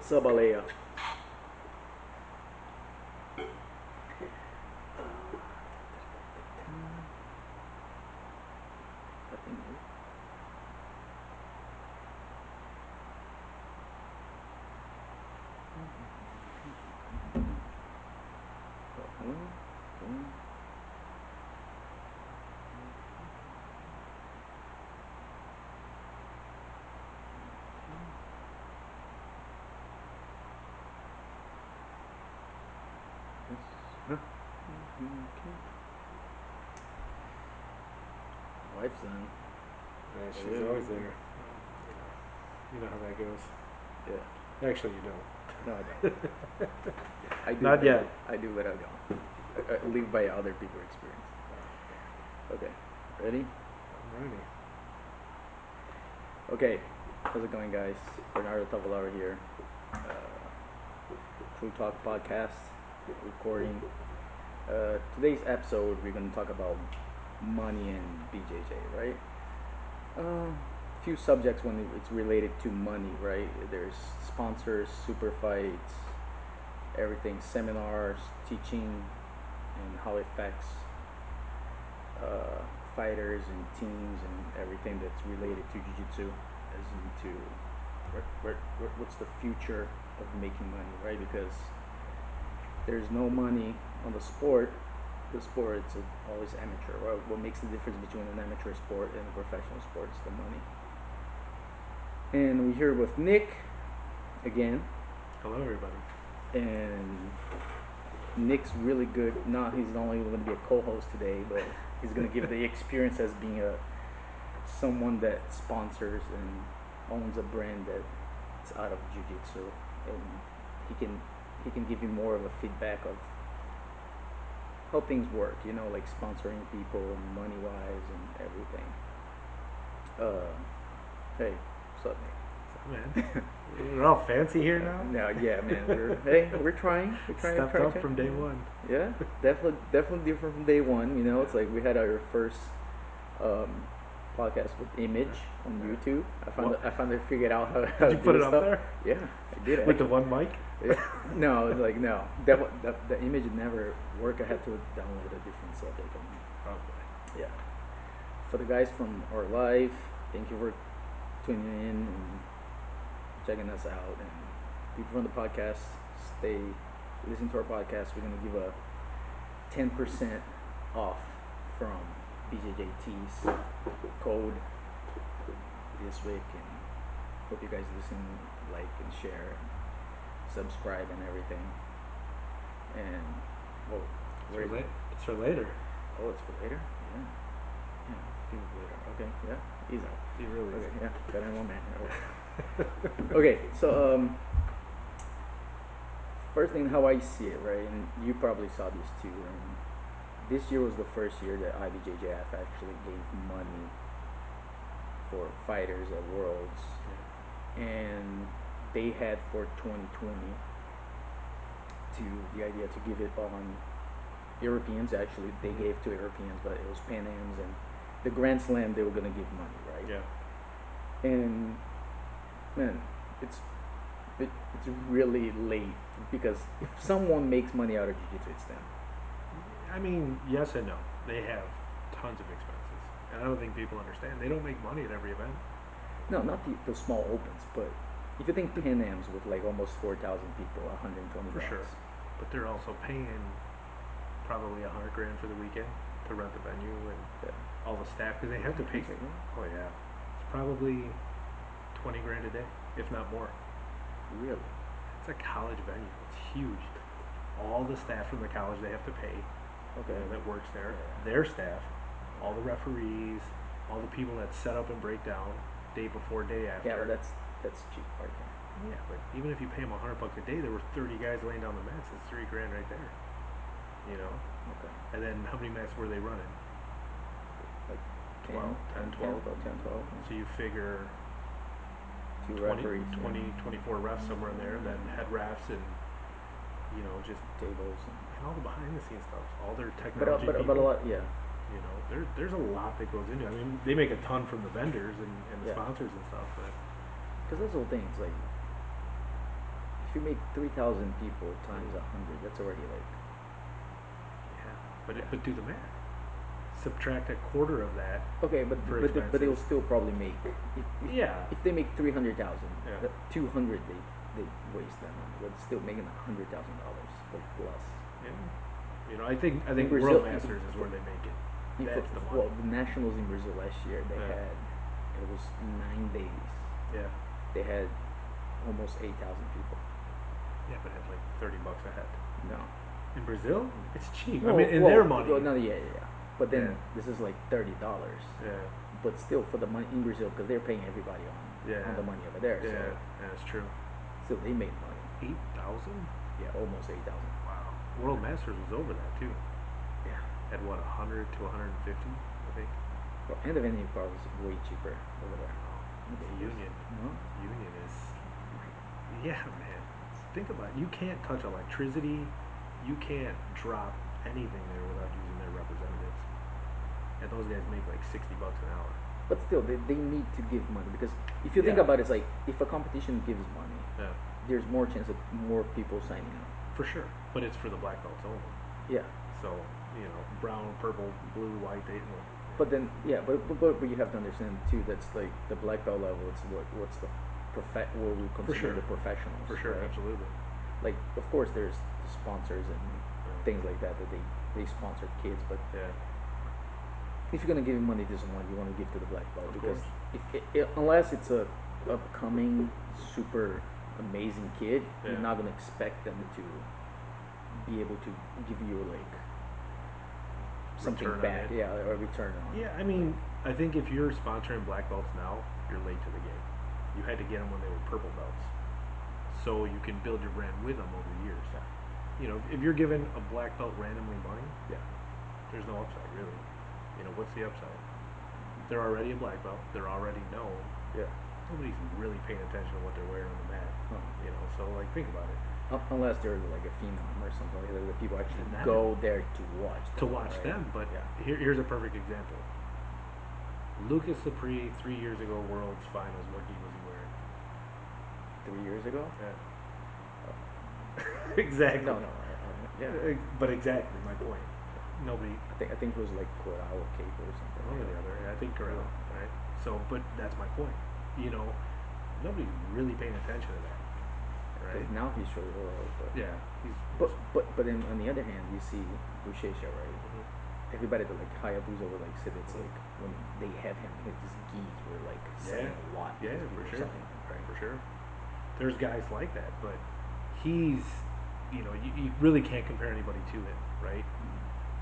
Sabalea. Wife's done. Yeah, she's always there. You know how that goes. Yeah. Actually, you don't. No, I don't. I do. Not yet. I do, but I don't. I live by other people's experience. Okay. Ready? I'm ready. Okay. How's it going, guys? Bernardo Tavalara here. True Talk Podcast recording. Today's episode, we're going to talk about money and BJJ, right? Few subjects when it's related to money, right? There's sponsors, super fights, everything, seminars, teaching, and how it affects fighters and teams and everything that's related to jiu-jitsu, as into what's the future of making money, right? Because there's no money on the sport. The sport is always amateur. Right? What makes the difference between an amateur sport and a professional sport is the money. And we're here with Nick again. Hello, everybody. And Nick's really good. He's not only going to be a co-host today, but he's going to give the experience as being someone that sponsors and owns a brand that's out of jiu-jitsu, and he can give you more of a feedback of how things work. Like sponsoring people and money wise and everything. Hey, what's up, Nick? Man, we're all fancy here now. No, yeah, man. We're trying. We're trying. Stepped up from day one. Yeah, definitely different from day one. It's like we had our first podcast with Image on YouTube. I finally figured out how Did to you put do it up stuff. there? Yeah, I did. With the actually. one mic? Yeah. No, it's like no. The image never worked. I had to download a different subject. Okay. Yeah. For the guys from our live, thank you for tuning in and checking us out. And people from the podcast, listen to our podcast. We're gonna give a 10% off from BJJ Tees code this week, and hope you guys listen, like, and share, and subscribe, and everything. And It's for later. Oh, it's for later. Yeah. Yeah. Give it later. Okay. Yeah. He's out. He really is. Okay. Yeah. Better than one man. Okay. Okay. So first thing, how I see it, right? And you probably saw this too. And this year was the first year that IBJJF actually gave money for fighters at Worlds, and they had for 2020 the idea to give it on Europeans. Actually, they gave to Europeans, but it was Pan Am's and the Grand Slam. They were gonna give money, right? Yeah. And man, it's really late, because if someone makes money out of jiu-jitsu, it's them. I mean, yes and no. They have tons of expenses, and I don't think people understand. They don't make money at every event. No, not the small opens, but if you think Pan Am's with like almost 4,000 people, 120 For bucks. sure. But they're also paying probably $100,000 for the weekend to rent the venue and all the staff, because they have to pay. Oh yeah, it's probably 20 grand a day, if not more. Really? It's a college venue. It's huge. All the staff from the college they have to pay. Okay. That works there. Their staff, all the referees, all the people that set up and break down day before, day after. Yeah, but that's cheap right there. Yeah, but even if you pay them $100 a day, there were 30 guys laying down the mats. That's $3 grand right there. Okay. And then how many mats were they running? Like 12, 10, 12. 10, 12. So you figure Two 20, referees, 24 refs somewhere in there, and then head refs and just tables and all the behind the scenes stuff, all their but technology but people. a lot, yeah. There's a lot that goes into it. I mean, they make a ton from the vendors and the Yeah. sponsors and stuff, but Because that's the whole thing. It's like you make 3,000 people times 100, that's already like Yeah, but yeah. but do the math. Subtract a quarter of that Okay, for but they'll expenses. still probably make Yeah, if they make 300,000, yeah, 200 they waste that money, but still making $100,000 plus. yeah. I think In World Brazil, Masters is where they make it. That's the money. well, the nationals in Brazil last year they Yeah, had it was 9 days. yeah, They had almost 8,000 people. yeah. But it's like $30 a head. No, In Brazil, it's cheap. I well, mean, in their money. no, yeah. But Yeah, then this is like $30. yeah, But still, for the money in Brazil, because they're paying everybody yeah, on the money over there, so yeah. That's true. still they made money. 8,000. Yeah, almost 8,000. Wow. World Masters was over that too. Yeah. At what, 100 to 150, I think. Well, and the venue part was way cheaper over there. Wow. Vegas. Union. No? Union is. Yeah, man. Think about it. You can't touch electricity. You can't drop anything there without using their representatives. And those guys make like $60 an hour. But still, they need to give money because if you think Yeah. about it, it's like if a competition gives money, Yeah. there's more chance of more people signing up. For sure. But it's for the black belts only. Yeah. So, brown, purple, blue, white, they well, But then, yeah, but you have to understand too. That's like the black belt level. It's what's the what we for consider sure. the professionals, For sure, right? absolutely. Like, of course, there's the sponsors and Yeah. things like that they sponsor kids. But Yeah. if you're gonna give money to someone, you want to give to the black belt Of because course. unless it's a upcoming super amazing kid, Yeah. you're not gonna expect them to be able to give you like something Return on back, it. yeah, or a return on. Yeah, I mean, I think if you're sponsoring black belts now, you're late to the game. You had to get them when they were purple belts, so you can build your brand with them over the years. Yeah. If you're giving a black belt randomly money, Yeah. there's no upside really. What's the upside? They're already a black belt. They're already known. Yeah. Nobody's really paying attention to what they're wearing on the mat. Huh. So like think about it. Unless they're like a phenom or something like that, the people actually And that go there to watch them, to watch right? them. But yeah. here's a perfect example. Lucas Lepre, 3 years ago, World's Finals. What gi was he wearing? 3 years ago? Yeah. Exactly. No, yeah. But exactly my point. Nobody. I think it was like Coral Cape or something. One or like the that. other. I think Corral. Yeah. Right. So, but that's my point. Nobody's really paying attention to that. Right. Because now he's really old, but Yeah. He's but then on the other hand, you see Buchecha, right? Mhm. Everybody that like Hayabusa would like said it's like when they have him, his geese were like selling a lot. Yeah, because for people were sure. selling him, right? For sure. There's guys like that, but he's, you really can't compare anybody to him, right?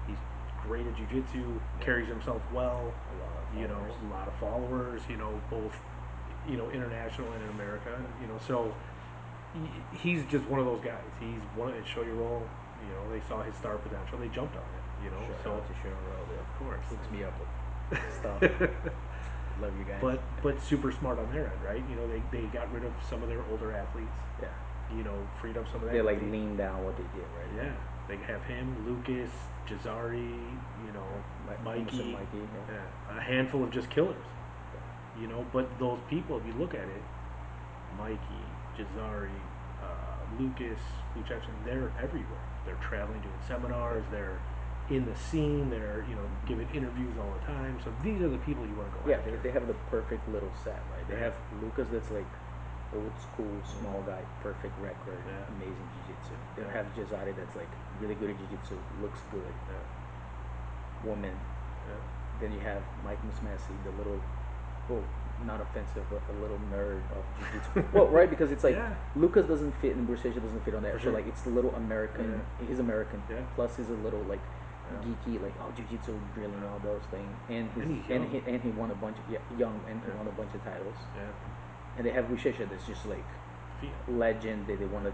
He's great at jujitsu, carries himself well, A lot of followers. a lot of followers, both, international and in America, so he's just one of those guys. He's one at Show Your Roll, they saw his star potential, they jumped on it, Shout so out to Sharon Road. of course. Hooks me up with stuff. Love you guys. But super smart on their end, right? They got rid of some of their older athletes, yeah, freed up some of that they like money. lean down what they did, right? Yeah, they have him, Lucas, Jazari, Mikey, yeah. a handful of just killers. But those people, if you look at it, Mikey, Jazari, Lucas, Buchecha, they're everywhere. They're traveling, doing seminars. They're in the scene. They're giving interviews all the time. So these are the people you want to go Yeah, after. they have the perfect little set, right? They Yeah. have Lucas that's like old school, small guy, perfect record, Yeah. amazing jiu-jitsu. They Yeah. have Jazari that's like really good at jiu-jitsu, looks good, Yeah. woman. Yeah. Then you have Mike Musmasi, the little, well, not offensive, but a little nerd of jiu-jitsu. Well, right, because it's like Yeah. Lucas doesn't fit and Bursesha doesn't fit on that. For So sure. like it's the little American. Yeah. He's American. Yeah. Plus he's a little like Yeah. geeky, like jiu-jitsu, drilling, all those things. And he's young. he won a bunch of young, and he Yeah. won a bunch of titles. Yeah. And they have Bushesha that's just like legend. They won the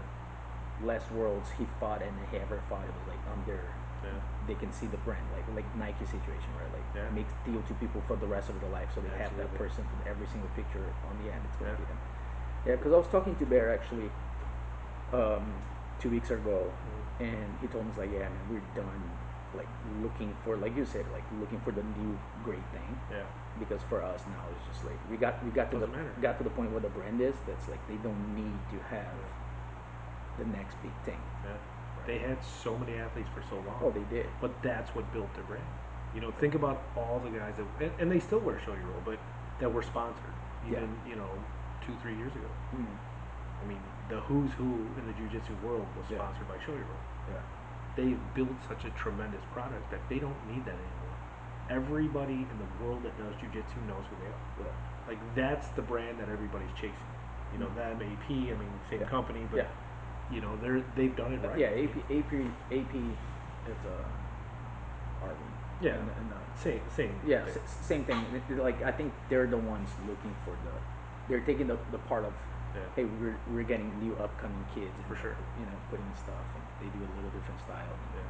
last worlds he fought and he ever fought. It was like under. Yeah. They can see the brand, like Nike situation, right? Like Yeah. makes deal to people for the rest of their life, so they have that Absolutely. person for every single picture on the end. It's gonna Yeah. be them. Yeah, because I was talking to Bear actually 2 weeks ago, and he told me, like, yeah, man, we're done, like looking for, like you said, like looking for the new great thing. Yeah. Because for us now it's just like we got to Doesn't matter. got to the point where the brand is that's like they don't need to have the next big thing. Yeah. Right. They had so many athletes for so long. Oh, they did. But that's what built their brand. You know, think about all the guys that, and they still wear show your roll, but that were sponsored even, Yeah. you know, 2-3 years ago. Mm. I mean, the who's who in the jiu-jitsu world was Yeah. sponsored by show your roll. Yeah. They built such a tremendous product that they don't need that anymore. Everybody in the world that does jiu-jitsu knows who they are. Yeah. Like, that's the brand that everybody's chasing. You know, them, AP, I mean, same Yeah. company, but Yeah. you know, they've done it right. Yeah, AP is Army. Yeah. And Same. yeah, thing. same thing. Like I think they're the ones looking for they're taking the part of, Yeah. hey, we're getting new upcoming kids and, For sure. you know, putting stuff, and they do a little different style. Yeah.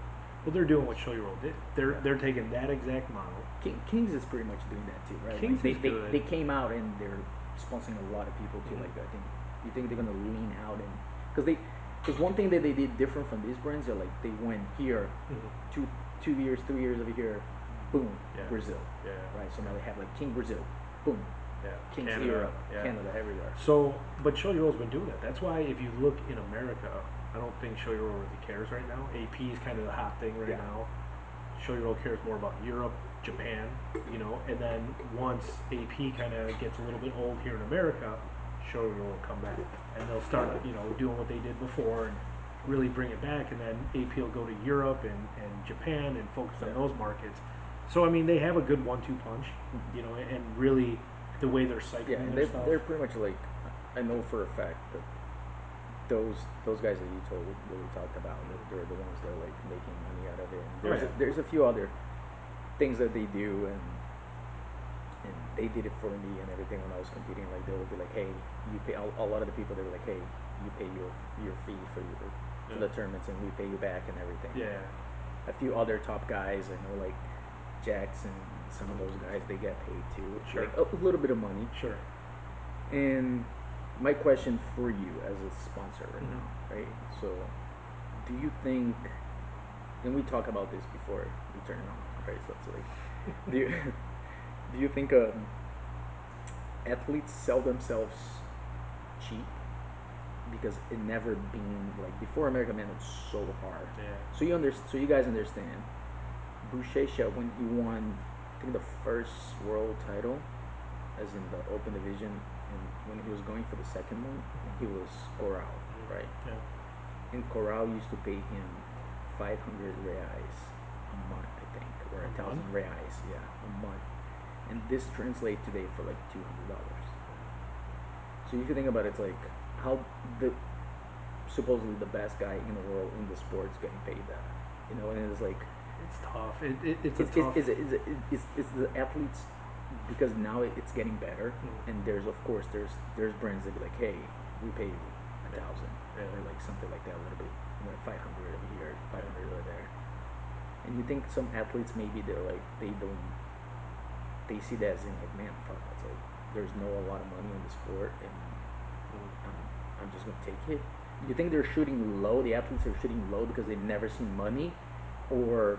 Well, they're doing what Show Your Roll did. They're taking that exact model. Kings is pretty much doing that too, right? Kings like is good. They came out and they're sponsoring a lot of people too. Mhm. Like I think you think they're gonna lean out and because one thing that they did different from these brands are like they went here Mhm. 2 years, 3 years over here, boom, Yeah. Brazil, Yeah. right? So now they have like King Brazil, boom, Yeah. King's Canada. Europe, Yeah. Canada, everywhere. So, but Show Your Roll's been doing that. That's why if you look in America, I don't think Show Your Roll really cares right now. AP is kind of the hot thing right Yeah. now. Show Your Roll cares more about Europe, Japan, you know, and then once AP kind of gets a little bit old here in America, Show Your Roll will come back and they'll start, you know, doing what they did before and really bring it back. And then AP will go to Europe and Japan and focus on those markets. So I mean, they have a good 1-2 punch, you know, and really the way they're cycling and their stuff. they're pretty much like, I know for a fact that those guys that you told that we talked about, that they're the ones that are like making money out of it. And there's a few other things that they do, and they did it for me and everything when I was competing. Like they would be like, hey, you pay. A lot of the people, they were like, hey, you pay your fee for the tournaments, and we pay you back and everything. Yeah. A few other top guys, I know, like Jackson, some of those guys, they get paid too. Sure. Like a little bit of money. Sure. And my question for you as a sponsor right now, right? So, do you think? And we talked about this before we turned on, right? So it's like, do you think athletes sell themselves cheap because it never been like before American Man, it's so hard. Yeah. So you guys understand. Boucher, when he won, I think the first world title, as in the open division, and when he was going for the second one, he was Corral, right? Yeah. And Corral used to pay him 500 reais a month, I think, or 1,000 reais, yeah, a month. And this translates today for like $200. So if you think about it, it's like how the supposedly the best guy in the world in the sport's getting paid that, you know, and it's like It's tough. It's a tough. is the athletes, because now it's getting better, and there's of course there's brands that be like, hey, we pay you 1,000 or like something like that, a little bit, you know, 500 over here, 500 over there. And you think some athletes maybe they're like they see that as in like, man, fuck, it's like there's no a lot of money in the sport, and I'm just gonna take it. You think they're shooting low? The athletes are shooting low because they've never seen money, or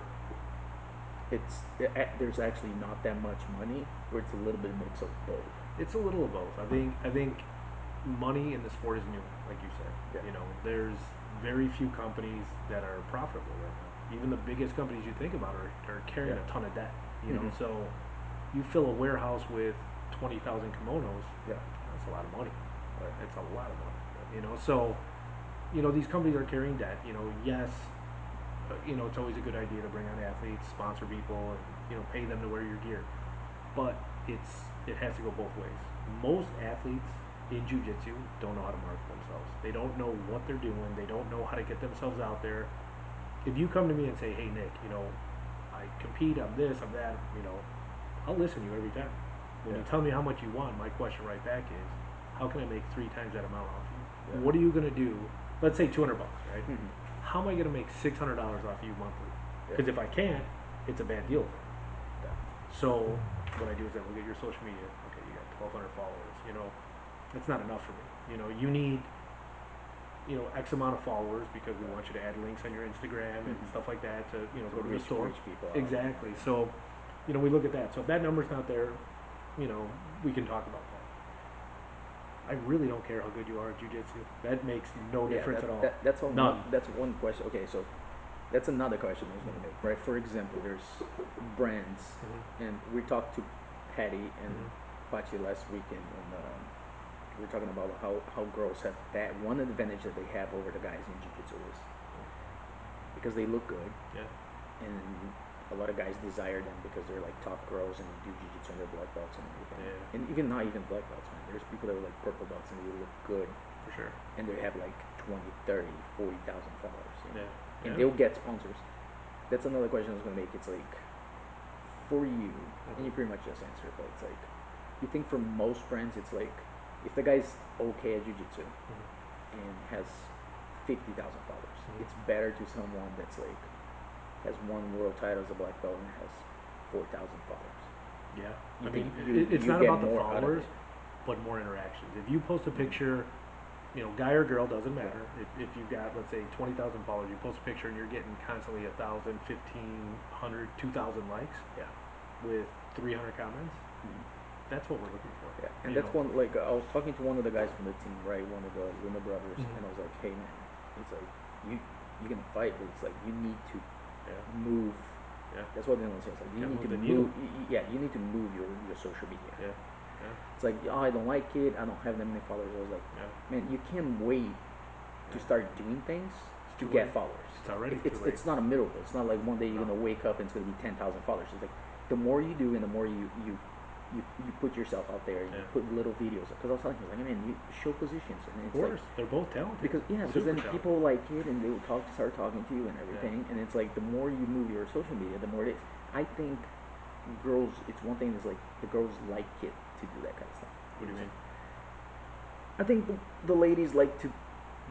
there's actually not that much money, or it's a little bit mix of both. It's a little of both. I think money in the sport is new, like you said. Yeah. You know, there's very few companies that are profitable right now. Even the biggest companies you think about are carrying a ton of debt. You know, so you fill a warehouse with 20,000 kimonos. Yeah. That's a lot of money. Right. It's a lot of money. You know, so you know these companies are carrying debt. You know, yes, you know, it's always a good idea to bring on athletes, sponsor people, and you know, pay them to wear your gear. But it has to go both ways. Most athletes in jiu-jitsu don't know how to market themselves. They don't know what they're doing. They don't know how to get themselves out there. If you come to me and say, "Hey Nick, you know, I compete, I'm this, I'm that," you know, I'll listen to you every time. When you tell me how much you want, my question right back is, how can I make 3 times that amount off you? Yeah. What are you gonna do? Let's say $200, right? How am I gonna make $600 off you monthly? Because if I can't, it's a bad deal for me. So what I do is I look at your social media. Okay, you got 1,200 followers. You know, that's not enough for me. You know, you need, you know, X amount of followers because we want you to add links on your Instagram and stuff like that to, you know, go to the store. People exactly. So, you know, we look at that. So if that number's not there, you know, we can talk about that. I really don't care how good you are at jujitsu. That makes no Yeah, difference at all. that's all. None. That's one question. Okay, so that's another question I was gonna make. Right. For example, there's brands, and we talked to Patty and Pachi last weekend, and we are talking about how girls have that one advantage that they have over the guys in jiu-jitsu is because they look good, Yeah. and a lot of guys desire them because they're like top girls and do jiu-jitsu and they're black belts and everything. Yeah. And even not even black belts, man. There's people that are like purple belts and they look good For sure. and they have like 20, 30, 40,000 followers. You know? Yeah. And Yeah. they'll get sponsors. That's another question I was gonna make. It's like for you, and you pretty much just answered, but it's like you think for most brands, it's like if the guy's okay at jiu-jitsu and has 50,000 followers, it's better to someone that's like has won world title as a black belt and has 4,000 followers. Yeah. You I think mean, it's you not get about the more out of followers, it. but more interactions. If you post a picture, you know, guy or girl, doesn't matter. If you've got, let's say, 20,000 followers, you post a picture and you're getting constantly 1,000, 1,500, 2,000 likes Yeah. with 300 comments, that's what we're looking for. Yeah, and You that's know? one. Like I was talking to one of the guys from the team, right? One of the Luna brothers, and I was like, "Hey, man, it's like you can fight, but it's like you need to Yeah. move." Yeah. That's what they want to say. It's like you Gotta need to move the needle. move. Yeah, you need to move your social media. Yeah. Yeah. It's like, oh, I don't like it. I don't have that many followers. I was like, Yeah. man, you can't wait to start doing things to too get late. followers. It's already It's too late. it's not a miracle. It's not like one day you're No. gonna wake up and it's gonna be 10,000 followers. It's like the more you do and the more you put yourself out there and you put little videos. Because I was telling him, like, man, you show positions and Of it's like course, they're both talented. because Super then talented. people like it and they will start talking to you and everything, and it's like the more you move your social media, the more it is. I think girls, it's one thing that's like the girls like it to do that kind of stuff. What do you mean? I think the ladies like to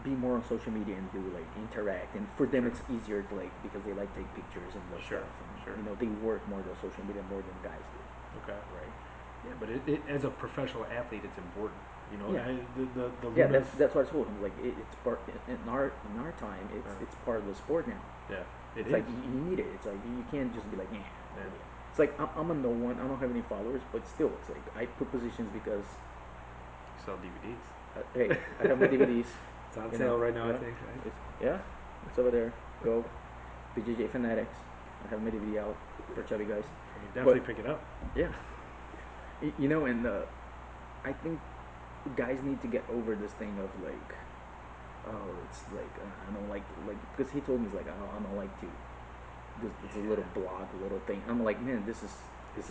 be more on social media and do like interact, and for them it's easier to like because they like take pictures and those Sure, stuff. And, sure. You know, they work more the social media more than guys do. Okay. Right. Yeah, but as a professional athlete, it's important. You know, Yeah. the Yeah, Lunas, that's what I told him. Like it's part in our time. It's part of the sport now. yeah, It's is. like you need it. It's like you can't just be like, yeah. Yeah. It's like I'm a no one. I don't have any followers, but still, it's like I put positions because Sell DVDs. hey, I have my DVDs. It's on You sale know, right now, yeah. I think. Right? It's over there. Go, BJJ Fanatics. I have my DVD out for chubby guys. I mean, definitely But pick it up. yeah, you know, and I think guys need to get over this thing of like, oh, it's like I don't like because he told me he's like I don't like to. It's a little blog, little thing. I'm like, man, this is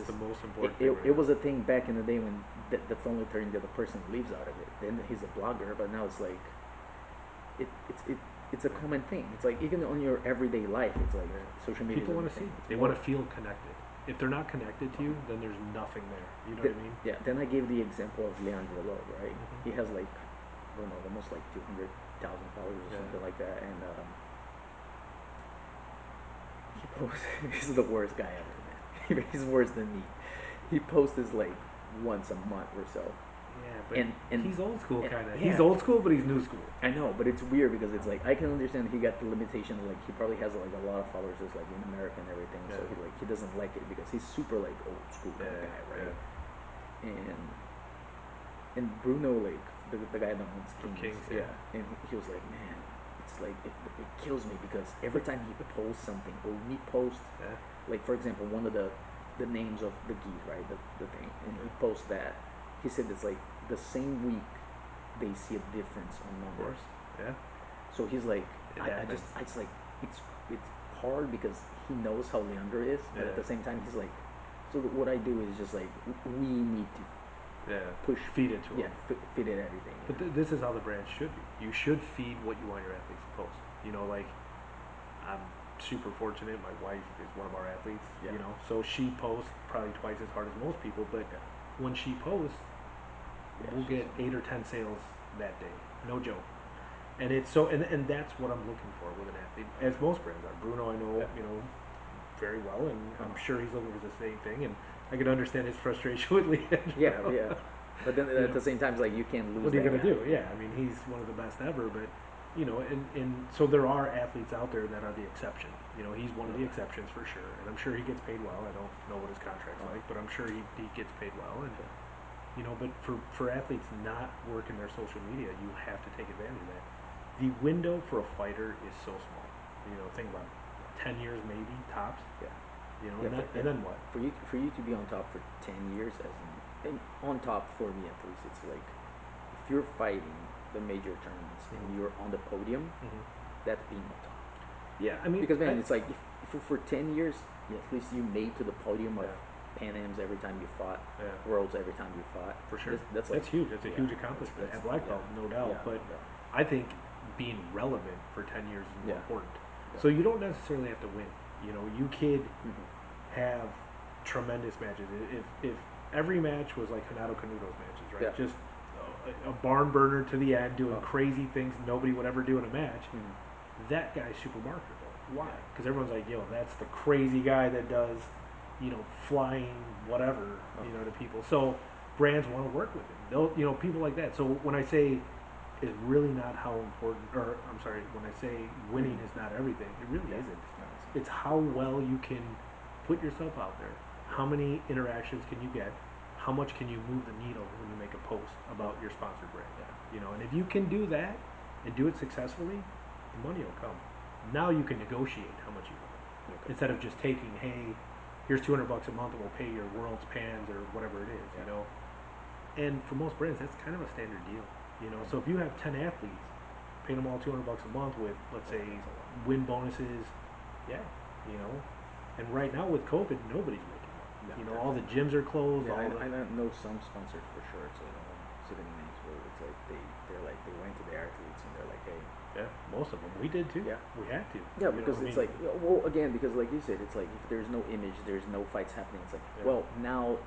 the most important it, thing right it now. was a thing back in the day when that's the only thing that the person leaves out of it. Then he's a blogger, but now it's like it's a common thing. It's like even on your everyday life, it's like social media. People want to see. They want to feel connected. If they're not connected to you, then there's nothing there. You know what I mean? Yeah. Then I gave the example of Leandro Lowe, right? He has like I don't know, almost like 200,000 followers or something like that, and he posts. He's the worst guy ever, man. He's worse than me. He posts like once a month or so. Yeah, but And he's old school kind of. yeah. He's old school, but he's new school. I know, but it's weird because it's like I can understand he got the limitation. Like he probably has like a lot of followers, just like in America and everything. So he doesn't like it because he's super like old school kind of guy, right? Yeah. And Bruno, like the guy that owns Kings, and he was like, man, it's like it kills me because every time he posts something or we post, like for example, one of the names of the gi, right, the thing, and he posts that. He said it's like the same week they see a difference on numbers. Yeah. So he's like, I just, it's like, it's hard because he knows how Leandro is, but at the same time, he's like, so what I do is just like, we need to feed it to them. Yeah, feed it everything. But this is how the brand should be. You should feed what you want your athletes to post. You know, like, I'm super fortunate. My wife is one of our athletes, you know, so she posts probably twice as hard as most people, but when she posts, we'll get 8 or 10 sales that day. No joke. And it's so, and that's what I'm looking for with an athlete, as most brands are. Bruno, I know, you know, very well, and I'm sure he's looking for the same thing, and I can understand his frustration with Leandro. Yeah. But then at the same time, it's like you can't lose. What are you gonna do? Yeah, I mean, he's one of the best ever, but you know, and so there are athletes out there that are the exception. You know, he's one of the exceptions for sure, and I'm sure he gets paid well. I don't know what his contract's like, but I'm sure he gets paid well, and You know, but for athletes not working their social media, you have to take advantage of that. The window for a fighter is so small. You know, think about it, 10 years maybe tops. Yeah. You know, Yeah, and then what? For you to be on top for 10 years, as in, and on top for me at least, it's like if you're fighting the major tournaments and you're on the podium, Mm-hmm. that's being on top. Yeah, I mean, Because man, it's like if for 10 years, yeah, at least you made to the podium of yeah, Pan Am's every time you fought, yeah, Worlds every time you fought. for sure. That's like Huge. That's a yeah, huge accomplishment that's at black belt, yeah, no doubt. yeah, But no doubt. I think being relevant for 10 years is more Yeah. important. Yeah. So you don't necessarily have to win. You know, you could Mhm. have tremendous matches. If every match was like Hanato Canuto's matches, right? Yeah. Just a barn burner to the end, doing Oh. crazy things nobody would ever do in a match. Mhm. That guy's super marketable. Why? Yeah. Because everyone's like, yo, that's the crazy guy that does, you know, flying whatever, Oh. you know, to people. So brands want to work with him. They'll, you know, people like that. So when I say is really not how important, or I'm sorry, when I say winning is not everything, it really Yeah. isn't. No, It's how well you can put yourself out there. How many interactions can you get? How much can you move the needle when you make a post about your sponsored brand? Yeah. You know, and if you can do that and do it successfully, the money will come. Now you can negotiate how much you want. Okay. Instead of just taking, hey, here's $200 a month and we'll pay your world's pans or whatever it is, Yeah. you know. And for most brands, that's kind of a standard deal, you know. So if you have 10 athletes, pay them all $200 a month with, let's say, win bonuses, yeah, you know. And right now with COVID, nobody's making money. Yeah, You know, all the gyms are closed. Yeah, all the, I know some sponsors for sure. So I don't want to say any names, but it's like they're like they went to the athletes and they're like, hey, yeah, most of them. We did too. yeah, We had to. yeah, You know because what I it's mean? like well again because like you said, it's like if there's no image, there's no fights happening. It's like Yeah. well now,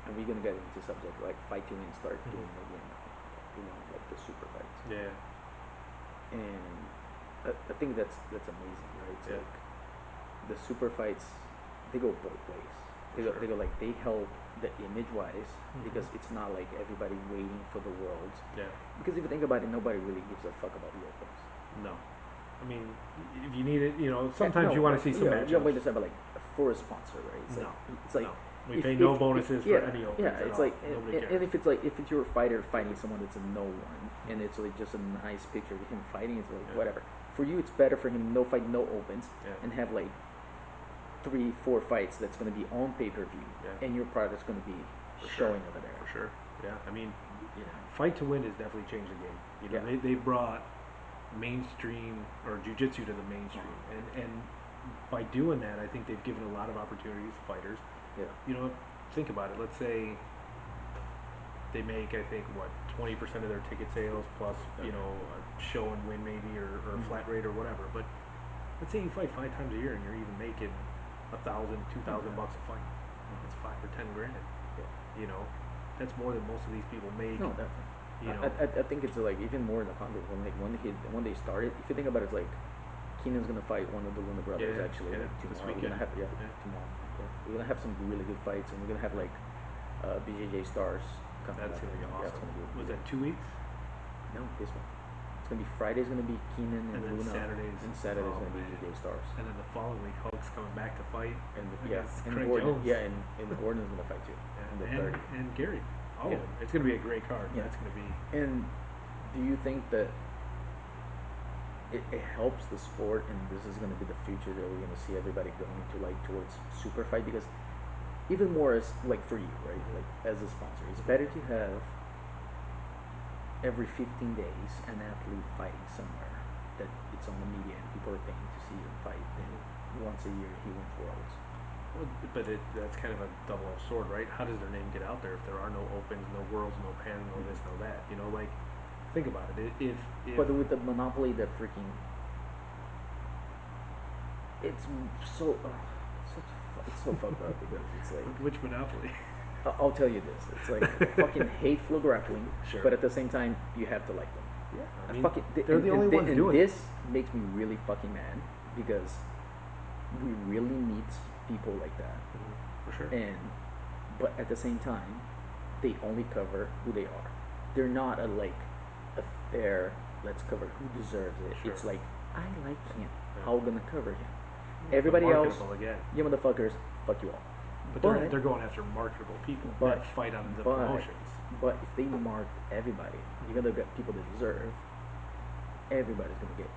and we're gonna get into subject like fight to win start Mhm. doing again, you know, like the super fights, Yeah. and I think that's amazing, right? It's Yeah. like the super fights, they go both ways. For sure. They go like they help the image wise Mhm. because it's not like everybody waiting for the world. Yeah. Because if you think about it, nobody really gives a fuck about the opens. No. I mean, if you need it, you know, Yeah, sometimes no, you want to like, see some yeah, matchups. yeah, wait a second, but like for a sponsor, right? No. It's like No. We pay no bonuses for yeah, any opens yeah, at it's all. like Nobody cares. and if it's like if it's your fighter fighting someone that's a no one and it's like just a nice picture of him fighting, it's like Yeah. whatever. For you, it's better for him no fight, no opens, Yeah. and have like 3, 4 fights that's going to be on pay per view, Yeah. and your product's going to be For showing sure. over there. For sure. Yeah. I mean, You know. fight to win has definitely changed the game. You know, Yeah. they brought mainstream or jujitsu to the mainstream, and by doing that, I think they've given a lot of opportunities to fighters. Yeah. You know, think about it. Let's say they make, I think, what 20% of their ticket sales plus, you Okay. know, a show and win maybe or a flat rate or whatever. But let's say you fight 5 times a year and you're even making 1,000, 2,000 bucks a fight. That's 5 or 10 grand. Yeah. You know, that's more than most of these people make. No, definitely. You know, I think it's like even more in the context when they started. If you think about it, it's like Keenan's gonna fight one of the Luna brothers Yeah, actually yeah, like this tomorrow. We're weekend. gonna have Yeah. tomorrow. Yeah. We're gonna have some really good fights, and we're gonna have like BJJ stars coming That's up. gonna be Yeah, it's awesome. gonna be Was really, that 2 weeks? no this one. It's gonna be Friday's gonna be Keenan and And then Luna, Saturdays. and Saturday's Oh gonna be man. BJJ stars. And then the following week, Hulk's coming back to fight Yeah, against and Craig Gordon. Jones. Yeah, and Gordon's gonna fight too on the Yeah, 30th. and Gary. All Yeah. of them. It's gonna be a great card. Yeah. That's gonna be. And do you think that it helps the sport, and this is going to be the future that we're going to see everybody going to like towards super fight? Because even more as like for you, right? Like as a sponsor, it's better to have every 15 days an athlete fighting somewhere that it's on the media and people are paying to see him fight than once a year he wins worlds. Well, but that's kind of a double-edged sword, right? How does their name get out there if there are no opens, no worlds, no pans, no this, no that? You know, like think about it. If But with the monopoly that freaking, it's so it's so fucked up because it's like which monopoly? I'll tell you this: it's like I fucking hate Flow Grappling, Sure. but at the same time, you have to like them. Yeah, I I mean, fucking they're the only ones and doing this it. makes me really fucking mad because we really need people like that, For sure. and but at the same time, they only cover who they are. They're not a like a fair. Let's cover who deserves it. Sure. It's like I like him. Yeah. How gonna cover him? Yeah, Everybody but else, marketable again. you motherfuckers, fuck you all. But they're going after marketable people but that fight on the but promotions. But if they marked everybody, even the people they deserve, everybody's gonna get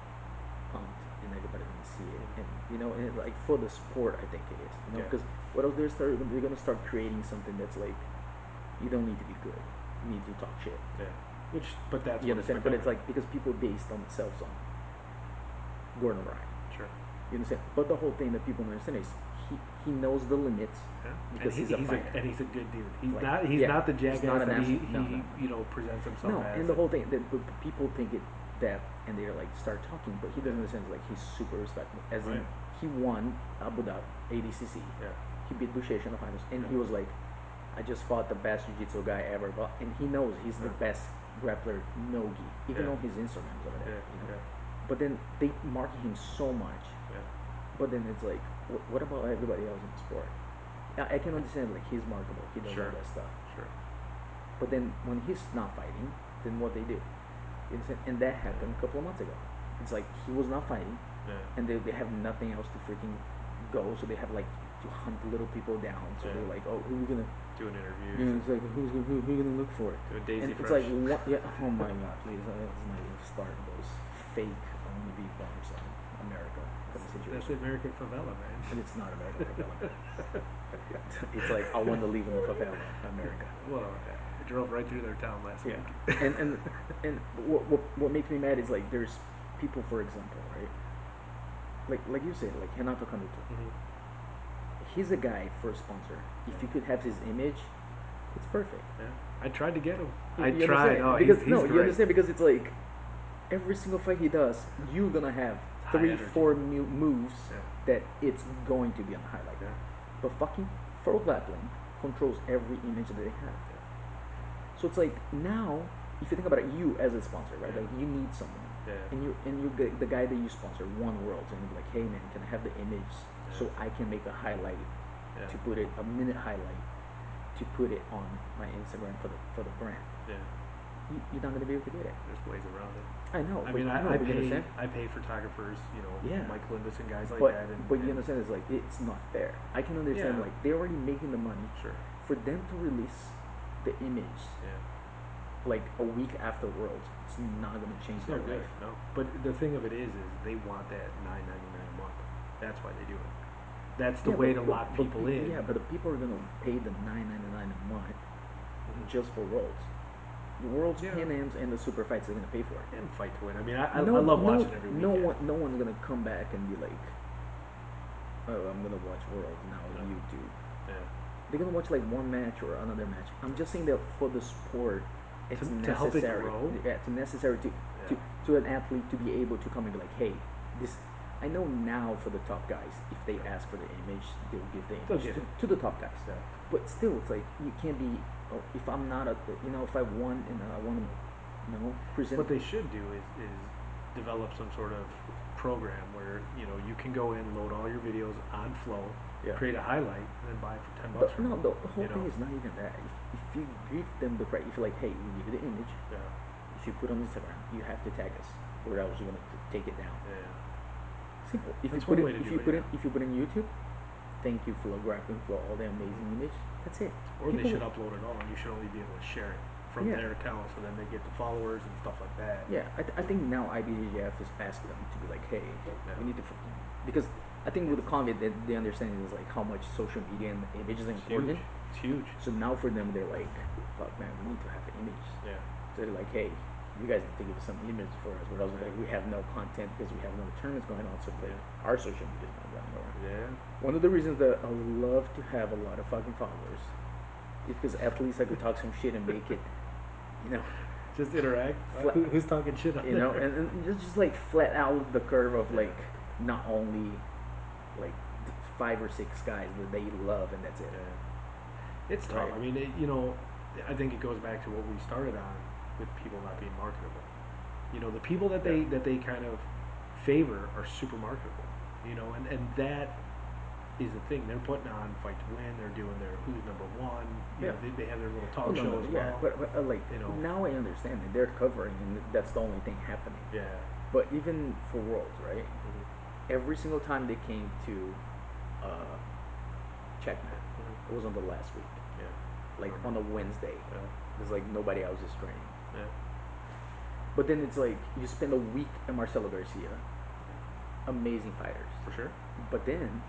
pumped and everybody's gonna see it. And and like for the sport, I think it is. Yeah. Because what else they're gonna start creating something that's like you don't need to be good, you need to talk shit. Yeah. But that's You what understand? But it's like because people based on themselves on Gordon Ryan. Sure. You understand? But the whole thing that people don't understand is he knows the limits Yeah. because he's a fighter. And he's a good dude. He's Like, not. He's yeah, not the he's jackass not an that he, asshole. No, he presents himself no. as. And the whole thing that people think it that and they're like start talking, but he doesn't understand. Like he's super respectful. As in, Right. he won Abu Dhabi ADCC. Yeah. He beat Bushesh in the finals, and Yeah. he was like, "I just fought the best jiu-jitsu guy ever." But and he knows he's the Yeah. best grappler, nogi, even Yeah. on his Instagrams over there. Yeah. Yeah. But then they market him so much. Yeah. But then it's like, what about everybody else in the sport? I can understand like he's marketable, he does Sure. all that stuff. Sure. But then when he's not fighting, then what they do? You understand? And that happened a couple of months ago. It's like he was not fighting, Yeah. and they have nothing else to freaking go, so they have like to hunt little people down. So Yeah. they're like, oh, who are we gonna? Doing interviews. You know, it's like who are gonna look for? Doing Daisy And it's Fresh. like what? Yeah. Oh my God, please, let's not even start those fake wannabe bumps on America kind of That's situation. the American favela, man. And it's not American favela, man. It's like I want to live in the favela, America. Well, I drove right through their town last Yeah, week. and what makes me mad is like there's people, for example, right? Like you said, like Renato Canuto. Mhm. He's a guy for a sponsor. If you could have his image, it's perfect. Yeah. I tried to get him. You tried. understand? Oh, Because he's no, great. you understand because it's like every single fight he does, you're gonna have High three, energy. four moves Yeah. that it's going to be on the highlight. Yeah. But fucking pro grappling controls every image that they have. Yeah. So it's like now, if you think about it, you as a sponsor, right? Yeah. Like you need someone, Yeah. and you the guy that you sponsor won worlds, and you're like, hey man, can I have the image so Yeah. I can make a highlight Yeah. to put it a minute highlight to put it on my Instagram for the brand. Yeah. You're not gonna be able to get it. There's ways around it. I know. I but, mean, no, I but you pay understand? photographers, Yeah. Mike Lindus and guys like But that, and you understand it's like it's not fair. I can understand Yeah. like they're already making the money Sure. for them to release the image Yeah. like a week after Worlds. It's not gonna change It's their no good. life. No. But the thing of it is they want that $9.99 a month. That's why they do it. That's the way to lock people in. Yeah, but the people are gonna pay the $9.99 a month Mhm. just for Worlds. The Worlds, Yeah. Pan Ams, and the Super Fights are gonna pay for it. And fight to win. I mean, I love watching every weekend. No one's gonna come back and be like, oh, I'm gonna watch Worlds now on No. YouTube. Yeah. They're gonna watch like one match or another match. I'm just saying that for the sport, it's To help it necessary. grow? Yeah, it's necessary Yeah. to an athlete to be able to come and be like, hey, this. I know now for the top guys, if they ask for the image, they'll give the They'll image give it. to the top guys. Yeah. But still, it's like you can't be. Oh, if I'm not a, if I won and I want to, present. What they should do is develop some sort of program where you can go in, load all your videos on Flow, Yeah. create a highlight, and then buy it for $10 from No, them. the whole thing is not even that. If you give them the right, if you're like, hey, we give you the image. Yeah. If you put on Instagram, you have to tag us, or else you're gonna take it down. Yeah. Simple. If That's you put one it, way to if do you it, put yeah. it, if you put it in YouTube, thank you for grappling for all the amazing image. That's it. Or they People- should upload it all, and you should only be able to share it from Yeah. their account, so then they get the followers and stuff like that. Yeah, I think now IBJJF is asking them to be like, hey, Yeah. we need to, because I think with the COVID, they understand is like how much social media and image is It's important. huge. It's huge. So now for them, they're like, fuck man, we need to have an image. Yeah. So they're like, hey, you guys need to give us some image for us, or else Yeah. like we have no content because we have no tournaments going on. So like Yeah. our social media is not going anywhere. Yeah. One of the reasons that I love to have a lot of fucking followers is because at least I could talk some shit and make it, you know, Just interact. Who's talking shit on there? and just like flat out the curve of Yeah. like not only like 5 or 6 guys that they love and that's it. Yeah. It's tough. Right. I mean, I think it goes back to what we started on with people not being marketable. The people that they kind of favor are super marketable. And that is the thing. They're putting on Fight to Win. They're doing their Who's Number One. Yeah. They have their little talk Oh, no, show no, as yeah, well. but like now I understand that they're covering and that's the only thing happening. Yeah. But even for Worlds, right? Mhm. Every single time they came to Checkmat, Mhm. it was on the last week, Yeah. like on a Wednesday. Yeah. It's like nobody else is training. Yeah. But then it's like you spend a week at Marcelo Garcia, amazing fighters. For sure. But then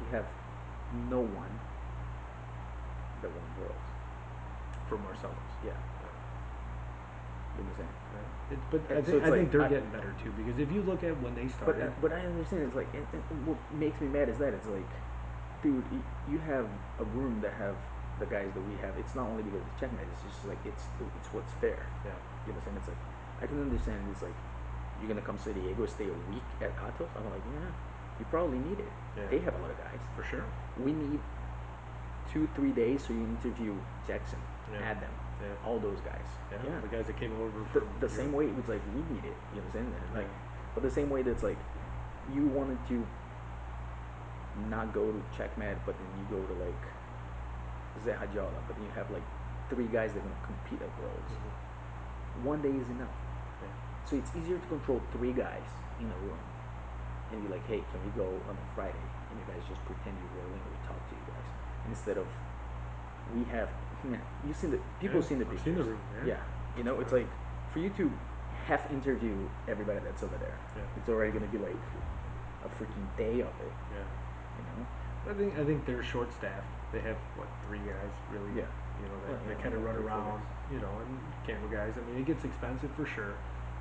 you have no one that won worlds. From Marcelo's. Yeah. Yeah. You know what I'm saying? But I So think it's like they're getting better too, because if you look at when they started, but I understand. It's like and what makes me mad is that it's like, dude, you have a room that have the guys that we have. It's not only because it's checkmate. It's just like it's what's fair. yeah, You know what I'm saying? It's like I can understand. It's like you're gonna come to San Diego, stay a week at Atos. I'm like, yeah, you probably need it. Yeah. They have a lot of guys. for sure. We need 2-3 days so you interview Jackson, Yeah. Adam, Yeah. all those guys. Yeah. The guys that came over The, from the same way it was like we need it. You know what I'm saying? Like, but the same way that's like you wanted to not go to Checkmate, but then you go to like Zehadjola, but then you have like 3 guys that are gonna compete at Worlds. Mhm. One day is enough. Yeah. So it's easier to control 3 guys in a room and be like, hey, can we go on a Friday? And you guys just pretend you're willing and we talk to you guys. Instead of we have man, you've seen the people Yeah, seen the I've pictures. seen the room, yeah. You know, it's like for you to half interview everybody that's over there, Yeah. it's already gonna be like a freaking day of it. Yeah. You know? I think they're short staffed. They have what, 3 guys really? Yeah. You know, Well, they yeah, kind of run 3, 4 around. guys. You know, and camera guys. I mean, it gets expensive for sure.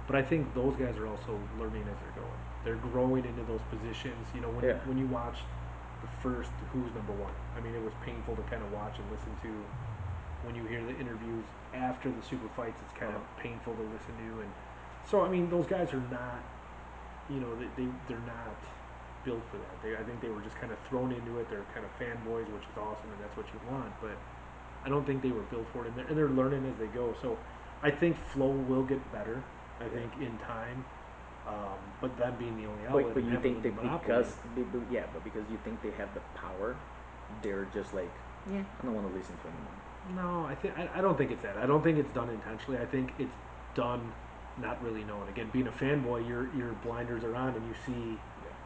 But I think those guys are also learning as they're going. They're growing into those positions. You know, Yeah. when you watch the first Who's Number One, I mean, it was painful to kind of watch and listen to. When you hear the interviews after the super fights, it's kind of painful to listen to. And so, I mean, those guys are not, you know, they're not built for that. I think they were just kind of thrown into it. They're kind of fanboys, which is awesome, and that's what you want. But I don't think they were built for it, and they're learning as they go. So I think flow will get better. I think in time. But them being the only outlet, But and you having think the that monopoly. but because you think they have the power, they're just like, yeah, I don't want to listen to anyone. No, I don't think it's that. I don't think it's done intentionally. I think it's done not really knowing. Again, being a fanboy, your blinders are on, and you see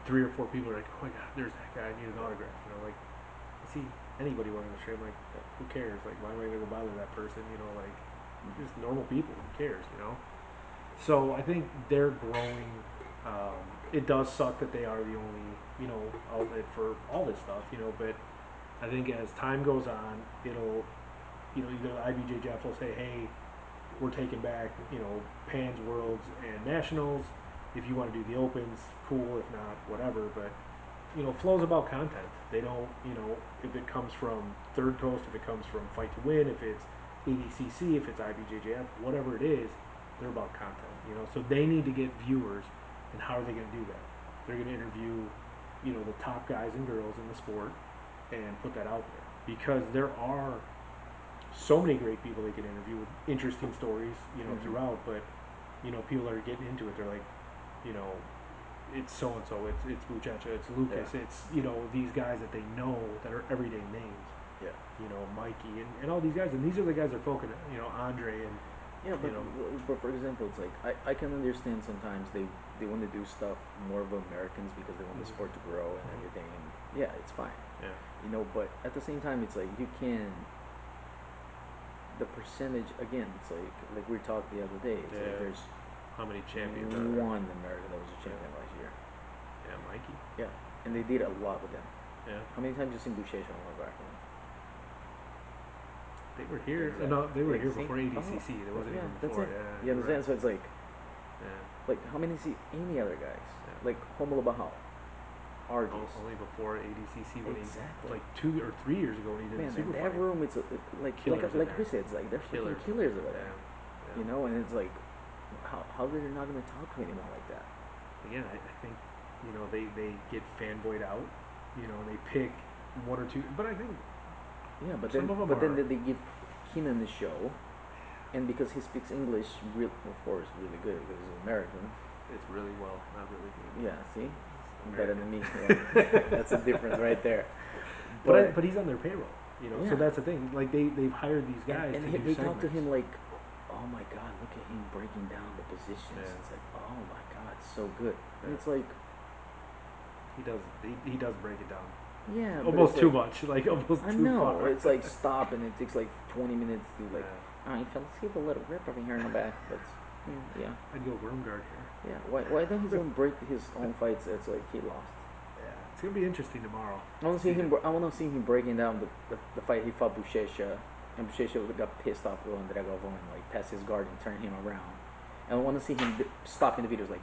3 or 4 people are like, oh my god, there's that guy. I need an autograph. You know, like I see anybody wearing the shirt. I'm like, who cares? Like, why am I gonna go bother that person? You know, like just normal people. Who cares? You know. So I think they're growing. It does suck that they are the only, you know, outlet for all this stuff, you know, but I think as time goes on, it'll, you know, either IBJJF will say, hey, we're taking back, you know, Pans, Worlds, and Nationals. If you want to do the Opens, cool. If not, whatever. But, you know, Flow's about content. They don't, you know, if it comes from Third Coast, if it comes from Fight to Win, if it's ADCC, if it's IBJJF, whatever it is, they're about content, you know. So they need to get viewers, and how are they going to do that? They're going to interview, you know, the top guys and girls in the sport, and put that out there because there are so many great people they can interview with interesting stories, you know, throughout. But you know, people are getting into it. They're like, you know, it's so and so, it's Buchecha, it's Lucas, it's, you know, these guys that they know that are everyday names. Yeah. You know, Mikey and all these guys, and these are the guys they're focusing on. You know, Andre and Yeah, you know, but for example, it's like I can understand sometimes they want to do stuff more of Americans because they want the sport to grow and everything, and yeah, it's fine. yeah, You know, but at the same time, it's like you can the percentage again. It's like we talked the other day. It's like there's how many champions are there? one American that was a champion last year. Yeah, Mikey. Yeah, and they did a lot with them. Yeah, How many times you seen Boucher on one back? they were here. Exactly. No, they were here See? before ADCC. There wasn't Yeah, even that's before. it. Yeah, You understand? right. So it's Yeah. like how many see any other guys? Yeah. Like Homola Bahal, Argus. Only before ADCC when Exactly. he, like 2 or 3 years ago when he did Man, the super in fight. that room, it's like Chris said, it's like they're freaking killers over there. Yeah. You know, and it's like, how are they not gonna talk to anyone like that? Again, I think, you know, they get fanboyed out. You know, and they pick 1 or 2. But I think Yeah, but some then of them but are. then they give Keenan the show, and because he speaks English, real of course, really good because he's American. It's really well, not really good. Yeah, see, American. better than me. Yeah. That's a difference right there. But he's on their payroll. You know, yeah. so that's the thing. Like they've hired these guys and to they do segments. talk to him like, oh my god, look at him breaking down the positions. Yeah. It's like, oh my god, so good. And Yeah. it's like, he does break it down. yeah, Almost too like, much, like almost I too know far. it's like stop, and it takes like 20 minutes to like Yeah. He fell asleep a little grip over here in the back, but yeah. I'd go worm guard here. Yeah, why don't he break his own fights? It's like he lost. Yeah, it's gonna be interesting tomorrow. I want to see him. I want to see him breaking down the fight he fought Buchecha, and Buchecha got pissed off with Dragov and like pass his guard and turn him around. And I want to see him stopping the videos like,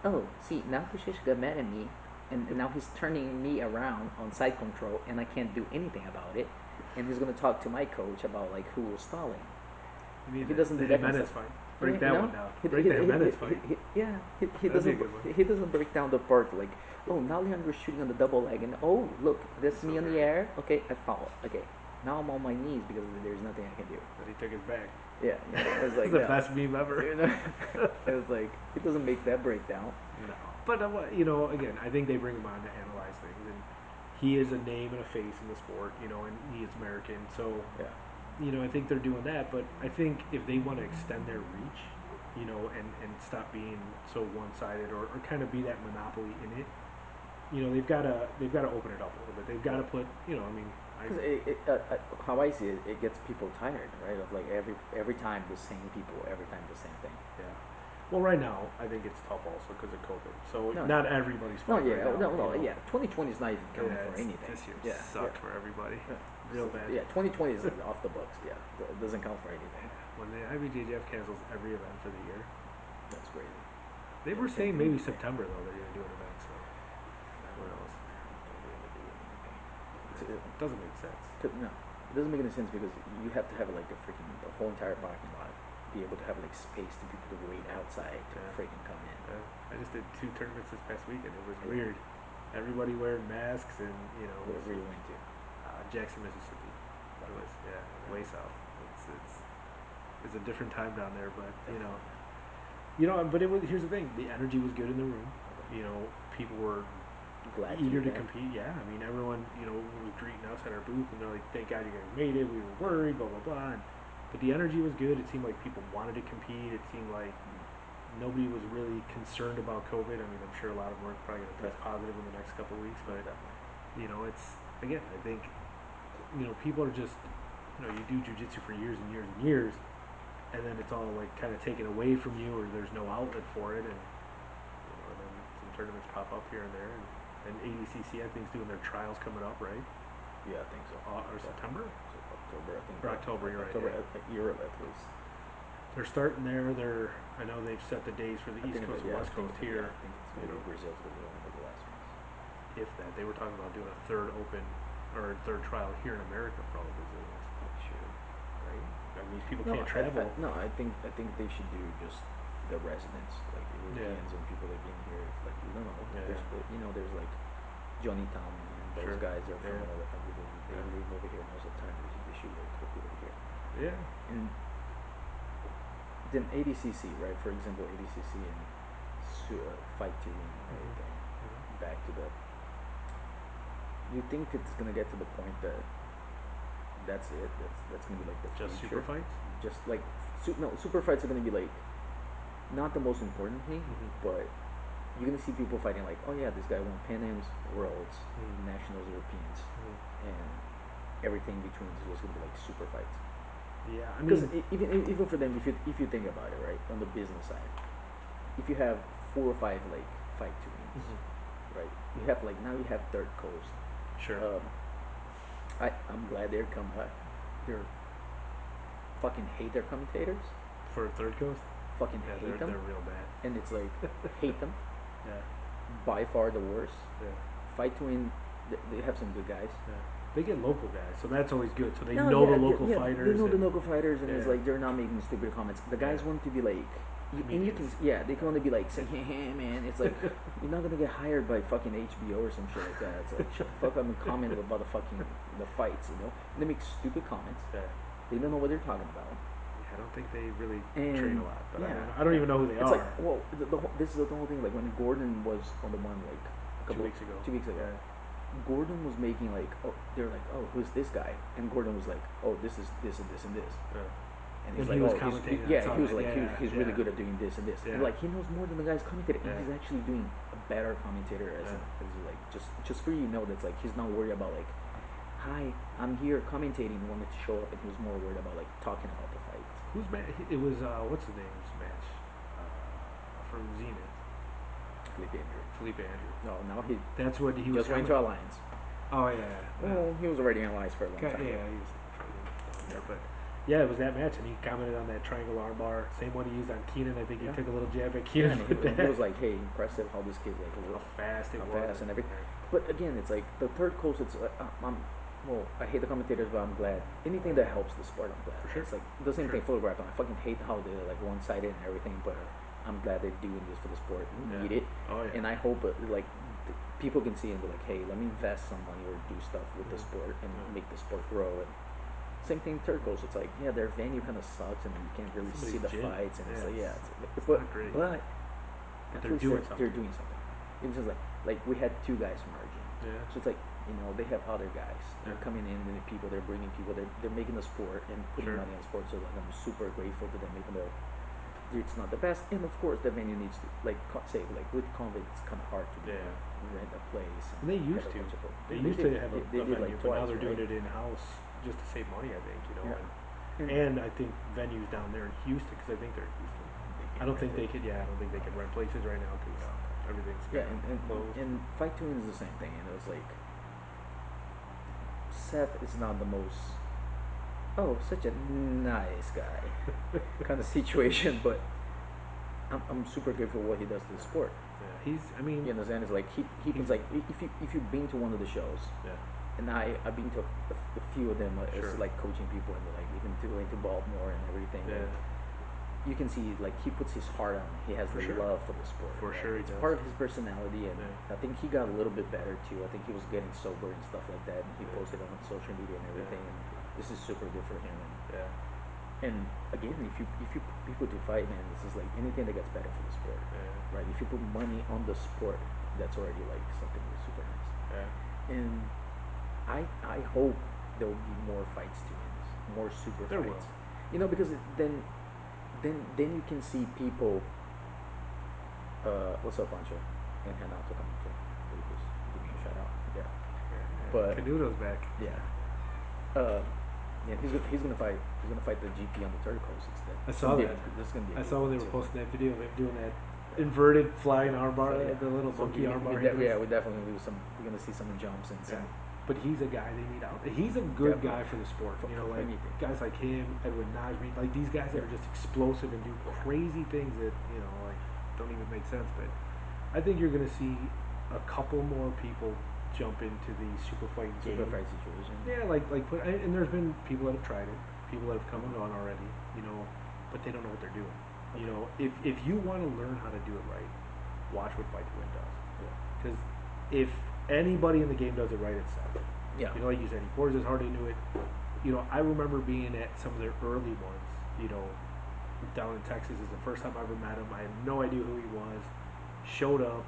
oh, see now Buchecha got mad at me, and now he's turning me around on side control, and I can't do anything about it. And he's gonna talk to my coach about like who was stalling. He doesn't do that kind of stuff. Break that one down. Break the Jimenez fight. He doesn't break down the part like, oh, now Leandro's shooting on the double leg, and oh, look, that's me in the air. Okay, I foul. Okay, now I'm on my knees because there's nothing I can do. But he took his back. Yeah, it was like the best meme ever. It was like he doesn't make that breakdown. No, but again, I think they bring him on to analyze things, and he is a name and a face in the sport, and he is American, so yeah. I think they're doing that. But I think if they want to extend their reach, and stop being so one-sided or kind of be that monopoly in it, they've got to open it up a little bit. They've got to put, because how I see it, it gets people tired, right? Of like every time the same people, every time the same thing. Yeah. Well, right now I think it's tough also because of COVID. So not everybody's fighting. Yeah. 2020 is not even counting for anything. This year sucked for everybody. Real bad. Yeah, 2020 is off the books. Yeah, it doesn't count for anything. When the IBJJF cancels every event for the year, that's crazy. They were saying maybe September though they're gonna do an event. So who knows? It doesn't make sense. No, it doesn't make any sense because you have to have like the whole entire parking lot be able to have like space to people to wait outside to freaking come in. I just did 2 tournaments this past weekend. It was weird. Everybody wearing masks and Where you went to? Jackson, Mississippi. It was way south. It's a different time down there, but but here's the thing: the energy was good in the room. People were eager to compete. Yeah, I mean, everyone was greeting us at our booth, and they're like, "Thank God you guys made it. We were worried, blah blah blah." But the energy was good. It seemed like people wanted to compete. It seemed like nobody was really concerned about COVID. I mean, I'm sure a lot of them are probably going to test positive in the next couple of weeks, but it's again, I think people are just you do jiu-jitsu for years and years and years, and then it's all like kind of taken away from you, or there's no outlet for it, and then some tournaments pop up here and there, and ADCC I think is doing their trials coming up, right? Yeah, I think so. Or September? October, I think. Or October, you're right. October, Europe at least. They're starting there. I know they've set the days for the East Coast and West Coast here. I think it's maybe Brazil's going to be one of the last ones. If that, they were talking about doing a third open or a third trial here in America for all the Brazilians. Sure. Right? That means people can't travel. I think they should do just the residents, like Europeans and people that get in here. It's like no. Yeah. There's like Johnny Tom and those guys are from another country. They live over here most of the time. They should like compete over here. Yeah. And then ADCC, right? For example, ADCC and Fight to Win, right? Back to the. You think it's gonna get to the point that that's it? That's gonna be like the just future? Super fights? Just like super fights are gonna be like not the most important thing, but you're gonna see people fighting like, oh yeah, this guy won Pan Ams, Worlds, Nationals, Europeans, and everything between is just gonna be like super fights. Yeah, I mean, because even for them, if you think about it, right, on the business side, if you have 4 or 5 like Fight to Wins, right, you have like now you have Third Coast. Sure. I'm glad they're fucking hate their commentators. For Third Coast? Fucking hate them. They're real bad. And it's like, hate them. Yeah. By far the worst. Yeah. Fight to Win, they have some good guys. Yeah. They get local guys, so that's always good. So they know the local fighters. They know the local fighters, and it's like they're not making stupid comments. The guys want to be like, and you can, they can only be like saying, hey man, it's like you're not gonna get hired by fucking HBO or some shit like that. It's like shut the fuck up and comment about the fights, And they make stupid comments. Yeah. They don't know what they're talking about. I don't think they really train a lot, but I don't even know who they are. It's like, well, this is the whole thing. Like when Gordon was on the one, like a couple 2 weeks ago. Yeah. Gordon was making like, they're like, who's this guy? And Gordon was like, this is this and this and this. Yeah. And he's like, he was commentating. He was like, he's really good at doing this and this. Yeah. And like he knows more than the guy's commentator. Yeah. He's actually doing a better commentator as like just for that's like he's not worried about like hi, I'm here commentating, wanted to show up, and he was more worried about like talking about the fight. Who's match? It was what's his name's match? From Zenith, Felipe Andrew. Felipe Andrew. No, now he That's what he was just went to Alliance. Oh yeah. Well, he was already in Alliance for a long Yeah, time. he was down there, but yeah, it was that match, and he commented on that triangle armbar, same one he used on Keenan. I think he took a little jab at Yeah, Keenan. and he was like, "Hey, impressive how this kid like how fast it how was, fast and everything." But again, it's like the third coast. It's well, I hate the commentators, but I'm glad. Anything that helps the sport, I'm glad. For sure. It's like the same thing photograph. I fucking hate how they're like one-sided and everything, but I'm glad they're doing this for the sport. We need it, and I hope like people can see and be like, "Hey, let me invest some money or do stuff with the sport and make the sport grow." And same thing, third coast. It's like, yeah, their venue kind of sucks, and you can't really see the fights, and it's like, yeah, it's not great. But they're doing something. They're doing something. It's just like we had two guys from our gym. Yeah. So it's like, you know, they have other guys. They're coming in and the people, they're bringing people, they're making the sport and putting money on the sport. So like, I'm super grateful to them, even though it's not the best. And of course, the venue needs to like say like with COVID, it's kind of hard to rent a place. And they used to. They used to have a venue, like twice, but now they're doing it in house just to save money. I think and I think venues down there in Houston, because I think they're in Houston. I don't think they could. Yeah, I don't think they can rent places right now because everything's closed. And Fight Tune is the same thing. And it was like Seth is not the most such a nice guy kind of situation, but I'm super grateful for what he does to the sport. Yeah, you understand? It's like he puts like if you've been to one of the shows, and I've been to a few of them as like coaching people and like even to Baltimore and everything. Yeah. Like, you can see like he puts his heart on. He has the love for the sport. For sure, it's part of his personality, and I think he got a little bit better too. I think he was getting sober and stuff like that, and he posted on social media and everything. And this is super good for him. And again, if you put people to fight, man, this is like anything that gets better for the sport, right? If you put money on the sport, that's already like something super nice. And I hope there will be more fights to wins, more super there fights. Will. You know, because then you can see people. What's up, Pancho? And Hanato Camacho. Just give me a shout out. Yeah. But Canuto's back. Yeah. Yeah, he's gonna fight. He's gonna fight the GP on the third coast instead. I saw that. I saw when they were posting that video of him doing that inverted flying armbar, the little monkey armbar. We definitely do some. We're gonna see some jumps and some. But he's a guy they need out. He's a good guy for the sport. You know, like guys like him, Edwin Najmi, like these guys that are just explosive and do crazy things that like don't even make sense. But I think you're gonna see a couple more people jump into the super fight situation. Yeah, and there's been people that have tried it, people that have come and gone already, but they don't know what they're doing. You know, if you want to learn how to do it right, watch what Fight to Win does. Because if anybody in the game does it right, it's Seth. Like you said, he pours his heart into it. I remember being at some of their early ones. Down in Texas is the first time I ever met him. I had no idea who he was. Showed up.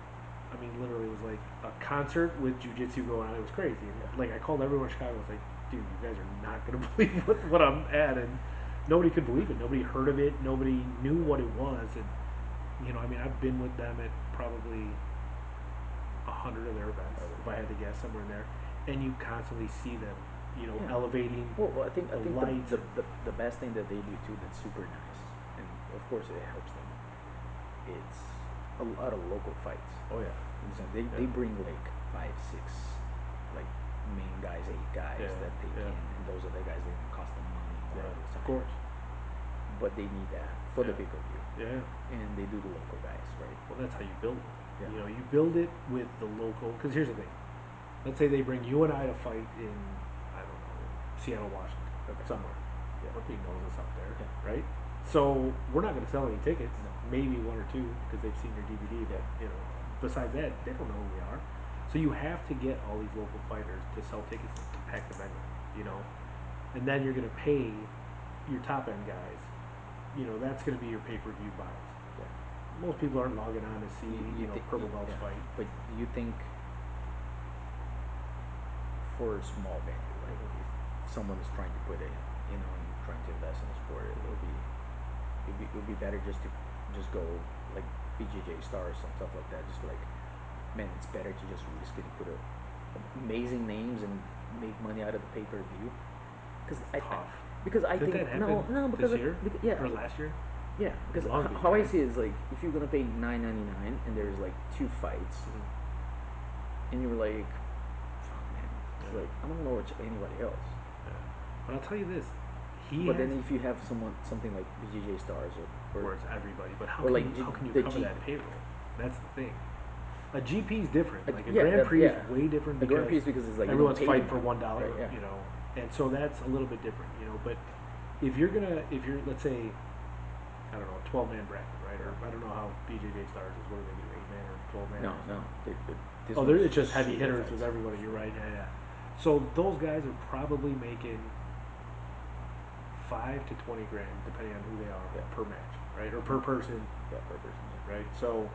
I mean, literally, it was like a concert with jiu-jitsu going on. It was crazy. And, like, I called everyone in Chicago. I was like, dude, you guys are not going to believe what I'm at. And nobody could believe it. Nobody heard of it. Nobody knew what it was. And, I mean, I've been with them at probably 100 of their events, if I had to guess, somewhere in there. And you constantly see them, elevating. Well, I think the best thing that they do, too, that's super nice, and, of course, it helps them, it's a lot of local fights. Oh yeah. They bring like 5, 6 like main guys, 8 guys that they can, and those are the guys that even cost them money. Of course. But they need that for the bigger view. Yeah. And they do the local guys, right? Well, that's how you build it. You build it with the local. Because here's the thing. Let's say they bring you and I to fight in, I don't know, Seattle, Washington, somewhere. Nobody knows us up there, right? So we're not going to sell any tickets. No. Maybe 1 or 2 because they've seen your DVD. But besides that, they don't know who we are. So you have to get all these local fighters to sell tickets to pack the venue. And then you're going to pay your top end guys. That's going to be your pay-per-view buys. Most people aren't logging on to see purple belts fight. But do you think for a small venue, like if someone is trying to put it, and trying to invest in the sport, it would be better just to go like BJJ stars and stuff like that. Just like, man, it's better to just risk it and put amazing names and make money out of the pay per view. Because Tough. because I Did think that happen no this because, year yeah, or last year? yeah, In because Long Beach, how I right? see it is like if you're gonna pay $9.99 and there's like two fights and you're like, fuck man, it's Yeah. like I don't want to watch anybody else. Yeah. But I'll tell you this, he But has, then if you have something like BJJ stars where it's everybody, but or like how can you the cover G, that payroll? That's the thing. A GP is different. Like a yeah, Grand Prix is yeah, way different the Grand because Prix is because it's like you don't everyone's pay fighting for anyone. $1, Right, yeah. you know, and so that's a little bit different, you know. But if you're let's say, I don't know, 12-man bracket, right? Or I don't know how BJJ stars is. What do they do? 8-man or 12-man? No, no. This Oh, one's it's just heavy super hitters fights. with everybody. You're right. Yeah, yeah. So those guys are probably making 5 to 20 grand, depending on who they are, Yeah. per match, right? Or per person, Yeah, per person. Yeah. right? So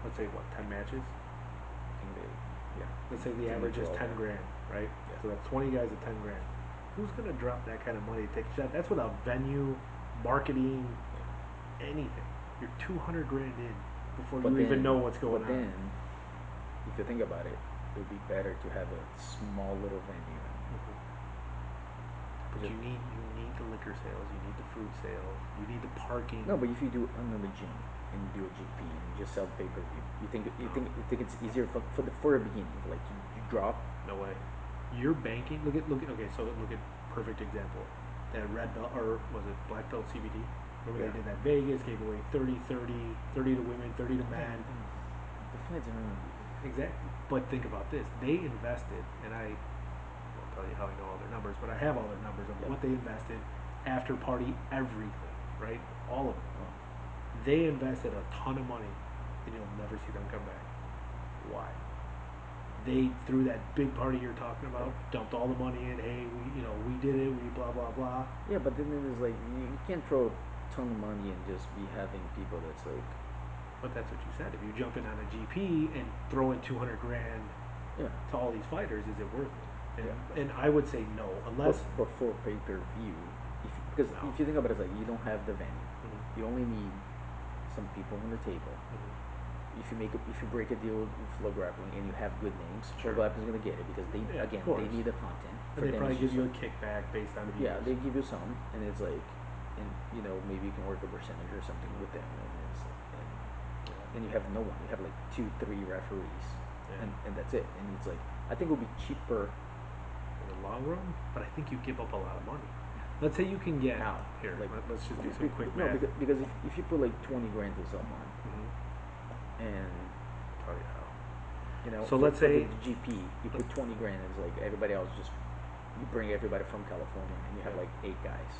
let's say what, 10 matches? I think they, yeah. Let's say the 10 to average is 12, 10 yeah. grand, right? Yeah. So that's 20 guys at 10 grand. Who's gonna drop that kind of money to take a shot? That's without venue, marketing, anything. You're 200 grand in before you even know what's going on. But then, if you think about it, it would be better to have a small little venue. But you need the liquor sales, you need the food sales, you need the parking. No, but if you do another gym and you do a GP and you just sell pay per view, you think it's easier for a beginning, like you drop. No way. You're banking. Look at. Okay, so look at perfect example. That red belt, or was it black belt CBD? Remember they did that Vegas, gave away 30, 30, 30 to women, 30 to men. The fights are Exactly. But think about this. They invested, and I won't tell you how I know all their numbers, but I have all their numbers of what they invested, after party, everything, right? All of it. They invested a ton of money, and you'll never see them come back. Why? They, through that big party you're talking about, dumped all the money in. Hey, we did it. We blah blah blah. Yeah, but then it's like you can't throw a ton of money and just be having people that's like. But that's what you said. If you jump in on a GP and throw in 200 grand to all these fighters, is it worth it? And I would say no, unless. But for pay per view, because if you think about it, it's like you don't have the venue. You only need some people on the table. If you break a deal with Flow Grappling and you have good names, Flow Grappling is gonna get it because they they need the content. And they probably give you a kickback based on the views. Yeah, they give you some, and it's like, and maybe you can work a percentage or something with them, and you have no one. You have like 2, 3 referees, and that's it. And it's like I think it would be cheaper in the long run, but I think you give up a lot of money. Let's say you can get here. Like, let's just do some quick math. No, because if you put like 20 grand to someone, and I'll tell you how. So let's say the GP, you put 20 grand. It's like everybody else just you bring everybody from California, and you have like 8 guys.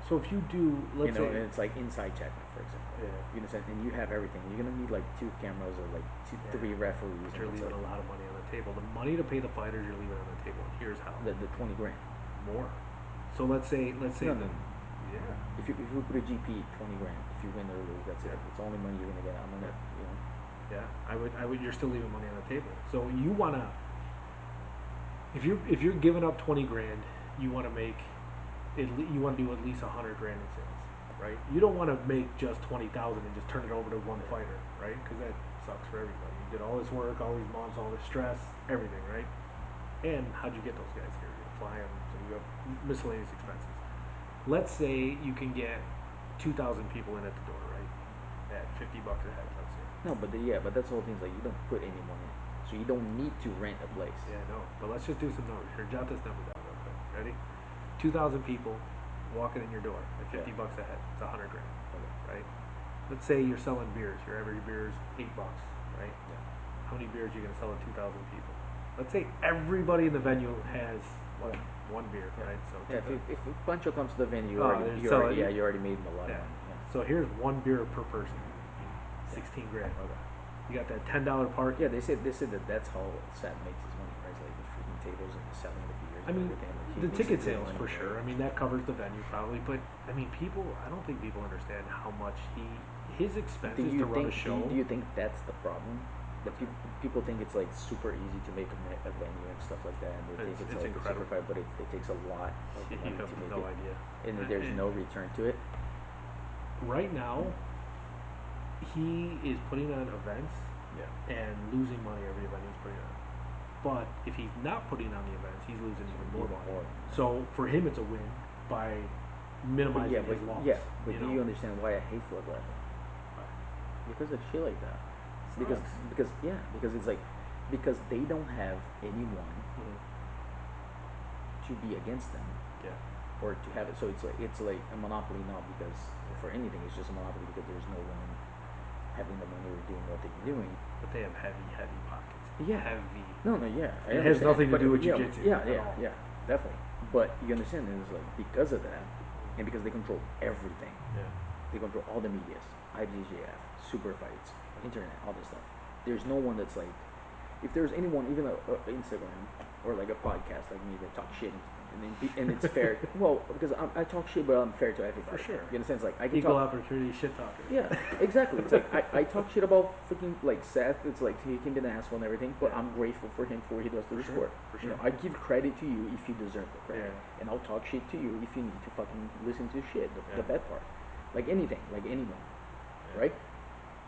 So if you do, let's say, and it's like inside checking, for example. Yeah. You understand? And you have everything. You're gonna need like 2 cameras or like 3 referees. But you're leaving a lot of money on the table. The money to pay the fighters, you're leaving on the table. And here's how. The 20 grand. More. So let's say. No. Yeah. If you put a GP 20 grand, if you win or lose, that's it. It's the only money you're gonna get. I'm gonna. Yeah, I would. You're still leaving money on the table. So you wanna. If you're giving up 20 grand, you want to make. You want to do at least 100 grand in sales, right? You don't want to make just 20,000 and just turn it over to one fighter, right? Because that sucks for everybody. You did all this work, all these months, all this stress, everything, right? And how'd you get those guys here? You fly them, so you have miscellaneous expenses. Let's say you can get 2,000 people in at the door, right? At $50 a head, let's say. No, but that's the whole thing. Is like you don't put anyone in, so you don't need to rent a place. Yeah, no. But let's just do some numbers here. Jot this number down real quick. Ready? 2,000 people walking in your door at $50 a head. It's 100 grand, right? Let's say you're selling beers. Your average beer is $8, right? Yeah. How many beers are you gonna sell to 2,000 people? Let's say everybody in the venue has one beer, right? So if Pancho comes to the venue, you already made him a lot of money. Yeah. So here's one beer per person. 16 grand. Okay. You got that $10 park. Yeah, they said that that's how Sat makes his money, right? Like the freaking tables and the selling the beers. I mean, like the ticket sales for sure. I mean, that covers the venue probably, but I mean, I don't think people understand how much his expenses to run a show. Do you think that's the problem? That people think it's like super easy to make a venue and stuff like that, and they think it's like incredible. super fight, but it takes a lot of money You have to make no it. idea. And there's no return to it. Right now, he is putting on events and losing money every event he's putting on. But if he's not putting on the events, he's losing even more Even money. more. So for him, it's a win by minimizing his loss. But do you understand why I hate floor grappling? Because of shit like that. Because it's like because they don't have anyone to be against them Yeah. or to have it. So it's like a monopoly now because for anything it's just a monopoly because there's no one having the money or doing what they're doing. But they have heavy pockets. Yeah. Heavy. No, yeah. It has nothing to do with jiu-jitsu Yeah, at all. yeah, definitely. But you understand it's like because of that, and because they control everything. Yeah. They control all the medias, IBJJF, super fights, internet, all this stuff. There's no one that's like, if there's anyone, even a Instagram or like a podcast like me that talk shit and it's fair. Well, because I talk shit, but I'm fair to everybody. For sure. You understand? It's like I can Equal talk. opportunity shit talker. Yeah, exactly. It's like I talk shit about freaking like Seth. It's like he can be an asshole and everything, but Yeah. I'm grateful for him for what he does to the sure, sport. for You know, sure. I give credit to you if you deserve the credit, Yeah. and I'll talk shit to you if you need to fucking listen to shit. The Yeah. bad part, like anything, like anyone, Yeah. right?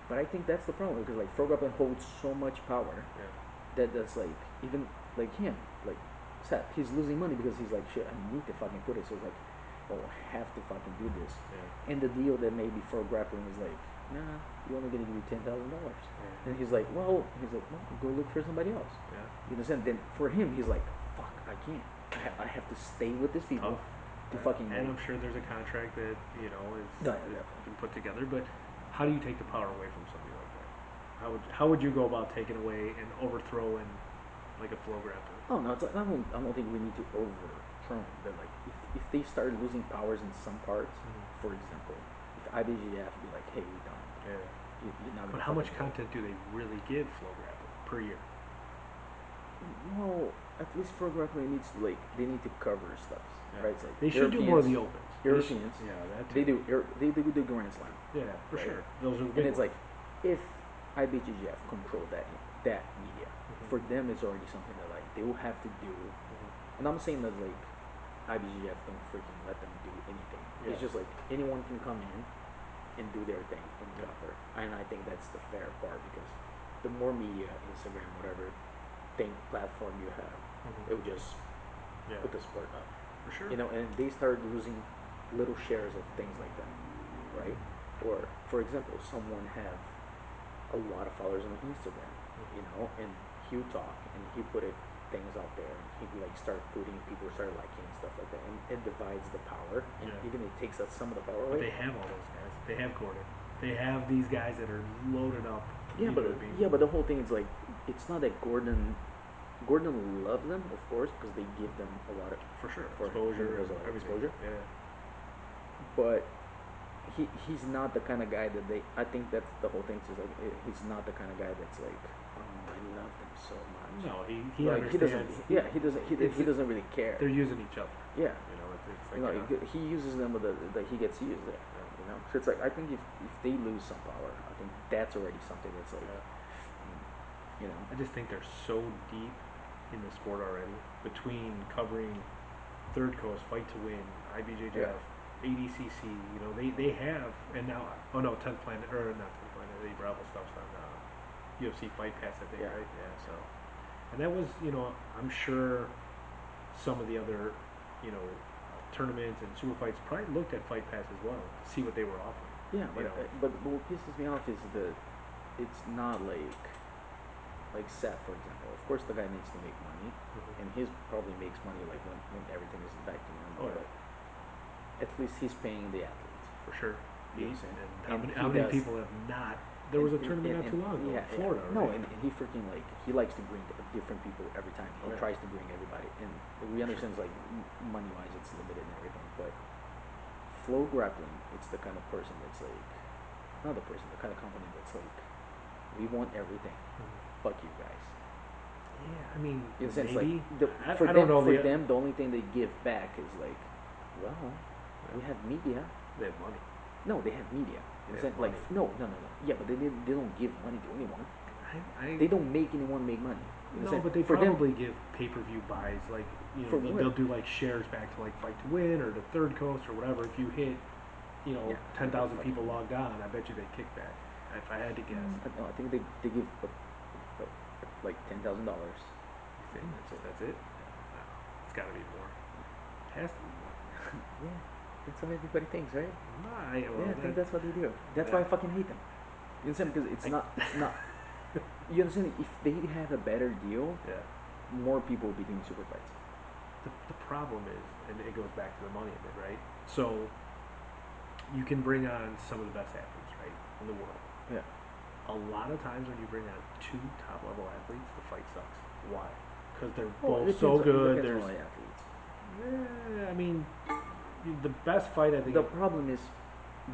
But I think that's the problem because like Frog Up holds so much power Yeah. that's like even like him, like Seth, he's losing money because he's like shit. I need to fucking put it. So it's like, oh, I have to fucking do this. Yeah. And the deal that maybe for grappling is like, nah, we're only gonna give you $10,000. Yeah. And he's like, well, go look for somebody else. Yeah. You understand? Then for him, he's like, fuck, I can't. I have to stay with these people Tough. to fucking. And I'm sure there's a contract that is No, yeah, been put together. But how do you take the power away from somebody like that? How would you go about taking away and overthrowing like a flow grappler? Oh no, it's like, I don't think we need to overturn. But like, if they start losing powers in some parts, for example, if IBGF be like, hey, we done. Yeah. You're not But gonna how much fucking content do they really give flow grappling per year? Well, at least for grappling needs to like they need to cover stuff, Yeah. right? It's like They should do more of the opens. Europeans, Yeah, that too. they do the Grand Slam, Yeah, for right? sure. Those are the And big it's ones. like if IBJJF control that media, for them it's already something that like they will have to do. And I'm saying that like IBJJF don't freaking let them do anything. Yeah. It's just like anyone can come in and do their thing and cover. And I think that's the fair part because the more media, Instagram, whatever thing platform you have, it will just Yeah, put the sport up. for sure. You know, and they start losing little shares of things like that, right? Or for example, someone have a lot of followers on Instagram, you know, and he would talk and he put things out there and he like start putting people start liking and stuff like that and it divides the power and Yeah. even it takes us some of the power But away. they have all those guys. They have Gordon. They have these guys that are loaded up. Yeah, you but know what I mean? yeah, but the whole thing is like it's not that Gordon loves them, of course, because they give them a lot of For sure. for Exposure him, and a lot of everything. exposure. Yeah. But he's not the kind of guy that they. I think that's the whole thing. Is like he's not the kind of guy that's like, oh, I love them so much. No, he Like he doesn't. understands. Yeah, he doesn't really care. They're using each other. Yeah, You know, it's like you know, he uses them, but he gets used there. You know, so it's like I think if they lose some power, I think that's already something that's like, you know. I just think they're so deep in the sport already between covering Third Coast, Fight to Win, IBJJF, ADCC. You know, they have, and now 10th Planet or not 10th Planet, the Bravo stuff's on UFC Fight Pass, I think, Yeah. right? Yeah. So, and that was, I'm sure some of the other, tournaments and super fights probably looked at Fight Pass as well to see what they were offering. Yeah, but what pisses me off is that it's not like Seth, for example. Of course, the guy needs to make money, and his probably makes money like when everything is back to normal. Oh, yeah. But at least he's paying the athletes. For sure. You know what I'm saying? And And how he many does- people have not? There was a tournament not too long ago in Florida, right? No, and he freaking like he likes to bring different people every time. He Oh, yeah. tries to bring everybody, and we understand it's like money wise it's limited and everything, but flow grappling, it's the kind of person that's like not the person, the kind of company that's like we want everything. Fuck you guys. Yeah, I mean, In a sense, maybe. like I don't know. for them, the only thing they give back is like, well, we have media. They have money. No, they have media. In a They have sense, like money. no. Yeah, but they don't give money to anyone. I They don't make anyone make money. In a no, sense, but they for them, probably give pay-per-view buys, like For what? they'll do like shares back to like Fight to Win or the Third Coast or whatever. If you hit, Yeah, 10,000 fucking- people logged on, I bet you they kick back. If I had to guess, no, I think they give like $10,000. you And that's it. No, it's got to be more. It has to be more. Yeah, that's what everybody thinks, right? Nah, Yeah, I think that's what they do. That's why I fucking hate them. You understand? Because it's not. You understand? If they have a better deal, Yeah. more people will be doing super fights. The problem is, and it goes back to the money of it, right? So you can bring on some of the best athletes, right, in the world. Yeah. A lot of times when you bring on two top level athletes, the fight sucks. Why? Because they're Well, both so good. It depends There's, on the athletes. I mean, the best fight I think. The problem is,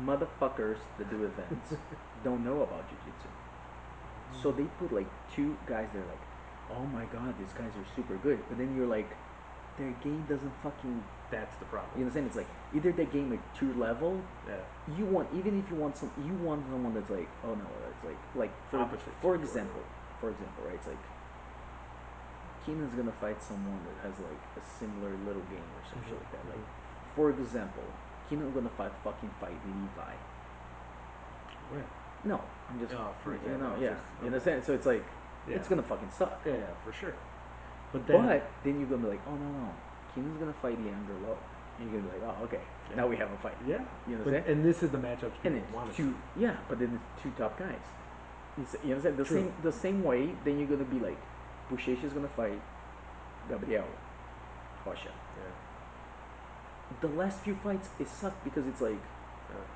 motherfuckers that do events don't know about jiu-jitsu. So they put like two guys. They're like, oh my god, these guys are super good. But then you're like, their game doesn't fucking. That's the problem. You understand? It's like either their game at your level. Yeah. You want, even if you want someone that's like, oh no, it's like Opposite for to example, right? It's like Keenan's gonna fight someone that has like a similar little game or some shit like that. Like, for example, Keenan's gonna fight Levi. Where? No, I'm just for example, yeah, just, you understand? So it's like yeah. it's gonna fucking suck. Yeah, for sure. But then you're gonna be like, oh no, Keenan's gonna fight Leandro Lowe, and you're gonna be like, oh okay, now we have a fight. Yeah, you understand? And this is the matchups And people it's want to two, see. yeah, but then it's two top guys. You understand? True. The same way. Then you're gonna be like, Busheshi's gonna fight Gabriel Rocha. Yeah. The last few fights it sucked because it's like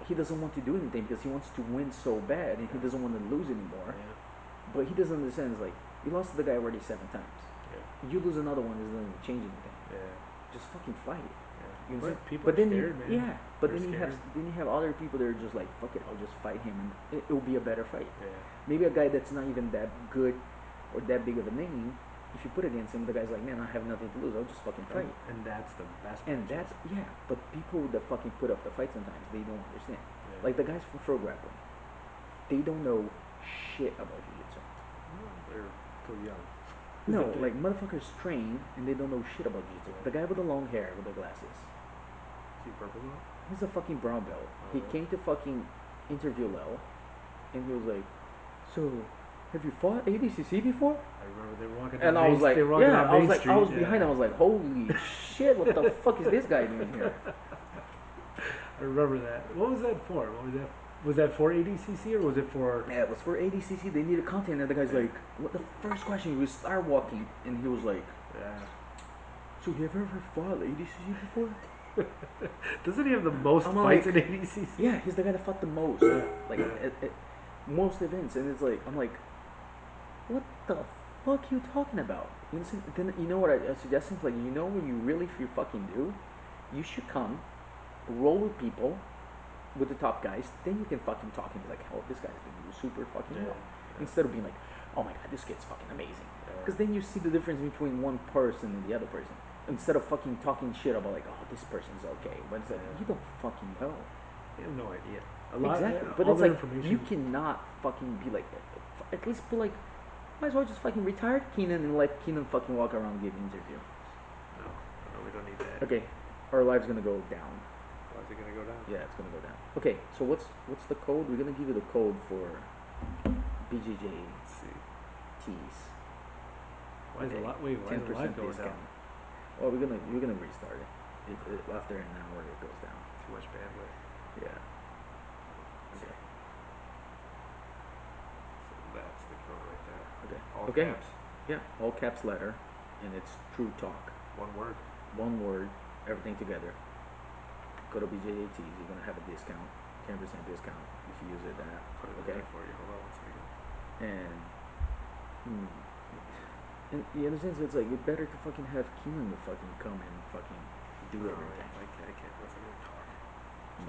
he doesn't want to do anything because he wants to win so bad and he doesn't want to lose anymore. Yeah. But he doesn't understand. It's like you lost to the guy already 7 times. Yeah. You lose another one, it doesn't even change anything. Yeah. Just fucking fight. Yeah. But people are then scared, man. yeah, but They're then you have other people that are just like, fuck it, I'll just fight him and it'll be a better fight. Yeah. Maybe a guy that's not even that good or that big of a name, if you put against him, the guy's like, man, I have nothing to lose, I'll just fucking fight. And that's the best. And matches. but people that fucking put up the fight sometimes, they don't understand. Yeah. Like the guys from Pro Grappling, they don't know shit about jiu-jitsu. They're too young. No, like motherfuckers train and they don't know shit about jiu-jitsu. Yeah. The guy with the long hair with the glasses, Is he purple belt? he's a fucking brown belt. He really? came to fucking interview Lel, and he was like, so, have you fought ADCC before? I remember they were walking. And I was like, yeah, I was like, I was behind him. I was like, holy shit, what the fuck is this guy doing here? I remember that. What was that for? What was that? Was that for ADCC or was it for? Yeah, it was for ADCC. They needed content, and the guy's like, what the first question? He was start walking, and he was like, Yeah. so you have ever fought ADCC before? Doesn't he have the most I'm fights like, in ADCC? Yeah, he's the guy that fought the most, like at most events, and it's like, I'm like, what the fuck you talking about? You know, then you know what I suggested? Like, you know what you really, if you fucking do, you should come, roll with people, with the top guys, then you can fucking talk and be like, oh, this guy's been doing super fucking well. Instead of being like, oh my god, this kid's fucking amazing. Because then you see the difference between one person and the other person. Instead of fucking talking shit about like, oh, this person's okay. But it's like, you don't fucking know. You have no idea. Exactly. But it's like, you cannot fucking be like, at least be like, might as well just fucking retire Keenan and let Keenan fucking walk around and give an interview. No, we don't need that. Okay, our live's gonna go down. Why is it gonna go down? Yeah, it's gonna go down. Okay, so what's the code? We're gonna give you the code for BJJ Let's see. tees. Why is the live going down? Well, we're gonna restart it. After an hour, it goes down. Too much bandwidth. Yeah. Okay. So that's the code right there. Okay. All Okay. caps. Yeah, all caps letter, and it's True Talk. One word. One word, everything together. Go to BJJ Tees. You're gonna have a discount, 10% discount if you use it. Put it okay. there for you. Hold on one second. And you understand? So it's like, it's better to fucking have Keenan to fucking come and fucking do everything. I can't listen to him talk.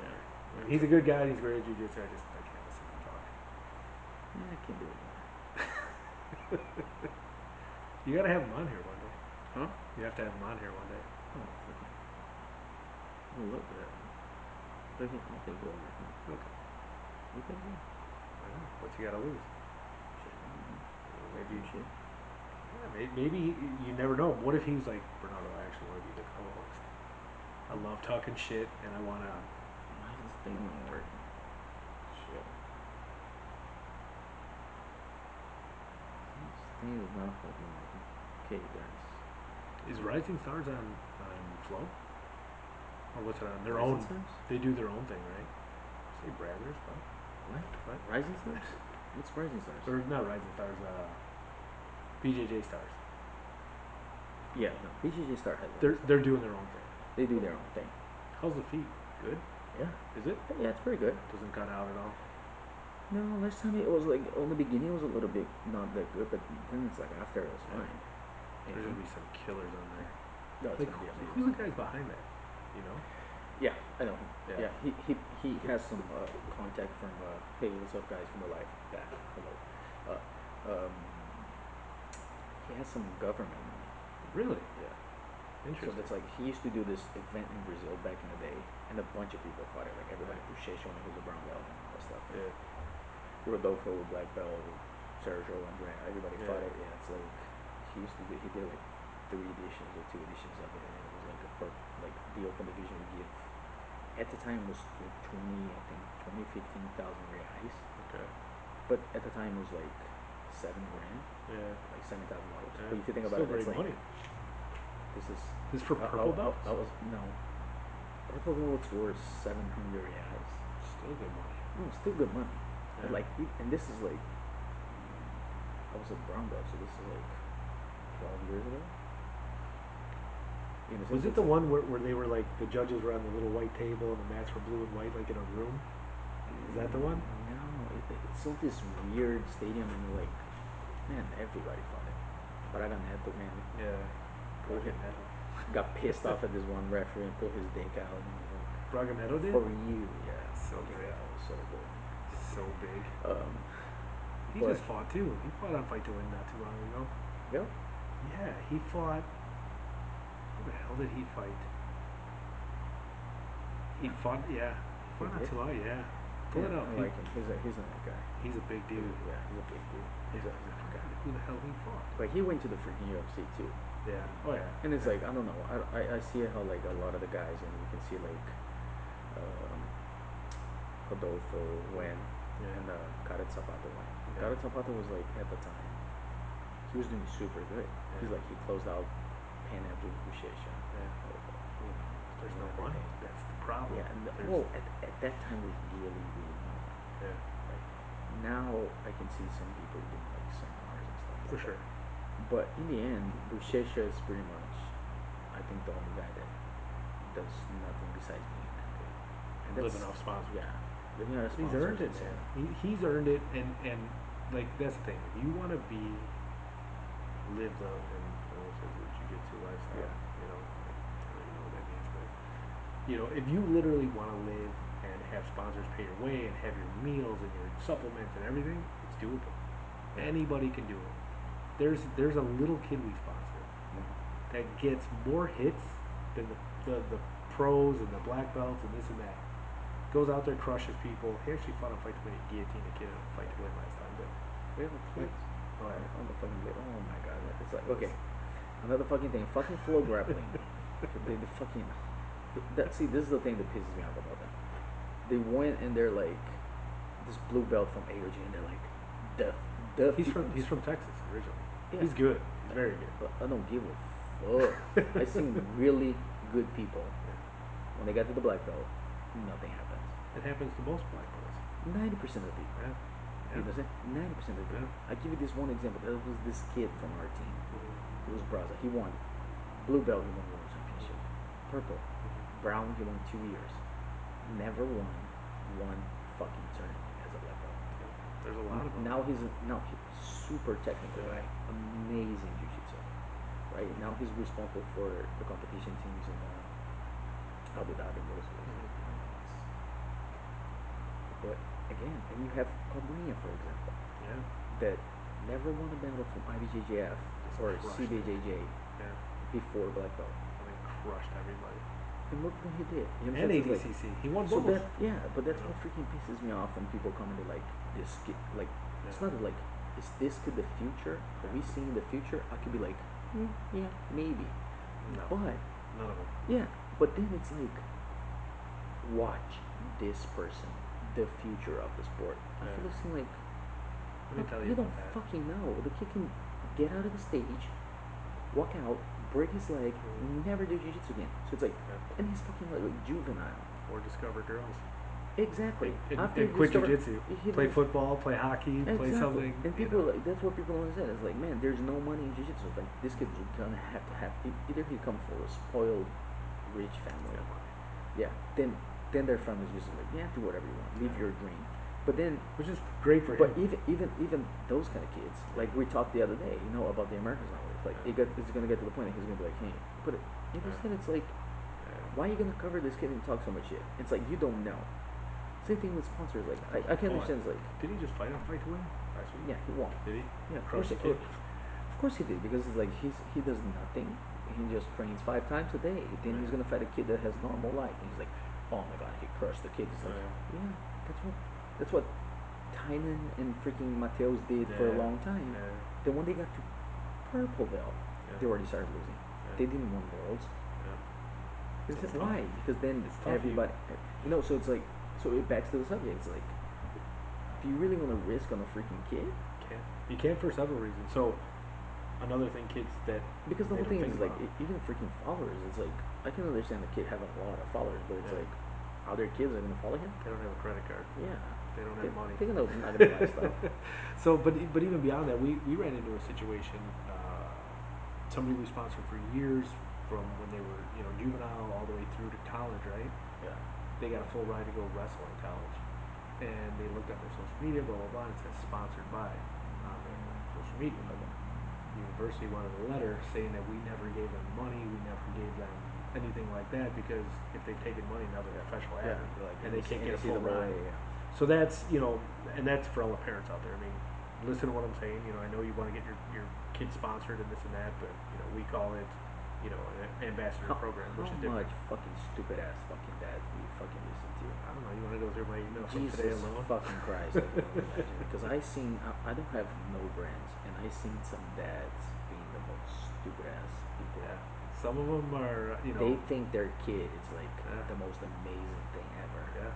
Yeah. I mean, he's a good guy. He's great at jiu-jitsu. I can't listen to him talk. Yeah, I can't do it. You gotta have him on here one day. Huh? You have to have him on here one day. Oh, fucking. Oh, look at that. I'll take it over. Okay. You can do. I know. What you gotta lose? Maybe. Shit. Yeah, maybe you never know. What if he was like, Bernardo, I actually want to be the co-host. I love talking shit, and I wanna. Why is this thing not working? Shit. This thing is not fucking working. Okay, guys. Is Rising Stars on Flow? Or what's it on? Their Rising own. Stars? They do their own thing, right? Say Brazzers, but What? what? Rising Stars? What's Rising Stars? Or not Rising Stars. BJJ Stars. Yeah, no. BJJ Star has. They're doing their own thing. They do their own thing. How's the feet? Good. Yeah. Is it? Yeah, it's pretty good. Doesn't cut out at all. No, last time it was like on the beginning it was a little bit not that good, but then it's like after it was fine. There's gonna be some killers on there. No, it's Like gonna be amazing. who's the guys behind that? You know? Yeah, I know. Yeah. Yeah, he has some contact from hey, what's up, guys from the live. Yeah, hello. He has some government money. Really? Yeah. So Interesting. that's like he used to do this event in Brazil back in the day, and a bunch of people fought it. Like everybody, Buchecha, when he was a brown belt and all that stuff. Yeah. Rodolfo, black belt, Sergio, Andrea, everybody Yeah. fought it. Yeah, it's like he did like 3 editions or 2 editions of it, and it was like the open division would give at the time was like 15,000 reais, Okay. but at the time it was like $7 grand, Yeah. like $7,000. Yeah. But if you think about Still it, that's great like money. this is This is for purple belts? I was no purple belts were 700 reais. Still good money. No, still good money. Yeah. But like, and this is like I was a brown belt, so this is like 12 years ago. You know, Was it the one where they were like the judges were on the little white table and the mats were blue and white, like in a room? Is that the one? No, it's all this weird stadium, and like, man, everybody fought it. Braga Neto, man, Yeah. pulled him, got pissed off at this one referee and pulled his dick out. And like, Braga Neto did? for you, yeah. So yeah, great. it was so good. So big. He But- just fought too. He fought on Fight to Win not too long ago. Yep. Yeah, he fought. Who the hell did he fight? He fought. Yeah, he fought not did? too long. Yeah, pull it up. I like him. He's a nice guy. He's a big dude. Yeah, he's a big dude. He's a nice guy. Who the hell he fought? But he went to the freaking UFC too. Yeah. Oh yeah. And it's Yeah. like, I don't know. I see how like a lot of the guys, and you can see like Rodolfo went, Yeah. and Karen Zapata went. Yeah. Karen Zapata was like at the time, he was doing super good. He's Yeah. like he closed out Pan Am with Buchecha. Yeah. You know, There's no everything. money. That's the problem. Yeah, and There's- well, at that time was really no money. Yeah. Like now, I can see some people doing like seminars and stuff. For like sure. that. But in the end, Buchecha is pretty much, I think, the only guy that does nothing besides being that good. And living off sponsors. Yeah, living out of He's sponsors. earned it, man. He's earned it, and like that's the thing. If you want to be live the and what says the jiu-jitsu lifestyle, Yeah. you know, I don't even know what that means, but you know, if you literally want to live and have sponsors pay your way and have your meals and your supplements and everything, it's doable. Yeah. Anybody can do it. There's a little kid we sponsor that gets more hits than the pros and the black belts and this and that. Goes out there, crushes people. He actually fought on Fight to Win, guillotine a kid in a Fight to Win last time. But Really? Like- oh yeah, On the fucking oh my god, it's like okay, another fucking thing, fucking flow grappling. The fucking see, this is the thing that pisses me off about them. They went and they're like this blue belt from AOG, and they're like he's from Texas originally. Yeah. He's good. He's very good. But I don't give a fuck. I seen really good people. When they got to the black belt, nothing happens. It happens to most black belts. 90% of the people. Yeah. You know what I'm saying? 90% of the people. I give you this one example. There was this kid from our team. It was Braza. He won. Blue belt, he won world championship. Purple. Brown, he won 2 years. Never won one fucking tournament as a black belt. There's a lot of them. Now he's super technical Yeah. guy. Amazing jiu-jitsu. Right? Now he's responsible for the competition teams in Abu Dhabi. But again, and you have Cobrinha, for example, Yeah. that never won a battle from IBJJF or crushed CBJJ Yeah. before black belt. And they crushed everybody. And look what he did. You know And what I'm saying? It's ADCC. He won so both. that but that's You know? what freaking pisses me off when people come into like this kid, like it's Yeah. not like is this kid the future? Are we seeing the future? I could be like, yeah, maybe. No. But None of them. yeah, but then it's like, watch this person, the future of the sport. I feel like Let me tell you you don't about that. fucking know. The kid can get out of the stage, walk out, break his leg, never do jiu-jitsu again. So it's like, Yeah. and he's fucking like juvenile. Or discover girls. Exactly. After And he quit discovered, jujitsu. he Play football, play hockey, play exactly. something. And people like that's what people don't understand. It's like, man, there's no money in jiu-jitsu. Like this kid's gonna have to have either he comes from a spoiled, rich family. Yeah. Then their family's just like, yeah, do whatever you want, live your dream. But then, which is great for but him. even those kind of kids, like we talked the other day, about the Americans nowadays. Like it's gonna get to the point that he's gonna be like, hey, but instead it's like, why are you gonna cover this kid and talk so much shit? It's like you don't know. Same thing with sponsors. Like I can understand. It's like, did he just fight on Fight to Win last week? Yeah, he won. Did he? Yeah, of Crush course. the kid. Of course he did, because it's like he does nothing. He just trains 5 times a day. Then he's gonna fight a kid that has normal life, and he's like, oh my god, he crushed the kid. It's like, yeah, that's what Tynan and freaking Mateos did for a long time. Then when they got to purple belt, they already started losing. They didn't win worlds. Why? Because then everybody, so it's like, so it backs to the subject. It's like, do you really want to risk on a freaking kid? You can for several reasons. So another thing, kids that because the whole thing is like, even freaking followers. It's like, I can understand the kid having a lot of followers, but it's like, other kids are gonna follow him. They don't have a credit card. Yeah. They don't have money. They're not gonna buy stuff. So, but even beyond that, we ran into a situation. Somebody we sponsored for years, from when they were juvenile all the way through to college, right? Yeah. They got a full ride to go wrestle in college, and they looked at their social media, blah blah blah, and it says sponsored by on their social media. The university wanted a letter saying that we never gave them money, we never gave them anything like that, because if they've taken money, now they're professional athletes, and they can't get a full ride. So that's and that's for all the parents out there. I mean, listen to what I'm saying. I know you want to get your kid sponsored and this and that, but we call it an ambassador program, which is different. How much fucking stupid ass fucking dads do you fucking listen to? I don't know. You want to go through my email from Jesus today alone? Fucking Christ! I can only imagine, because I don't have no brands, and I seen some dads being the most stupid ass people. Yeah. Some of them are they think their kid is like the most amazing thing ever. Yeah.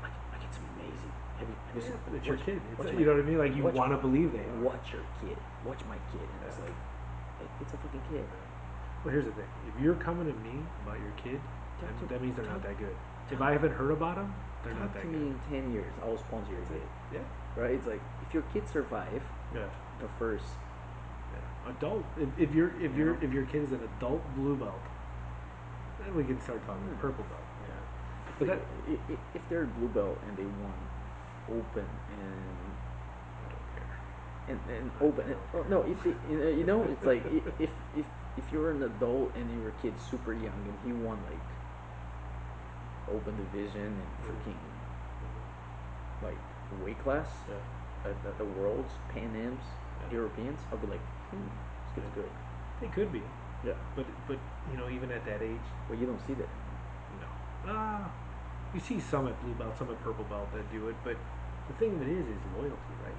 Like it's amazing. Have you seen? It's your kid. You know what I mean? Like, you want to believe they are. Watch your kid. Watch my kid, and it's like, it's a fucking kid. Well, here's the thing. If you're coming to me about your kid, that means they're not that good. If I haven't heard about them, they're not that good. Talk to me in 10 years. I will sponsor your kid. Yeah. Right? It's like, if your kid survive the first adult, if your kid is an adult blue belt, then we can start talking purple belt. Yeah. But if they're blue belt and they won open and I don't care. And open. No, if they, it's like, if you're an adult and your kid's super young and he won like open division and freaking like weight class at the worlds, Pan Am's, Europeans, I'll be like, this kid's good. They could be. Yeah. But even at that age, well, you don't see that. No. You see some at blue belt, some at purple belt that do it, but the thing of it is loyalty, right?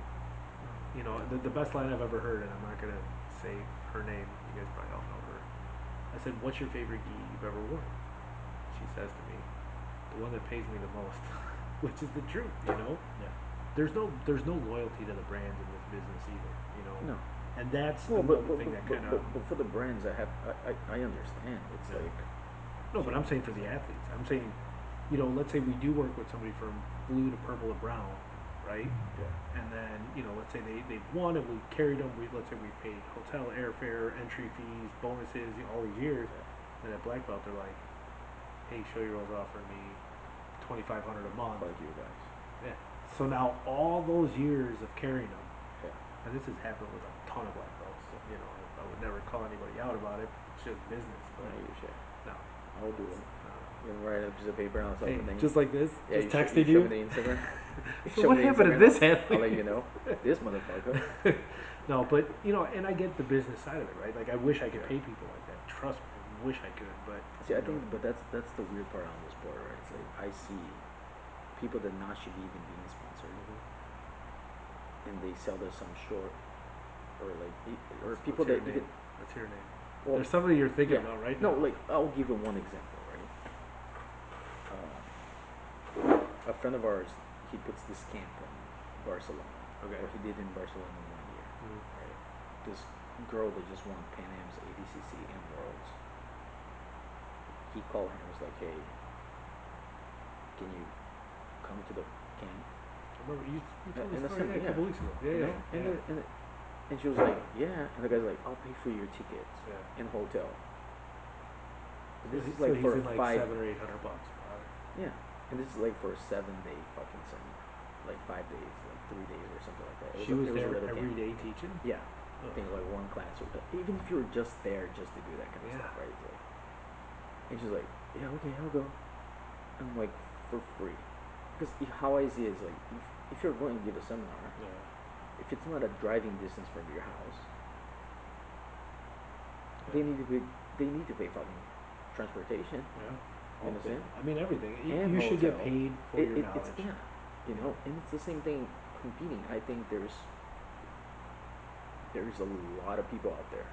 The best line I've ever heard, and I'm not gonna say her name. You guys probably all know her. I said, "What's your favorite gi you've ever worn?" She says to me, "The one that pays me the most," which is the truth. Yeah. There's no loyalty to the brands in this business either. No. And that's another thing that kind of. But for the brands, I understand. It's like. No, but I'm saying for the athletes. I'm saying, let's say we do work with somebody from blue to purple to brown, right? Yeah. And then, let's say they won and we carried them. Let's say we paid hotel, airfare, entry fees, bonuses, all these years. Yeah. And at black belt, they're like, hey, Show Your Rolls offering me $2,500 a month. Fuck you guys. Yeah. So now all those years of carrying them, and this has happened with a ton of black belts. I would never call anybody out about it. It's just business. But no. I will do it. You're gonna write up just a paper and I'll tell you. Just like this? Yeah, just texting you? Show me the Instagram. So what happened to this athlete? I'll let you know. This motherfucker. No, but, and I get the business side of it, right? Like, I wish I could pay people like that. Trust me, I wish I could, but... See, I think, but that's the weird part on the sport, right? It's like, I see people that not should even being sponsored, and they sell their some short, or like, or people that even... What's your name? Well, there's somebody you're thinking about, right? No, like, I'll give you one example, right? A friend of ours, he puts this camp in Barcelona. Okay. Or he did in Barcelona 1 year. Right. This girl that just won Pan Am's ADCC and Worlds, he called her and was like, "Hey, can you come to the camp?" I remember you told And the the story same, a yeah, couple weeks ago. Yeah, you yeah, know, and yeah, and she was like, "Yeah," and the guy's like, "I'll pay for your tickets yeah. and hotel." So, This is so like he's for in like five, $700 or $800 probably. yeah, and this is like for a 7 day fucking seminar, like 5 days, like 3 days or something like that. She was It was a there little every camp. day teaching. Yeah, I Ugh. think like one class. Even if you were just there just to do that kind of Yeah. stuff, right? It's like, and she's like, "Yeah, okay, I'll go." I'm like, for free, because how I see it is like, if you're going to give a seminar, Yeah. if it's not a driving distance from your house, Yeah. they need to pay fucking transportation. Yeah. You understand? I mean everything. And You should get hotel. paid for your It's knowledge. yeah, you know, and it's the same thing competing. I think there's a lot of people out there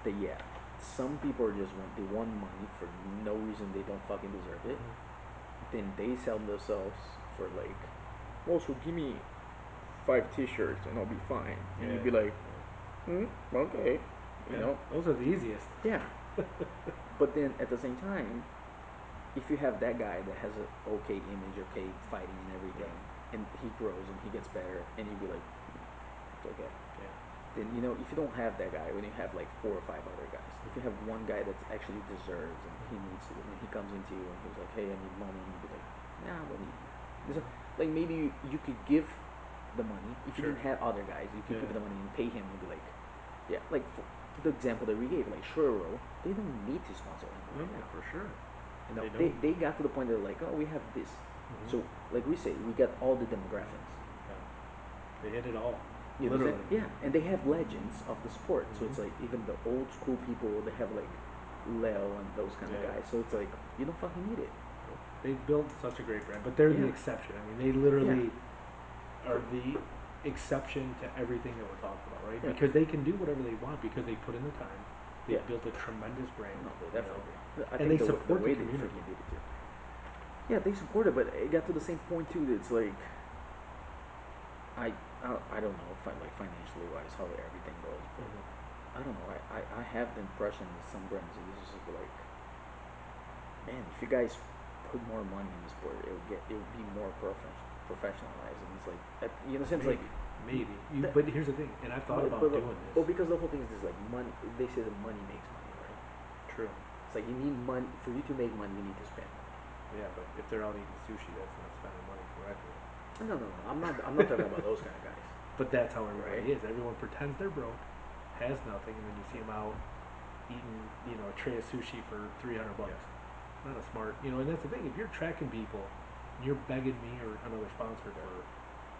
that, yeah, some people are just they want money for no reason, they don't fucking deserve it. Then they sell themselves for like, well, so give me 5 T-shirts and I'll be fine. And Yeah. you'd be like, okay, you Yeah. know, Those are the easiest. yeah. But then at the same time, if you have that guy that has an okay image, okay fighting and everything, Yeah. and he grows and he gets better, and you'd be like, it's okay. Yeah. Then, you know, if you don't have that guy, when you have like 4 or 5 other guys, if you have one guy that actually deserves and he needs to, and then he comes into you and he's like, hey, I need money, and you'd be like, nah, what do you need? So, like, maybe you could give the money. If you Sure. didn't have other guys, you could Yeah. give the money and pay him and be like, yeah, like for the example that we gave, like Shuro, they don't need to sponsor him No, right now. for sure. You know, They don't. they got to the point that they're like, oh, we have this. So, like we say, we got all the demographics. Yeah. They hit it all. You know, Literally. yeah, and they have legends of the sport. So it's Mhm. like even the old school people, they have like Leo and those kind of Yeah. guys. So it's like you don't fucking need it. They built such a great brand, but they're the Yeah. exception. I mean, they literally are the exception to everything that we're talking about, right? Yeah. Because they can do whatever they want because they put in the time. They've Yeah. built a tremendous brand. No, they you definitely know, do. I and think they the support way the they community. freaking did it too. Yeah, they support it, but it got to the same point too. That it's like I don't know if I like financially wise how everything goes, but I don't know. I have the impression that some brands is just like, man, if you guys put more money in the sport, it would be more professionalized, and it's like you know, sense like Maybe. that, But here's the thing, and I've thought about doing this. but because the whole thing is this like money. They say that money makes money, right? True. It's like you need money for you to make money. You need to spend money. Yeah, but if they're out eating sushi, that's not spending money correctly. No. I'm not talking about those kind of guys. But that's how everybody Right. is. Everyone pretends they're broke, has nothing, and then you see them out eating, a tray of sushi for $300. Yeah. Not a smart, and that's the thing. If you're tracking people, and you're begging me or another sponsor for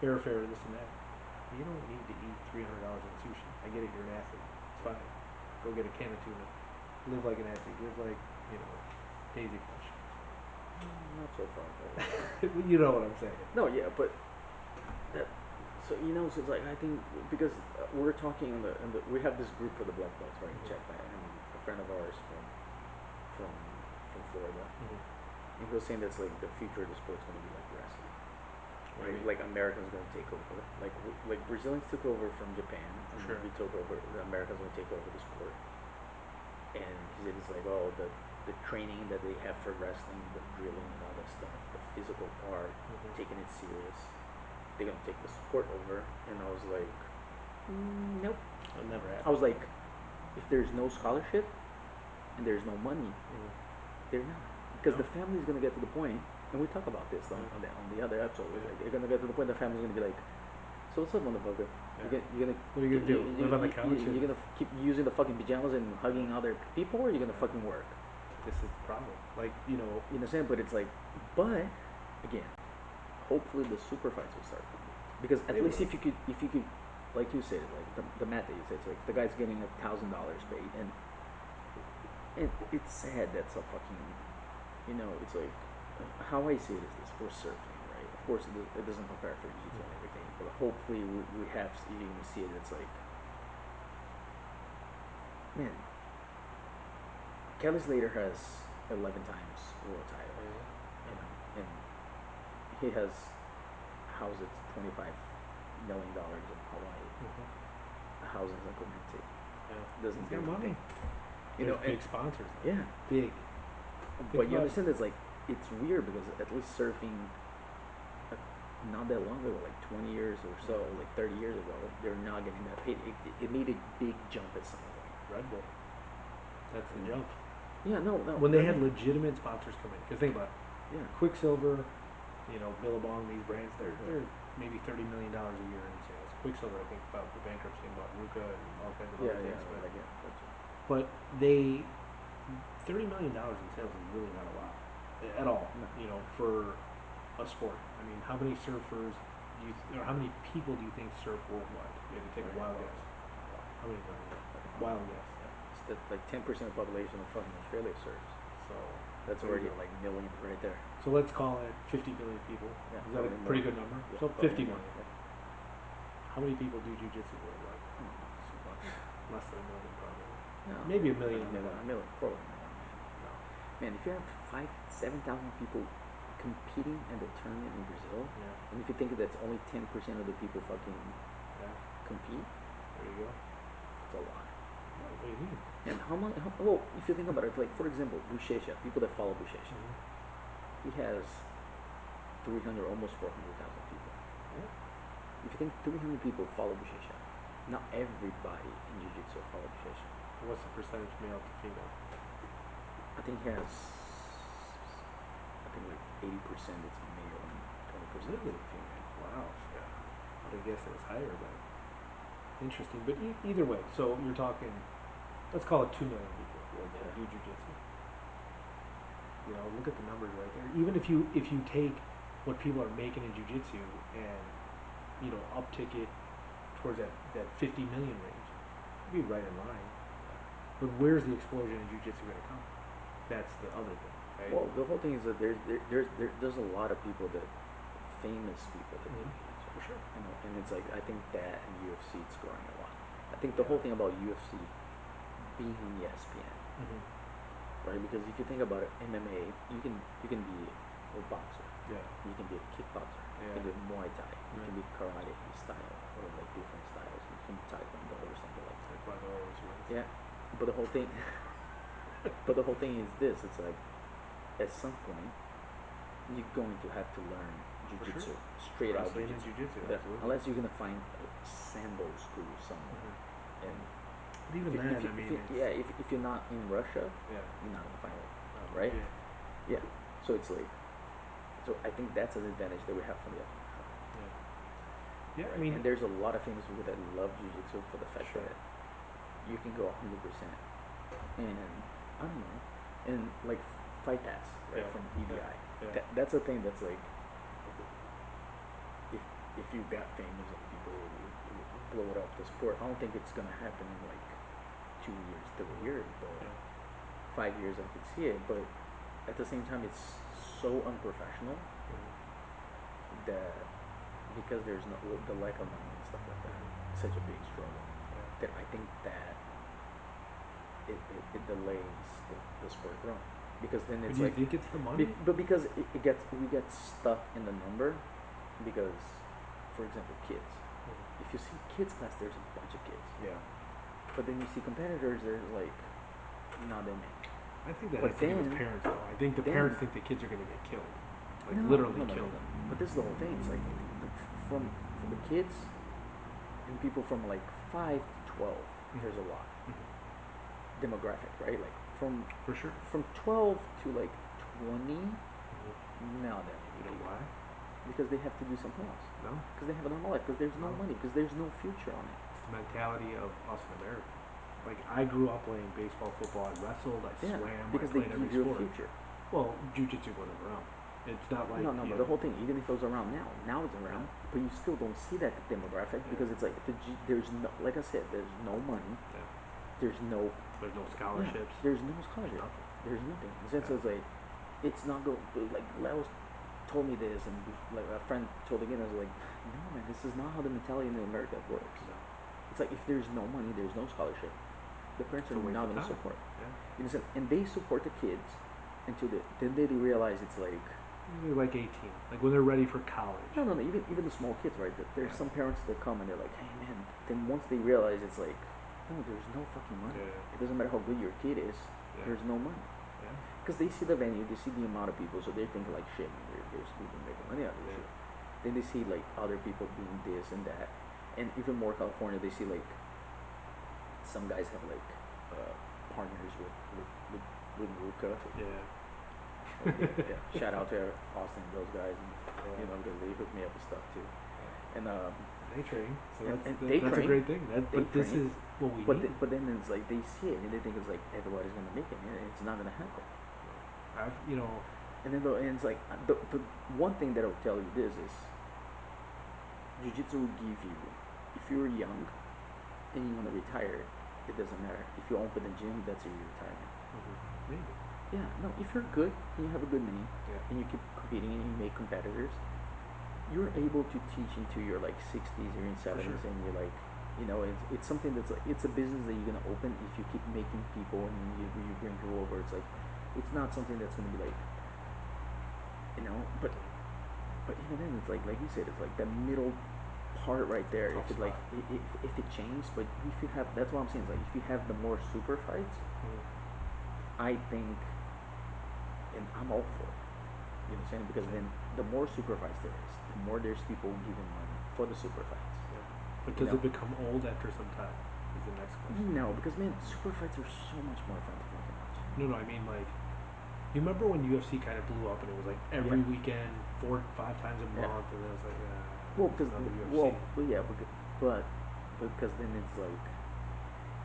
airfare, this and that, you don't need to eat $300 in sushi. I get it. You're an athlete. It's fine. Go get a can of tuna. Live like an athlete. Live like, Daisy Fish. Not so far. You know what I'm saying? No, yeah, but that. So you know, so it's like I think because we're talking we have this group for the black belts, right? Check that, and a friend of ours from from Florida, and he was saying that's like the future of the sport's going to be like wrestling, right? Maybe. Like Americans going to take over, like Brazilians took over from Japan, and Sure. we took over. The Americans going to take over the sport, and he said it's like the training that they have for wrestling, the drilling and all that stuff, the physical part, taking it serious. They're gonna take the sport over, and I was like, nope. It'll never I happen. was like, if there's no scholarship and there's no money, they're not, because the family's gonna get to the point, and we talk about this on the other episode. Yeah. Like they're gonna get to the point the family's gonna be like, so what's up, motherfucker? Yeah. You're gonna What are you gonna do? Live on the couch? you're gonna keep using the fucking pajamas and hugging other people, or you're gonna fucking work? This is the problem. Like, You understand? But it's like, but again, hopefully the super fights will start coming, because at They least will. if you could, like you said, like the math that you said, it's like the guy's getting $1,000 paid, and it's sad that's a fucking, it's like how I see it is this for surfing, right? Of course, it doesn't compare for jiu-jitsu and everything, but hopefully we have you can see it. It's like, man, Kelly Slater has 11 times world title, and he has housed $25 million in Hawaii. Houses in Clemente. Yeah. Doesn't He's do got money. anything. There's big sponsors. Yeah. Big. But you understand it's like it's weird because at least surfing uh, not that long ago, like 20 years or so, like 30 years ago, they're not getting that paid. It made a big jump at some point. Red Bull. That's the jump. Yeah, no. When they had legitimate sponsors come in, because think about it. Yeah. Quicksilver, Billabong, these brands, they're maybe $30 million a year in sales. Quicksilver, I think, about the bankruptcy and bought Ruka and all kinds of other things. But they $30 million in sales is really not a lot at all. No. For a sport. I mean, how many surfers or how many people do you think surf worldwide? You had to take a wild guess. How many million? Wild guess. It's like 10% of the population of fucking Australia surfs. So that's already like millions right there. So let's call it 50 million people. Yeah, is that a pretty good number? Yeah, so 50 million. Yeah. How many people do jiu-jitsu worldwide? Less than a million, probably. No, maybe a million. A million, probably a million. No. Man, if you have 7,000 people competing at the tournament in Brazil, and if you think that's only 10% of the people fucking compete, there you go. It's a lot. What do you mean? And well, if you think about it, like for example, Buchecha, people that follow Buchecha, he has 300, almost 400,000 people. Yeah. If you think 300 people follow Buchecha, not everybody in Jiu-Jitsu follow Buchecha. What's the percentage male to female? I think he has, like 80% it's male and 20% really? female. Wow. Yeah. I would guess it was higher, but interesting. But either way, so you're talking, let's call it 2 million people worldwide do jiu-jitsu. Look at the numbers right there. Even if you take what people are making in jiu-jitsu and uptick it towards that 50 million range, you'd be right in line. But where's the explosion in jiu-jitsu going to come? That's the other thing, right? Well, the whole thing is that there's a lot of people famous people that do jiu-jitsu. For sure. And it's like I think that in UFC it's growing a lot. I think the whole thing about UFC being on ESPN, right? Because if you think about it, MMA, you can be a boxer. Yeah. You can be a kickboxer. You can do Muay Thai. You can be karate style or like different styles. You can be Taekwondo or something like that. Taekwondo always wins. Yeah, but the whole thing is this. It's like at some point you're going to have to learn jiu-jitsu, straight out jiu-jitsu. Unless you're gonna find a sandal school somewhere. And but even then, if you're not in Russia, you're not gonna find it, right? Yeah. So it's like, so I think that's an advantage that we have from the other side. Yeah, right? And there's a lot of famous people that love jiu-jitsu for the fact that you can go 100%, and I don't know, and like Fight Pass, right, from EBI. That's a thing that's like, if you got famous and people blow it up the sport, I don't think it's gonna happen in like 2 years, 3 years, but 5 years I could see it. But at the same time, it's so unprofessional that because there's the lack of money and stuff like that, it's such a big struggle that I think that it delays the sport growing. Because then it's like, do you think it's the money? But because we get stuck in the number. Because, for example, kids. If you see kids class, there's a bunch of kids. Yeah. But then you see competitors, there's like not that many. I think that has to do with parents, though. I think the parents think the kids are going to get killed, like literally killed. But this is the whole thing. It's like from the kids and people from like 5 to 12. There's a lot demographic, right? Like from 12 to like 20. Now that many. You know why? Because they have to do something else. No. Because they have a normal life. Because there's no money. Because there's no future on it. It's the mentality of us in America. Like, I grew up playing baseball, football. I wrestled. I swam. Because I played they every give you sport. a future. Well, jiu-jitsu wasn't around. It's not like no. But the whole thing, even if it was around now it's around. But you still don't see that demographic because it's like there's no, like I said, there's no money. There's no scholarships. There's no scholarship. There's nothing. It's like it's not go like Leo's told me this, and like a friend told again. I was like, no, man, this is not how the mentality in America works. No. It's like if there's no money, there's no scholarship. The parents are not going to support. You know, and they support the kids until then they realize it's like usually like 18, like when they're ready for college. No. Even the small kids, right? There's some parents that come and they're like, hey, man. Then once they realize it's like, no, there's no fucking money. It doesn't matter how good your kid is. There's no money. Yeah. Because they see the venue, they see the amount of people, so they think like shit, man, there's people making money out of this Yeah. shit. Then they see like other people doing this and that, and even more California, they see like some guys have like partners with Luca. Yeah. Yeah, shout out to Austin, those guys, and, Yeah. because they hook me up with stuff too. Yeah. And They train, so and they that's a train, great thing. they But this train, is what we but need. but then it's like they see it and they think it's like everybody's gonna make it, and it's not gonna happen. I've you know And it's like the one thing that I'll tell you this is jiu-jitsu will give you, if you're young and you want to retire, it doesn't matter. If you open a gym, that's your retirement. maybe. Yeah, no, if you're good and you have a good name Yeah. and you keep competing and you make competitors, you're able to teach into your like 60s or in 70s, sure. and you're like, it's something that's like, it's a business that you're gonna open if you keep making people and you bring people over. It's like, it's not something that's gonna be like, but even then, it's like you said, it's like the middle part right there. Tough If it like spot. if it changes, but if you have, that's what I'm saying. It's like if you have the more super fights, I think, and I'm all for it. You know what I'm saying? Because then the more super fights there is, the more there's people giving money for the super fights. Yeah. But You does know? it become old after some time? Is the next question. No, because man, super fights are so much more fun to fucking watch. No, I mean like, you remember when UFC kind of blew up and it was like every Yeah. weekend, 4, 5 times a Yeah. month, and then it's like, Well, because another UFC. well, yeah, but because then it's like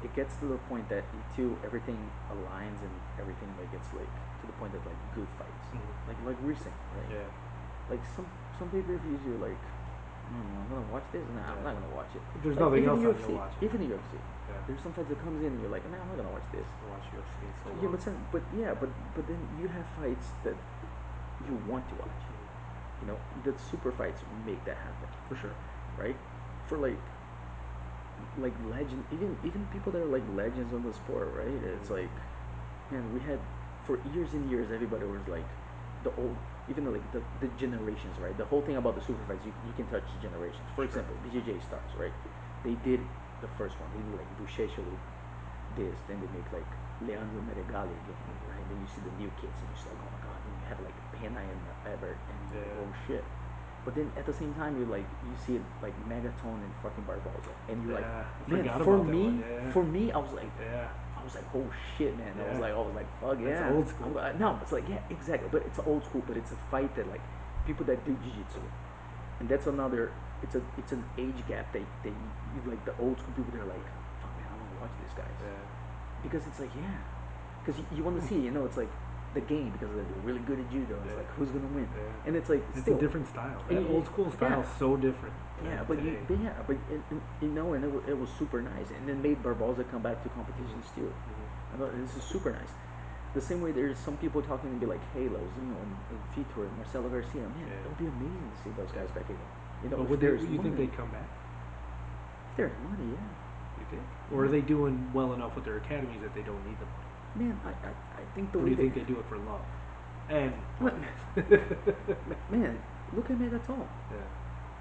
it gets to the point that until everything aligns and everything like it's like to the point that like good fights, like we're saying, right? Yeah. Like some pay per views you're like, I'm gonna watch this. Nah, I'm not gonna watch it. If there's Like nothing even else the on, UFC, you'll watch it. even the UFC. Yeah. There's some fights that comes in and you're like, nah, I'm not gonna watch this. I'll watch UFC so Yeah, long. but yeah, but then you have fights that you want to watch. The super fights make that happen, For sure. right? For like legend, even people that are like legends on the sport, right? It's like, man, we had for years and years everybody was like the old, even like the generations, right? The whole thing about the super fights, you can touch generations. For example, BJJ stars, right? They did the first one. They did like Boucher Chalou, this, then they make like Leandro Meregali again, right? Then you see the new kids and you're just like, oh my god, then you have like Pena and Ebert, and you're like, oh shit. But then at the same time, you see it like Megaton and fucking Barboza, and you're like, I man, forgot for about that one. me, Yeah. for me, I was like, Yeah. oh shit, man. Yeah. I was like, fuck That's yeah. old school. No, it's like, yeah, exactly. But it's old school, but it's a fight that like people that do jiu-jitsu, and that's another. It's an age gap. You like the old school people. They're like, fuck man, I want to watch these guys, Yeah. because it's like, yeah, because you want to see, it's like the game, because they're really good at judo. It's like, who's gonna win? Yeah. And it's like It's still a different style. and That old school style is so different. yeah, than but today. and it was super nice, and then made Barboza come back to competitions too. I thought this is super nice. The same way there's some people talking to be like Halos, and Vitor, and Marcelo Garcia. Man, it would be amazing to see those guys back again. But if would there's you think money, they'd come back? if there's money, yeah. You think? Or are they doing well enough with their academies that they don't need the money? Man, I think the Or do way you think they do it for love? And money. man, look at Megaton. Yeah.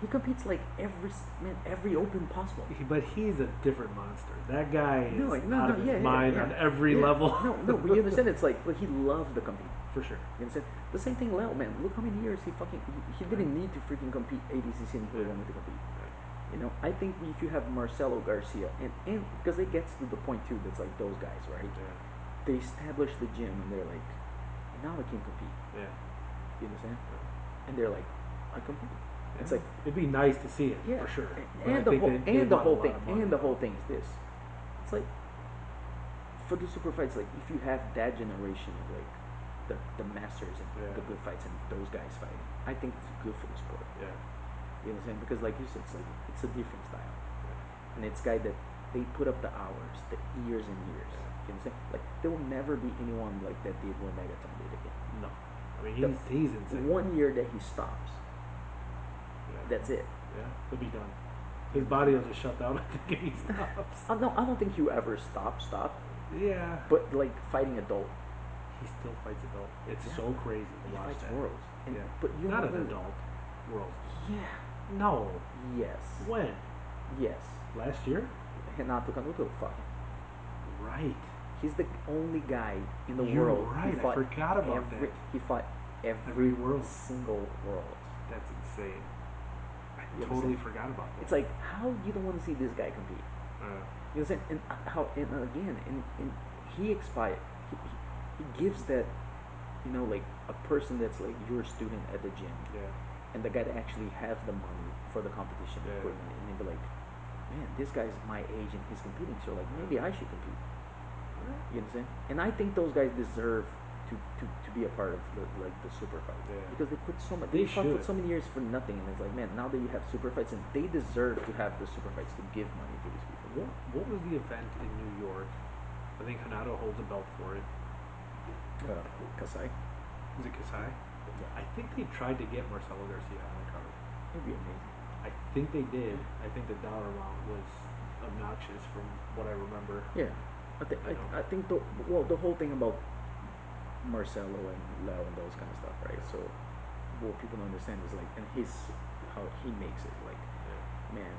He competes like every open possible. But he's a different monster. That guy is out of his yeah, mind on every level. No, but you understand? It's like he loves the compete. For sure. You understand? The same thing, Leo, man. Look how many years he didn't need to freaking compete ADCC, and he wanted to compete. I think if you have Marcelo Garcia, and because it gets to the point too, that's like those guys, right? Yeah. They establish the gym and they're like, now I can compete. Yeah. You understand? And they're like, I compete. Yeah. It's like, it'd be nice to see it, yeah, for sure. and the whole thing is this. It's like, for the super fights, like if you have that generation of like the masters and the good fights and those guys fighting, I think it's good for the sport. Yeah. You know what I'm saying? Because like you said, it's a different style, and it's guy that they put up the hours, the years and years. You know what I'm saying? Like there will never be anyone like that did what Megaton did again. No. I mean he's insane. 1 year that he stops, that's it. Yeah, he'll be done. His body will just shut down. I think if he stops. No, I don't think he'll ever stop. Yeah. But like fighting adult, he still fights adult. It's so crazy to watch fights that. worlds. And, yeah. But you not know an adult. World. Yeah. No. Yes. When? Yes. Last year? Renato Canuto fought him. Right. He's the only guy in the You're world. right. I forgot about that. He fought Every every world. single world. That's insane. I You totally understand? forgot about that. It's like how you don't want to see this guy compete. You understand? And how and again, and he expired. He gives that, like a person that's like your student at the gym, Yeah. and the guy that actually has the money for the competition Yeah. equipment, and they'd be like, man, this guy's my age and he's competing, so like maybe I should compete. You understand? And I think those guys deserve to be a part of the super fight. Yeah. Because they put so much They they fought for should. so many years for nothing, and it's like, man, now that you have super fights, and they deserve to have the super fights to give money to these people. What was the event in New York? I think Hanato holds a belt for it. Kasai. Is it Kasai? Yeah. I think they tried to get Marcelo Garcia on the card. It'd be amazing. I think they did. I think the dollar amount was obnoxious from what I remember. Yeah. I think the whole thing about Marcelo and Leo and those kind of stuff, right? So what people don't understand is like, and how he makes it like, man,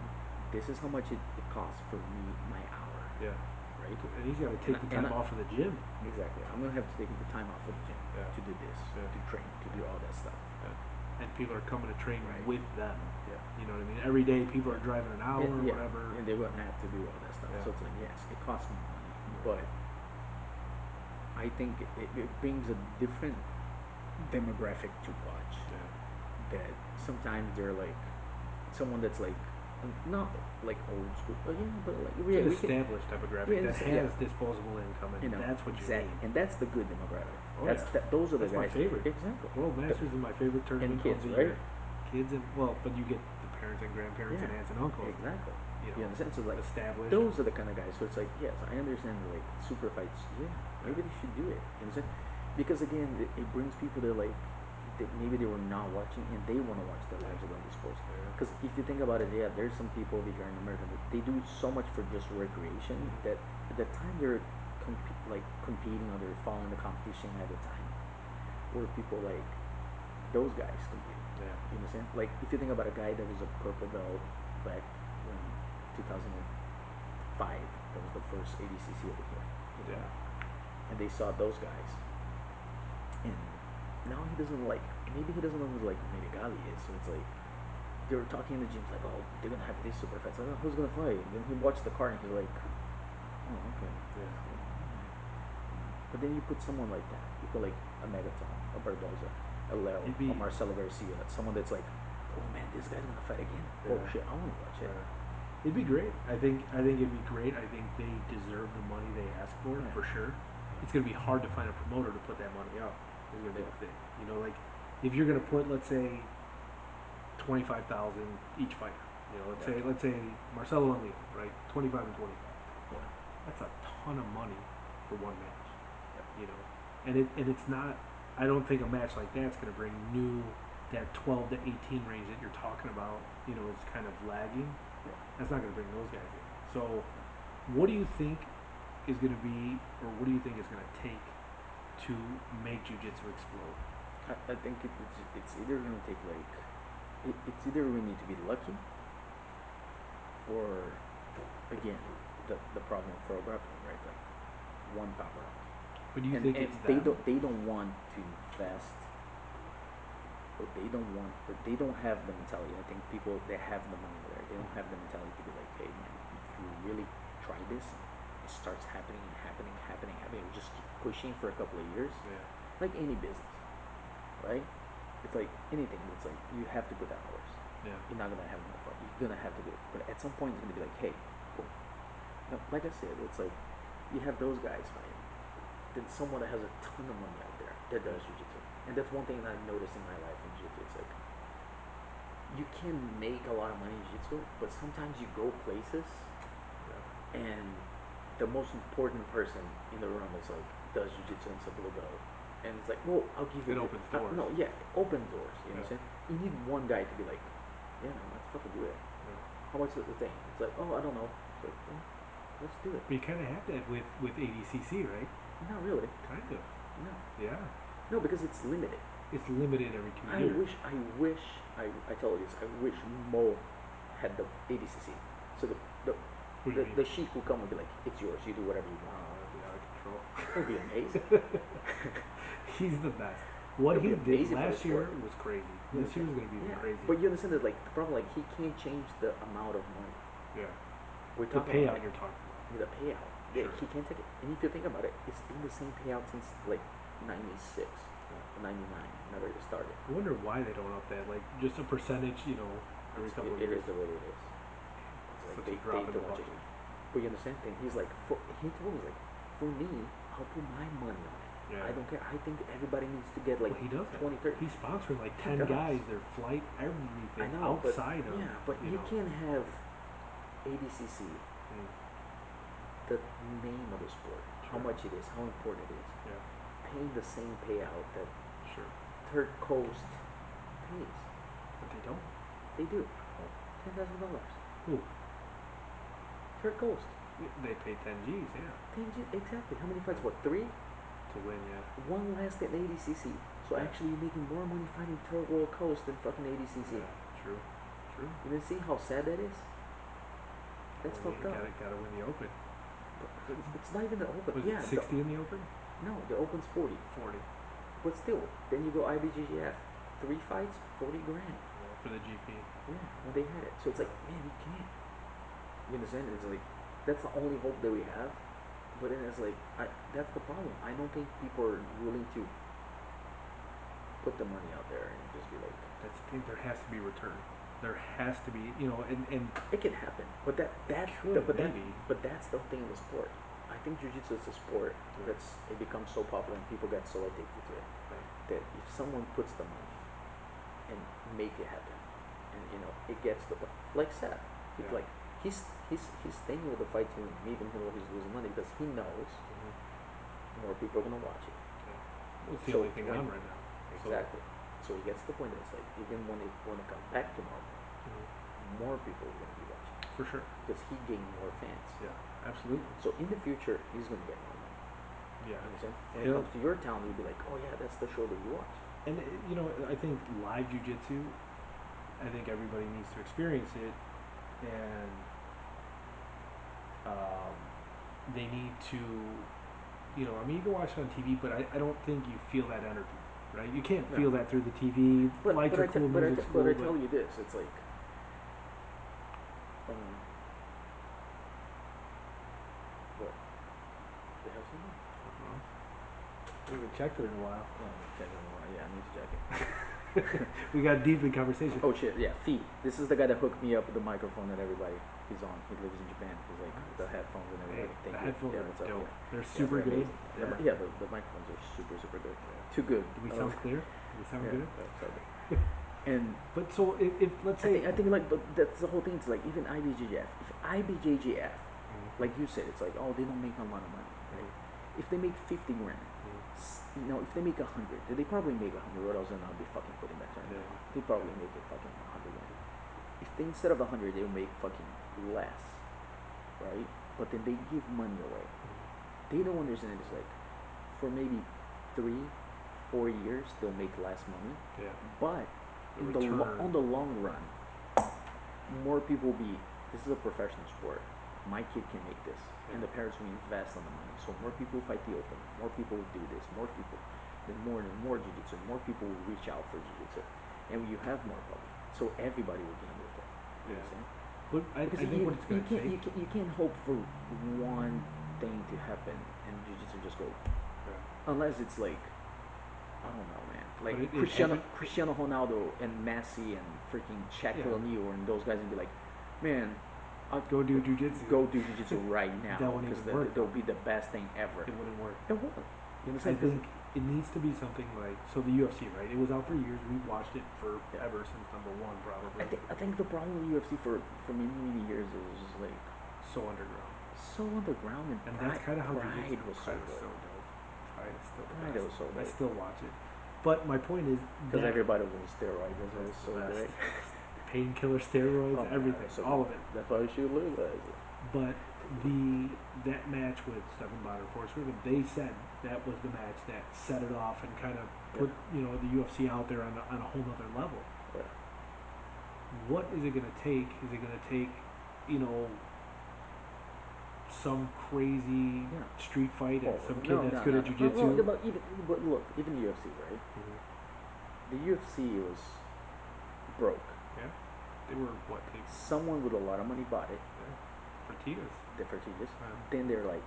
this is how much it costs for me my hour. Yeah. Right. And he's got to take the time off of the gym. Exactly. I'm gonna have to take the time off of the gym to do this, to train, to do all that stuff. And people are coming to train with them. Yeah. You know what I mean? Every day people are driving an hour or whatever. And they're gonna have to do all that stuff. So it's like, yes, it costs me money, but I think it brings a different demographic to watch. That sometimes they're like someone that's like not like old school, but like An established demographic that has disposable income, and that's what you need. And that's the good demographic. Oh, those are the that's guys. my favorite. Exactly. World Masters is my favorite tournament and kids, of the right? year. Kids and but you get the parents and grandparents and aunts and uncles. Exactly. You understand? So like established. Those are the kind of guys. So it's like, yes, I understand like super fights. Yeah, maybe they should do it. You understand? Because again, it brings people that like maybe they were not watching and they want to watch their lives around these sports. Because if you think about it, yeah, there's some people over here in America that they do so much for just recreation that at the time they're competing or they're following the competition at the time, where people like those guys compete. Yeah. You understand? Like if you think about a guy that was a purple belt back when 2005, that was the first ADCC over here. And they saw those guys, and now he doesn't like. Maybe he doesn't know who like Menegali is. So it's like they were talking in the gym, like, oh, they're gonna have this super fight. Like, oh, who's gonna fight? And then he watched the card and he's like, oh, okay. Yeah. But then you put someone like that. You put like a Megaton, a Barboza, a Leo, a Marcelo Garcia, someone that's like, oh man, this guy's gonna fight again. Oh shit, I wanna watch it. It'd be great. I think it'd be great. I think they deserve the money they ask for sure. It's gonna be hard to find a promoter to put that money up. Is gonna be the thing. You know, like if you're gonna put, let's say, 25,000 each fighter. You know, let's say Marcelo and Leo, right? 25 and 25. That's a ton of money for one match. You know, and it's not. I don't think a match like that's gonna bring that 12 to 18 range that you're talking about. You know, is kind of lagging. That's not gonna bring those guys in. So, what do you think is gonna be, or what do you think is gonna take to make jiu-jitsu explode? I think it's either gonna take like it's either we need to be lucky, or again the problem for a grappling, right? Like one power up. But do you think it's they don't want to invest, or they don't have the mentality. I think people that have the money there, they don't have the mentality to be like, hey man, if you really try this, it starts happening and happening, happening, happening. We just keep pushing for a couple of years, like any business, right? It's like anything. It's like you have to put that hours. You're not gonna have enough. You're gonna have to do it. But at some point, it's gonna be like, hey, cool. Now, like I said, it's like you have those guys fighting. Then someone that has a ton of money out there that does jiu-jitsu, and that's one thing that I've noticed in my life in jiu-jitsu. It's like you can make a lot of money in jiu-jitsu, but sometimes you go places, and the most important person in the room is like does jiu-jitsu and it's a blue belt. And it's like, well, I'll give you. It opens doors. No, yeah, it opens doors. You know what I'm saying? You need one guy to be like, yeah, man, let's fucking do it. How much is the thing? It's like, oh, I don't know. It's like, well, let's do it. But you kind of have that with ADCC, right? Not really. Kind of. No. Yeah. No, because it's limited. It's limited every 2 years. I tell you this. I wish Mo had the ADCC. So the sheik will come and be like, it's yours. You do whatever you want. That'd be out of control. bro. It would be amazing. He's the best. It What would he be did amazing for the last year sport. was crazy. You This year understand? is gonna be even Yeah, crazier. but you understand that like the problem, like he can't change the amount of money. Yeah. We're The talking payout about like you're talking about. the payout. Sure. He can't take it. And if you think about it, it's been the same payout since like '96, Yeah. '99. Whenever it started. I wonder why they don't up that. Like just a percentage, you know, every couple of It years. is the way it is. It's like Such they a drop in the don't want you. bucket. But you understand thing? He's like, he told me like, for me, I'll put my money on it. Yeah. I don't care. I think everybody needs to get like Well, he does that. 20, 30. He's sponsoring like He 10 does. guys, their flight, I everything know, but outside of, yeah, but you know. can't have ADCC, Mm, the name of the sport, how Sure. much it is, how important it is, Yeah, paying the same payout that sure. Third Coast pays. But they don't. They do. Oh. $10,000. Who? Third Coast. They pay 10 G's, yeah. Exactly. How many fights? Yeah. What, 3? To win, yeah. One less than ADCC. So Yeah. actually, you're making more money fighting Third World Coast than fucking ADCC. Yeah, true. True. You didn't see how sad that is? That's Well, fucked you up. gotta win the open. But it's not even the open. Was Yeah, it 60 in the open? no, the open's 40. 40. But still, then you go IBJJF, 3 fights, 40 grand. Yeah, for the GP. Yeah, when they had it. So it's like, man, you can't. You understand? It's like, that's the only hope that we have. But then it's like, that's the problem. I don't think people are willing to put the money out there and just be like, That's the thing. There has to be return. There has to be, you know, and it can happen. But Should, maybe. but that's the thing in the sport. I think jiu-jitsu is a sport Yeah. it becomes so popular and people get so addicted to it Right. that if someone puts the money and make it happen, and you know it gets the like Seth, Yeah. like he's staying with the fight team even though he's losing money because he knows Mm-hmm. more people are gonna watch it. Yeah. Well, it's the So only thing when on right now. exactly, so he gets to the point that it's like even when it comes back to normal, So, more people are gonna be watching for sure. because he gained more fans. Yeah, absolutely. So in the future, he's gonna get more money. Yeah. You understand? When it He'll- comes to your town, you'll be like, oh yeah, that's the show that you watch. And you know, I think live jujitsu. I think everybody needs to experience it, and they need to. You know, I mean, you can watch it on TV, but I don't think you feel that energy, right? You can't No. feel that through the TV. Lights are cool, music's cool, but I tell you this, it's like, what? They have something? We haven't checked it in a while. Oh, check it out. Yeah, I need to check it. We got deep in conversation. Oh shit, yeah, Fee. This is the guy that hooked me up with the microphone and everybody. He's on. He lives in Japan. He's like the headphones and Hey, everybody. Thank the you. headphones Yeah, are what's up? dope. Yeah. They're Yeah, super they're good. amazing. Yeah. The microphones are super good. Yeah. Too good. Do we sound clear? Do we sound good? That's all good. And But so if let's say I think like, but that's the whole thing. It's like even IBJJF. If IBJJF, like you said, it's like oh they don't make a lot of money. Right? If they make 50 grand, you know, if they make 100, they probably make 100. What else? And I'll be fucking putting that tournament Yeah. on. They probably make it fucking 100 grand. If they instead of 100, they'll make fucking less, right? But then they give money away. They don't understand it's like for maybe 3, 4 years they'll make less money, yeah, but the on the long run, more people will be. This is a professional sport. My kid can make this, and the parents will invest on the money. So more people fight the open. More people will do this. More people, then more and more jiu-jitsu. More people will reach out for jiu-jitsu, and you have more public. So everybody will gain with it. You Yeah. understand? But I think what it's you going to can't take. you can't hope for one thing to happen and jiu-jitsu just go Yeah. unless it's like I don't know, man. Like But it Cristiano Ronaldo and Messi and freaking Shaquille O'Neal and those guys would be like, man, I'll Go do jujitsu. Go do jiu-jitsu right now That wouldn't because even work, they'll though. be the best thing ever. It wouldn't work. It won't. You I understand? think it needs to be something like so the UFC, right? It was out for years. We've watched it forever since #1, probably. I think the problem with UFC for many years is just like So underground. so underground and that's kind of how Pride jiu-jitsu was so good. dope. Pride is still the Pride best. was so I dope. still watch it. But my point is Because that everybody was on steroids. That's why That's it's the so best. great. painkiller steroids, Oh, everything, that's so all good. of it. That's why you should legalize it. But that match with Stephen Bonner, Forrest Griffin, they said that was the match that set it off and kind of put the UFC out there on a whole other level. Yeah. What is it going to take? Is it going to take, you know, some crazy Yeah. street fight and Oh some kid no, that's no, good no, at no, no, jujitsu. no. But look, even the UFC, right? Mm-hmm. The UFC was broke. Yeah, they were what? They Someone with a lot of money bought it. yeah, Fertitas. The Fertitas. Yeah. Then they're like,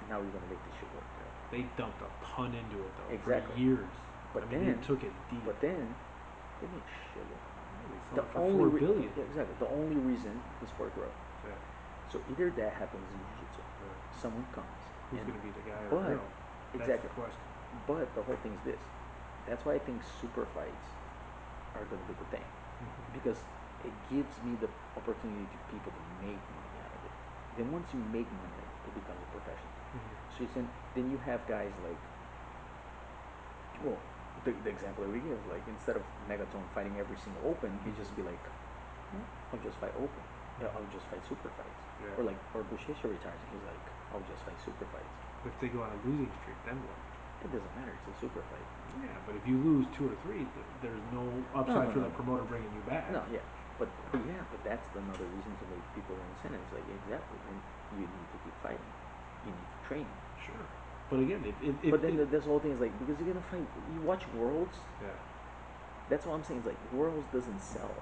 now we're gonna make this shit work. Yeah. They dumped a ton into it though Exactly. for years. But I mean, then, they took it deep. but then, they made shitload. They The sold it for only $4 billion. yeah, exactly. The only reason is for growth. Yeah. So either that happens in jiu-jitsu, Yeah. someone comes. Who's and, gonna be the guy or but girl? That's exactly. the question. But the whole thing is this. That's why I think super fights are gonna be the thing, Mm-hmm. because it gives me the opportunity to people to make money out of it. Then once you make money, it becomes a profession. Mm-hmm. So then you have guys like, well, the example that we give, like instead of Megaton fighting every single open, he'd just be like, I'll just fight open. Yeah, I'll just fight super fights. Yeah. Or like, or Bushesha retires and he's like, I'll just fight super fights. If they go on a losing streak, then what? It doesn't matter. It's a super fight. Yeah, but if you lose 2 or 3, there's no upside for the promoter bringing you back. No, yeah, but that's another reason to make people incentives. Like exactly, when you need to keep fighting, you need to train. Sure. But again, But then this whole thing is like, because you're gonna fight. You watch Worlds. yeah. That's what I'm saying. It's like Worlds doesn't sell.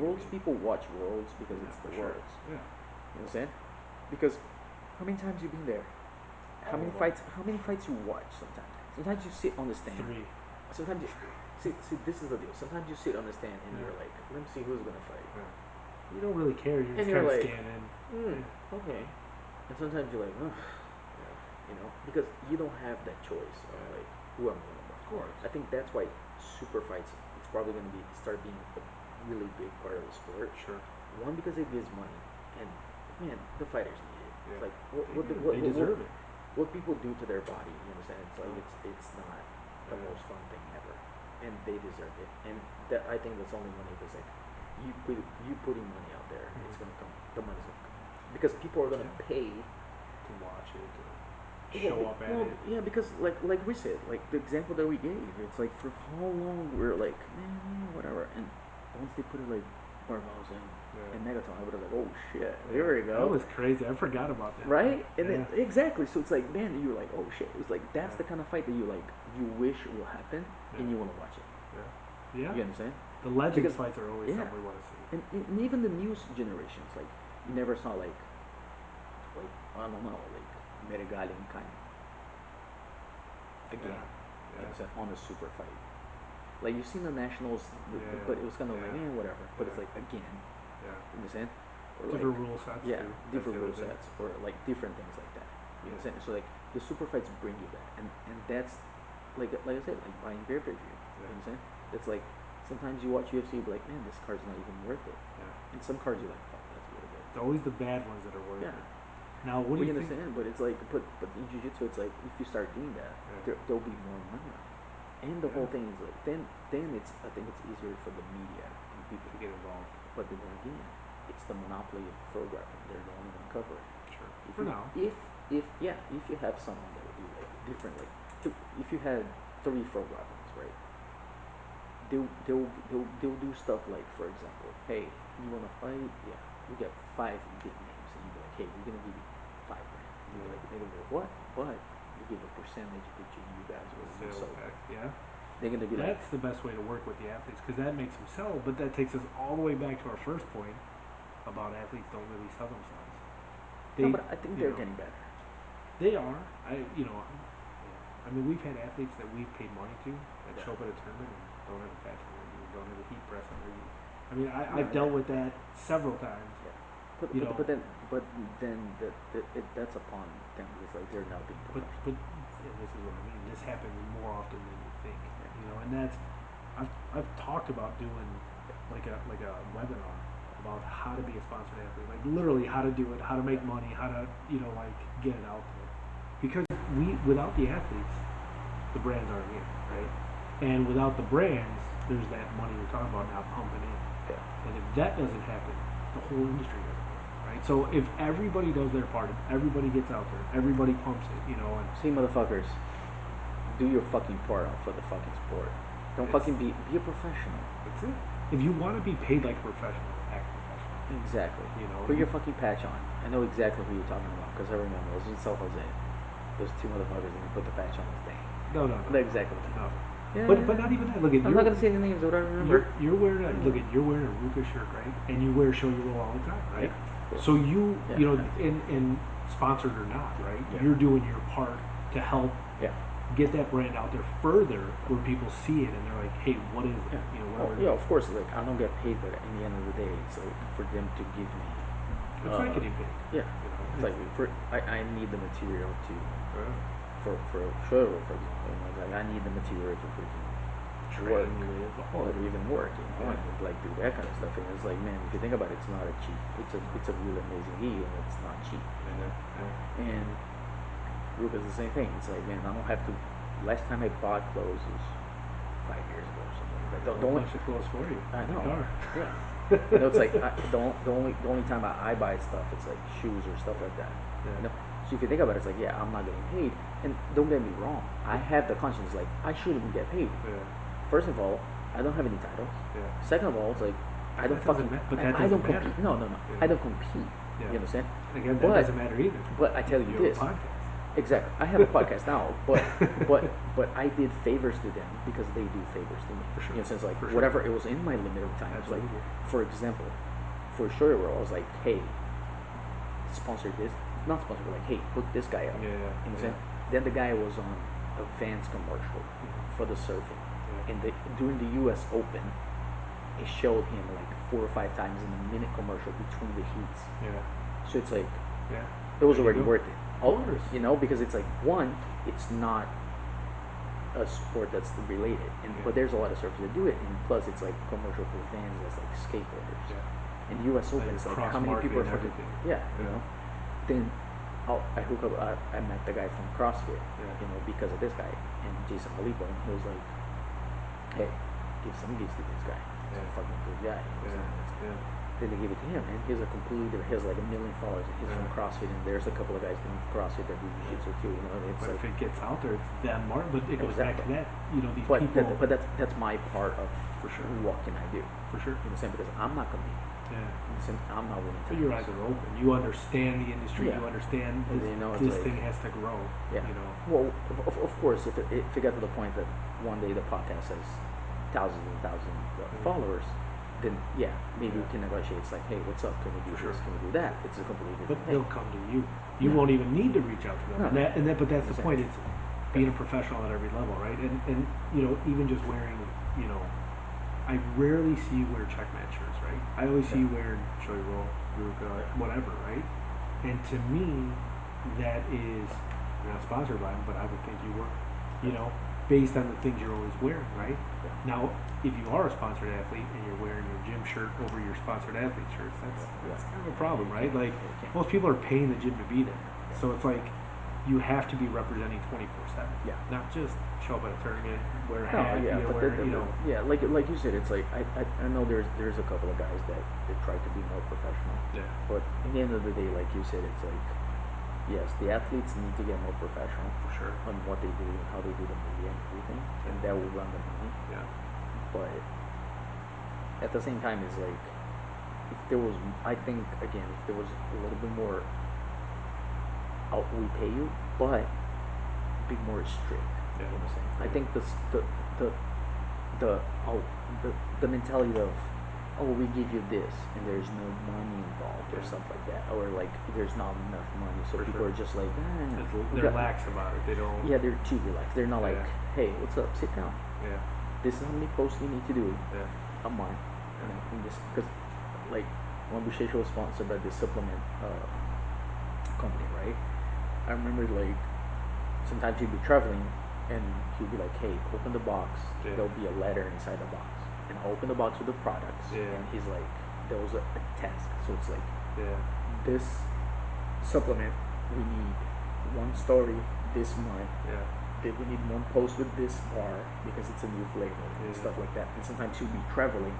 Worlds people watch Worlds because Yeah, it's for the sure. Worlds. Yeah. You know what I'm saying? Because how many times you been there? How All many of them. fights? How many fights you watch? Sometimes you sit on the stand. 3. Sometimes you see. This is the deal. Sometimes you sit on the stand and Yeah. you're like, let me see who's gonna fight. Yeah. You don't really care. You're And just you're kind of like, scanning. okay. And sometimes you're like, ugh, Yeah. you know, because you don't have that choice of Yeah. like who I'm gonna watch. Of course. I think that's why super fights. It's probably gonna start being a really big part of the sport. Sure. One, because it gives money, and man, the fighters need it. Yeah. Like They deserve it. what people do to their body, you understand? It's like it's not the Yeah. most fun thing ever, and they deserve it. And that I think that's only money. Because like you putting money out there, it's gonna come. The money's gonna come because people are gonna pay to watch it, to show up at it. Yeah, because like we said, like the example that we gave, it's like for how long we're like, whatever, and once they put it like barbells and Megaton, I would have like, oh shit, here we go. That was crazy. I forgot about that. Right? And Yeah. exactly. So it's like, man, you're like, oh shit. It's like that's Yeah. the kind of fight that you like, you wish will happen, and Yeah. you want to watch it. Yeah. Yeah. You understand? The legends Because- fights are always yeah. something we want to see. And even the news generations, like you never saw like I don't know, like Merigali and Kanye again. Yeah. You understand? On a super fight. Like you've seen the nationals, but it was kind of like whatever. But it's like again, Yeah. you understand? Or Different like, rule sets yeah, too. different That's the rule other thing. sets or like different things like that. You Yeah. understand? So like the super fights bring you that, and that's like I said, like buying pay per view. You Yeah. understand? It's like sometimes you watch UFC, you be like, man, this card's not even worth it. Yeah. And some cards you're like, fuck, that's worth it. It's always the bad ones that are worth Yeah. it. Now, what do We you think? understand, but it's like, but in jiu-jitsu, it's like if you start doing that, there'll be more money on it. And the whole thing is like, then it's I think it's easier for the media and people to get involved. But then again, it's the monopoly of pro grappling. They're the only one covering. Sure. If For you, now. if you have someone that would do like different, like if you had 3 pro grapplings, right? They'll do stuff like, for example, hey, you want to fight? Yeah, we got 5 big names, and you'd be like, hey, we're gonna give you $5 grand. You'd be like, they're gonna be like, what? But we give a percentage between you guys when you Sales sold. tax. Yeah. They're gonna be That's the best way to work with the athletes because that makes them sell. But that takes us all the way back to our first point about athletes don't really sell themselves. no, but I think they're getting better. They are. I mean, we've had athletes that we've paid money to that show up at a tournament and don't have a catch on their knee, don't have a heat press on their knee. I mean, I've dealt with that several times. Yeah. But then that's upon them. It's like they're now being professional. But and this is what I mean. This happens more often than you think. And that's I've talked about doing like a webinar about how to be a sponsored athlete, like literally how to do it, how to make money, how to like get it out there. Because without the athletes, the brands aren't here, right? And without the brands, there's that money you're talking about now pumping in. Yeah. And if that doesn't happen, the whole industry doesn't work, right? So if everybody does their part, if everybody gets out there, everybody pumps it, and see, motherfuckers, do your fucking part out for the fucking sport. Don't fucking be a professional. That's it. If you want to be paid like a professional, act professional. Exactly. You know, Put your fucking patch on. I know exactly who you're talking about because I remember. I was in South Jose. Those two motherfuckers didn't put the patch on this thing. no, no, I no, know exactly what no. you're talking about. Yeah, But yeah, not even yeah. that. Look at I'm not gonna say the names, but I remember. you're wearing a look Yeah. at you're wearing a Ruka shirt, right? And you wear show your roll all the time, right? Yeah, of course. So you Yeah, you know, I have to. and sponsored or not, right? Yeah. You're doing your part to help Yeah. get that brand out there further, where people see it and they're like, hey, what is it? Yeah. You know, Oh, whatever. yeah, of course. Like I don't get paid, but in the end of the day, it's like for them to give me. It's like getting paid. Yeah. You know, It's like I need the material to uh, for sure. For example, you know, like I need the material to freaking work, train, live, all or that. even work, you know, Yeah. and like do that kind of stuff. And it's like, man, if you think about it, it's not a cheap. It's a really amazing gig, and it's not cheap. You know? And Ruka is the same thing. It's like, man, I don't have to. Last time I bought clothes was 5 years ago or something. Like A whole bunch of clothes for you. I know. Car. Yeah. You know, it's like the only time I buy stuff, it's like shoes or stuff like that. Yeah. You know. So if you think about it, it's like, yeah, I'm not getting paid. And don't get me wrong, I have the conscience like I shouldn't get paid. Yeah. First of all, I don't have any titles. Yeah. Second of all, it's like I don't fucking. I don't matter. compete. No, no, no. Yeah. I don't compete. Yeah. You understand? Again, that doesn't matter either. But I tell you have this. a podcast. Exactly. I have a podcast now, but I did favors to them because they do favors to me. For sure. You know, since like For sure. whatever it was in my limited time. It's like, Absolutely. for example, for Show World, I was like, hey, sponsor this. Not sponsor, but like, hey, hook this guy up. Yeah. You know what I'm saying? Then the guy was on a Vans commercial for the surfing, and during the U.S. Open, it showed him like 4 or 5 times in a minute commercial between the heats. Yeah. So it's like, Yeah. it was There you already go. worth it. Of course. You know, because it's like, one, it's not a sport that's related, and Yeah. but there's a lot of surfers that do it, and plus it's like commercial for fans that's like skateboarders. Yeah. And the U.S. Open, Like it's like how many cross-market people are and fucking everything. yeah, you Yeah. know. Then I hook up. I met the guy from CrossFit, Yeah. you know, because of this guy and Jason Alipo, and he was like, hey, give some gigs to this guy. He's Yeah. a fucking good guy. You know what I'm saying? Yeah. Then they gave it to him, and he's a completely different. He has like 1 million followers, and he's from Yeah. CrossFit, and there's a couple of guys doing CrossFit that do jiu-jitsu too. You know, and it's But like, if it gets out there, it's them more. But it goes back to exactly. that. You know, these But people. but that's my part of For sure. what can I do. For sure. You know what I'm saying? Because I'm not competing. Yeah. You know what I'm saying? I'm not winning. But your eyes are open. You understand the industry. Yeah. You understand And this, you know, it's this like, thing has to grow. yeah. You know. Well, of course, if it got to the point that one day the podcast has thousands and thousands of followers, then yeah, maybe we can negotiate. It's like, hey, what's up? Can we do For this? sure. Can we do that? It's a completely But different they'll thing. come to you. You Yeah. won't even need to reach out to them. No. But that's the point. Exactly. It's being a professional at every level, right? And you know, even just wearing, you know, I rarely see you wear checkmat shirts, right? I always see you wearing show your roll, Ruka, whatever, right? And to me, that is, you're not sponsored by them, but I would think you were, you know, based on the things you're always wearing, right? Yeah. Now, if you are a sponsored athlete and you're wearing your gym shirt over your sponsored athlete shirts, that's kind of a problem, You right? can't. Like, You can't. most people are paying the gym to be there. So it's like, you have to be representing 24/7. Yeah. Not just show up at a tournament, wear a No, hat, yeah, but wear, you know. yeah, like you said, it's like I know there's a couple of guys that try to be more professional. Yeah. But in the end of the day, like you said, it's like, yes, the athletes need to get more professional For sure. on what they do and how they do the media and everything, and that will run the money. Yeah. But at the same time, it's like, if there was, I think again, if there was a little bit more, we pay you, but be more strict. Yeah. You know what I'm saying? I Yeah. think the oh, the mentality of, oh, we give you this and there's no money involved or Yeah. stuff like that, or like there's not enough money, so For people sure. are just like, They're lax about it. They don't. yeah, they're too relaxed. They're not like, Yeah. hey, what's up? Sit down. Yeah. This is how many posts you need to do Yeah. a month. You know, and this because like when BJJ was sponsored by this supplement company, right? I remember like sometimes he'd be traveling and he'd be like, hey, open the box. Yeah. There'll be a letter inside the box. And I open the box with the products. Yeah. And he's like, there was a task. So it's like, Yeah. this supplement, we need one story this month. Yeah. Then we need one post with this bar because it's a new flavor and Yeah. stuff like that. And sometimes he'll be traveling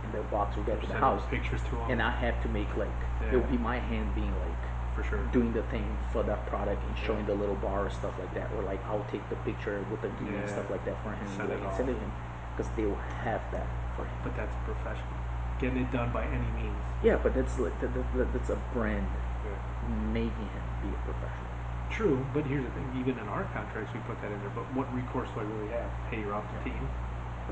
and the box will get to the Sending house. pictures to them. And I have to make like, Yeah. it'll be my hand being like, For sure. doing the thing for that product and showing Yeah. the little bar or stuff like that, or like I'll take the picture with the gi and Yeah. stuff like that for him Send and it send it off. him because they will have that for him. But that's professional. getting it done by any means. Yeah, but that's like that's a brand Yeah. making him be a professional. True, but here's the thing: even in our contracts, we put that in there. But what recourse do I really have? Hey, you're off the team.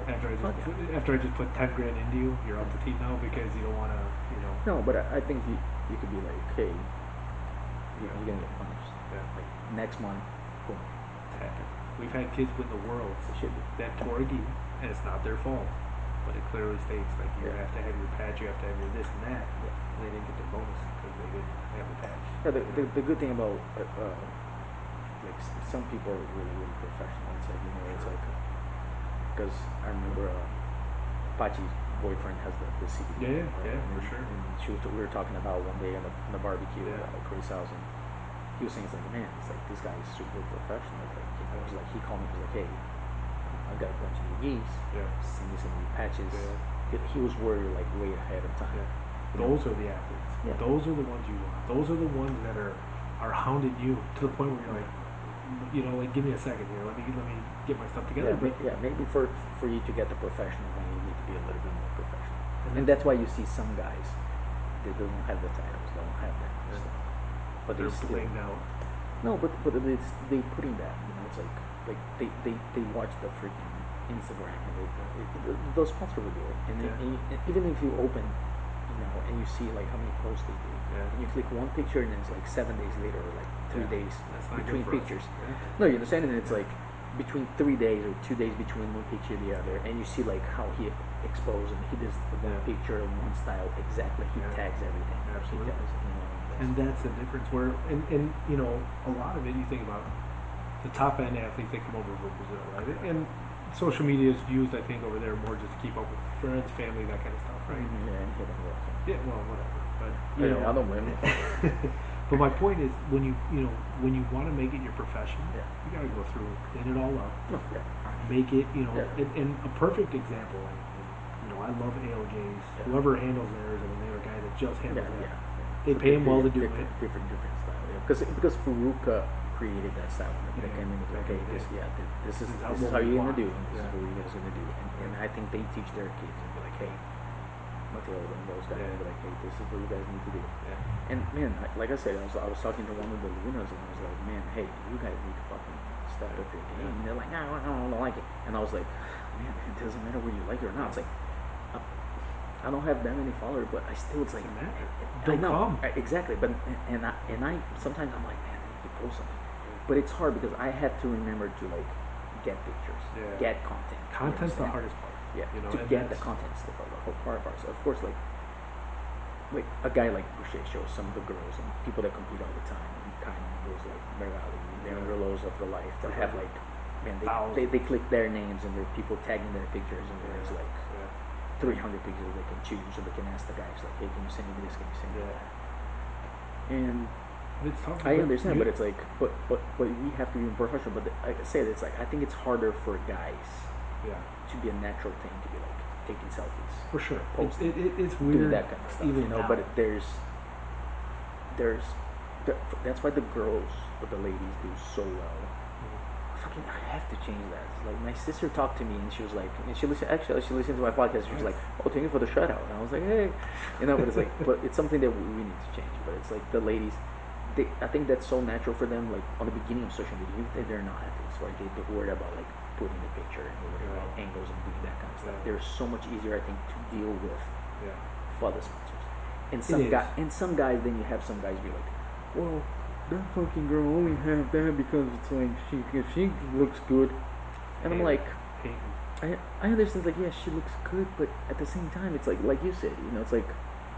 After I just put 10 grand into you, you're off the team now because you don't want to, you know. No, but I think you could be like, hey, you're gonna get punished. Yeah. Like next month, boom. It's happened. We've had kids win the world It should be. that tore a gi, and it's not their fault. But it clearly states like you Yeah. have to have your patch, you have to have your this and that, Yeah. and they didn't get their bonus because they didn't have the patch. Yeah, the good thing about like some people are really professional. It's like it's like because I remember Pachi's boyfriend has the CD. Yeah, for sure. And we were talking about one day in the barbecue Yeah. at Chris' house, and he was saying it's like, man, it's like this guy is super professional. Like it was like he called me, he was like, hey, I got a bunch of new geese. Yeah. Send me some new patches. Yeah. He was worried like way ahead of time. Yeah. You know? Those are the athletes. Yeah. Those are the ones you want. Those are the ones that are hounding you to the point where you're like, like give me a second here. Let me get my stuff together. Maybe for you to get the professional one, you need to be a little bit more professional. And that's why you see some guys, they don't have the titles, they don't have that stuff. But they're blinged out. No, but they putting that, it's like they watch the freaking Instagram and those spots are really good. And even if you open, and you see like how many posts they do, and you click one picture and it's like 7 days later or like 3 days between pictures. No, you understand? And it's like between 3 days or 2 days between one picture and the other, and you see like how he exposed and he does the one picture and one style exactly. He tags everything. Absolutely. He does, and that's the difference. Where and a lot of it, you think about the top end athletes that come over from Brazil, right? And social media is used, I think, over there more just to keep up with friends, family, that kind of stuff, right? Yeah, and hit them up. Yeah, well, whatever. But I don't blame you. But my point is, when you want to make it your profession, you got to go through, clean it all up, make it, and a perfect example. And I love AOJ's. Whoever handles theirs, and they have a guy that just handles that. They pay him well to do it. Different style. Yeah. Because Faruka created that style. That came in like, hey, this is how you're gonna do, and this is what you guys are gonna do. And I think they teach their kids and be like, hey, Mateo and those guys, be like, hey, this is what you guys need to do. And man, like I said, I was talking to one of the Lunas, and I was like, man, hey, you guys need to fucking step up your game. And they're like, no, I don't like it. And I was like, man, it doesn't matter whether you like it or not. It's like, I don't have that many followers, but I still, it's like, they'll come. Exactly, but and I sometimes I'm like, man, I need to post something, but it's hard because I have to remember to like get pictures, get content. Content's the hardest part. Yeah, to get the content's the whole part. So of course, like a guy like Boucher shows some of the girls and people that compete all the time, and kind of those like Merali, Merlos of the life that have like, man, they click their names and there's people tagging their pictures, and there's like 300 pictures they can choose, so they can ask the guys like, hey, can you send me this? Can you send me that? And it's tough, I understand, but it's like, but we have to be professional. But like I said, it's like I think it's harder for guys, to be a natural thing to be like taking selfies. For sure, posting, it's weird, doing that kind of stuff, even now. But there's that's why the girls or the ladies do so well. Fucking, I have to change that. It's like my sister talked to me and she was like, and she listened to my podcast. She was like, oh, thank you for the shout out. And I was like, hey, but it's like, but it's something that we need to change. But it's like the ladies, I think that's so natural for them. Like on the beginning of social media, they're not athletes, right? They're worried about like putting the picture and they're worried about angles and doing that kind of stuff. They're so much easier, I think, to deal with for the sponsors. And some guys, then you have some guys be like, well, that fucking girl only have that because it's like if she looks good, and I'm like, I understand, like, yeah, she looks good, but at the same time, it's like you said, it's like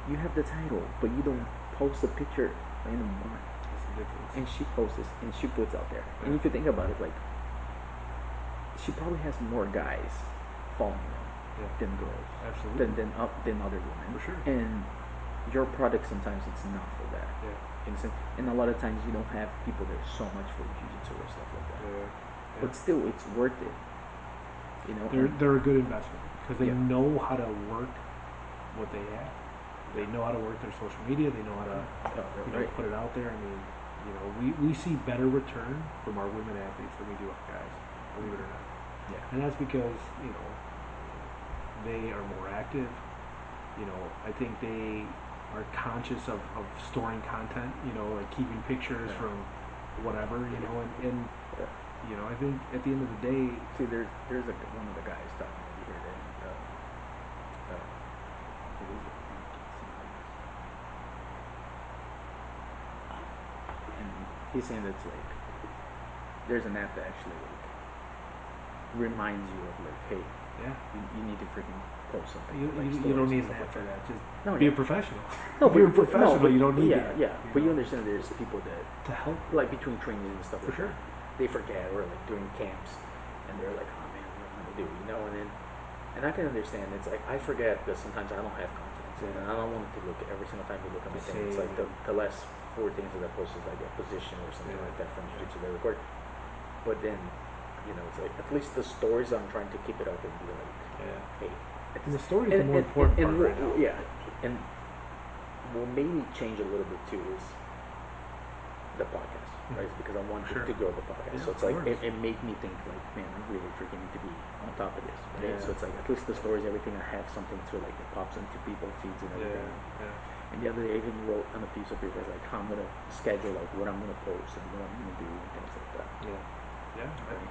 you have the title, but you don't post a picture in the morning. That's the difference. And she posts this, and she puts out there, and if you think about it, like, she probably has more guys following them than girls, absolutely, than other women, for sure. And your product sometimes it's not for that. And a lot of times you don't have people that are so much for jiu-jitsu or stuff like that. But still, it's worth it. They're a good investment because they know how to work what they have. They know how to work their social media. They know how to put it out there. I mean, we see better return from our women athletes than we do our guys. Believe it or not. And that's because they are more active. I think they are conscious of storing content, like keeping pictures Yeah. from whatever, and Yeah. I think at the end of the day, See, there's one of the guys talking over here that what is it? And he's saying it's like there's an app that actually like reminds you of like, hey, yeah, you need to freaking post something. you, Like you don't stories and need an stuff app for like that. Just No, be yeah. a professional. No, If you're a but no, professional, you don't need yeah, that. yeah. But you understand there's people that to help. like between trainings and stuff For like sure. that, they forget or like during camps, and they're like, oh man, I don't know how to do it, and I can understand. It's like I forget that sometimes I don't have confidence, and I don't want to look every single time you look at my thing. It's like the last four things that I post is like a position or something like that from jiu-jitsu that I record. But then, it's like at least the stories I'm trying to keep it up and be like, hey, And the story is the more important part right now. yeah, and what made me change a little bit too is the podcast, right? It's because I wanted to grow the podcast. Yeah, So it's like it made me think like, man, I really freaking need to be on top of this, right? Yeah. So it's like at least the stories, everything, I have something to like it pops into people's feeds and everything. Yeah. And the other day I even wrote on a piece of paper like how I'm gonna schedule like what I'm gonna post and what I'm gonna do and things like that. Yeah. Right?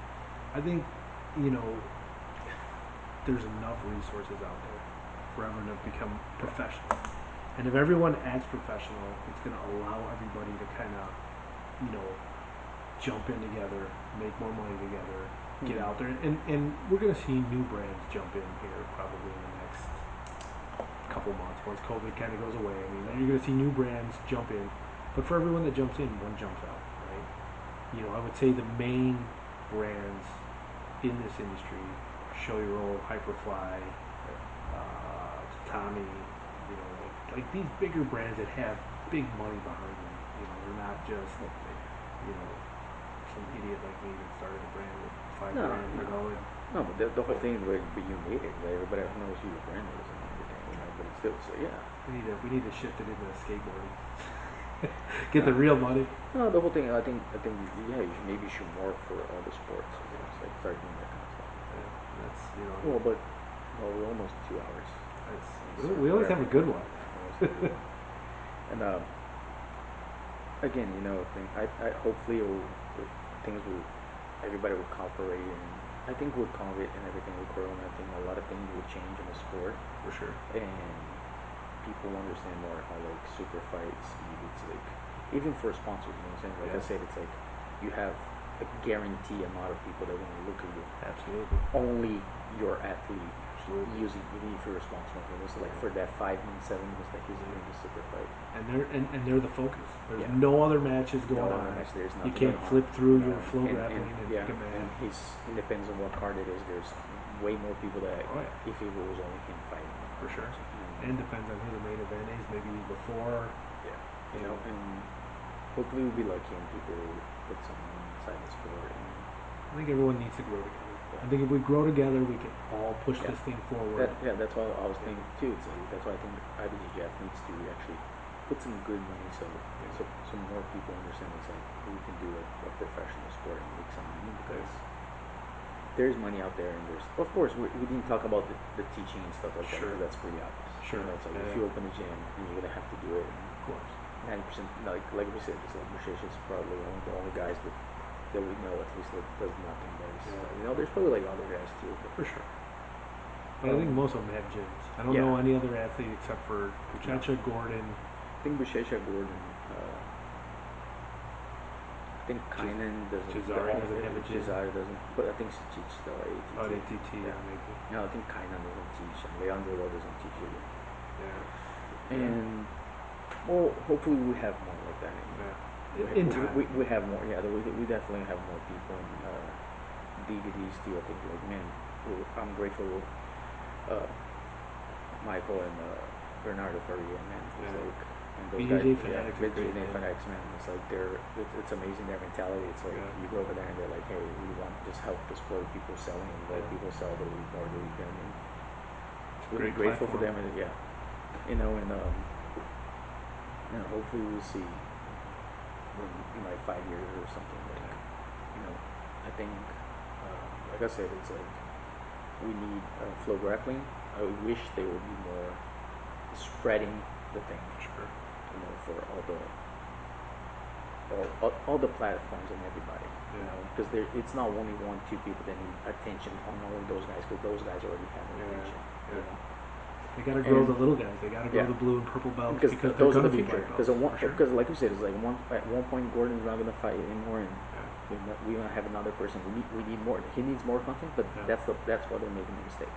I think there's enough resources out there for everyone to become professional. And if everyone acts professional, it's going to allow everybody to kind of, jump in together, make more money together, get out there. And we're going to see new brands jump in here probably in the next couple months once COVID kind of goes away. I mean, you're going to see new brands jump in. But for everyone that jumps in, one jumps out, right? I would say the main brands in this industry, Show Your Roll, Hyperfly, Tommy, like these bigger brands that have big money behind them. They're not just some idiot like me that started a brand with $5 grand. No, but the whole thing like you made it. Like, everybody knows who your brand is and everything. But it's still so yeah. We need to shift it into skateboarding. Get the real money. No, the whole thing. I think yeah, maybe you should more for all the sports. It's like start doing that kind of stuff. Yeah, that's we're almost 2 hours. We always have a good one. And again, I hopefully things will everybody will cooperate, and I think with COVID and everything with Corona, I think a lot of things will change in the sport for sure. And people will understand more how like super fight speed. It's like even for sponsors, you know what I'm saying? Like I said, it's like you have a guarantee amount of people that want to look at you. Absolutely. Only your athlete using even if you're responsible. It's like for that 5 minutes, 7 minutes that he's doing the super fight. And they're the focus. There's no other matches going on. There's you can't flip through your flow grappling and get mad. And it depends on what card it is. There's way more people that if it was only him fighting. For sure. And depends on who the main event is. Maybe before. Yeah. And hopefully we'll be lucky and people will put some money inside the sport. And I think everyone needs to grow together. I think if we grow together, we can all push this thing forward. That's what I was thinking too. It's like, that's why I think IBJJF needs to actually put some good money so more people understand it's like we can do a professional sport and make some money because there's money out there and there's of course we didn't talk about the teaching and stuff like that because that's pretty obvious. It's like if you open a gym and you're gonna have to do it. And of course. 90% like we said, it's like Bushesha is probably the only guys that we know at least that does nothing. There's probably like other guys too. For sure. But I think most of them have gyms. I don't know any other athlete except for Buchecha, Gordon. I think Buchecha, Gordon. I think Kynan doesn't. Cesare doesn't have a gym. Cesare doesn't. But I think she teaches the ATT. Oh, ATT, maybe. No, I think Kynan doesn't teach, and Leandro doesn't teach either. Yeah. And well, hopefully we have more like that. In time. We have more. Yeah, we definitely have more people and DVDs too. I think like man, I'm grateful. Michael and Bernardo Faria, man. It's like and those BJJ guys, BJJ fanatics, man. It's like it's amazing their mentality. It's like you go over there and they're like, hey, we want to just help the sport, people selling, and let people sell the week or the weekend. And really grateful for them, and and hopefully we'll see in like 5 years or something. Like, I think, like I said, it's like we need flow grappling. I wish there would be more spreading the thing. Sure. For all the platforms and everybody. Yeah. Because it's not only one, two people that need attention on only those guys, because those guys already have attention. Yeah. They gotta grow the little guys. They gotta grow the blue and purple belts because they're those are gonna the be future. black belts. Because like you said, it's like at one point Gordon's not gonna fight anymore, and we gonna have another person. We need more. He needs more content, but that's why they're making the mistake.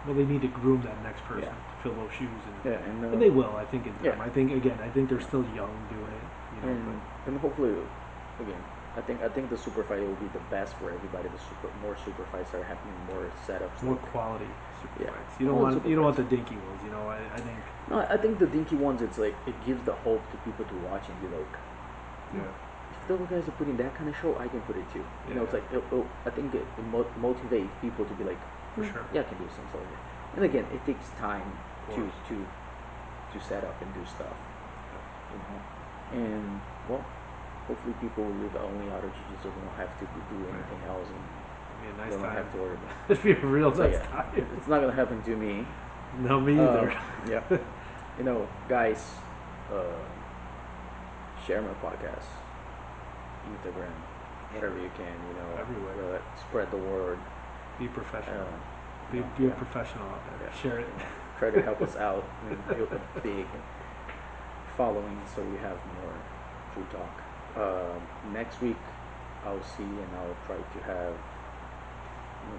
Well, they need to groom that next person to fill those shoes, and they will. I think in time. Yeah. I think they're still young doing it. And hopefully, again, I think the super fight will be the best for everybody. More super fights are happening, more setups, more quality super fights. You don't want the dinky ones. I think. No, I think the dinky ones. It's like it gives the hope to people to watch and be like, if those guys are putting that kind of show, I can put it too. It's like I think it motivates people to be like, for sure. Yeah, I can do some stuff. And again, it takes time to set up and do stuff. And well, hopefully people with only auto jiu-jitsu don't have to do anything else, and nice don't time. have to worry about it. It'd be a real nice time. It's not gonna happen to me. No, me either. Yeah. Guys, share my podcast, Instagram, whatever you can. Everywhere. Spread the word. Be professional. Be a professional out there. Share it. Try to help us out and build a big following so we have more true talk. Next week I'll see and I'll try to have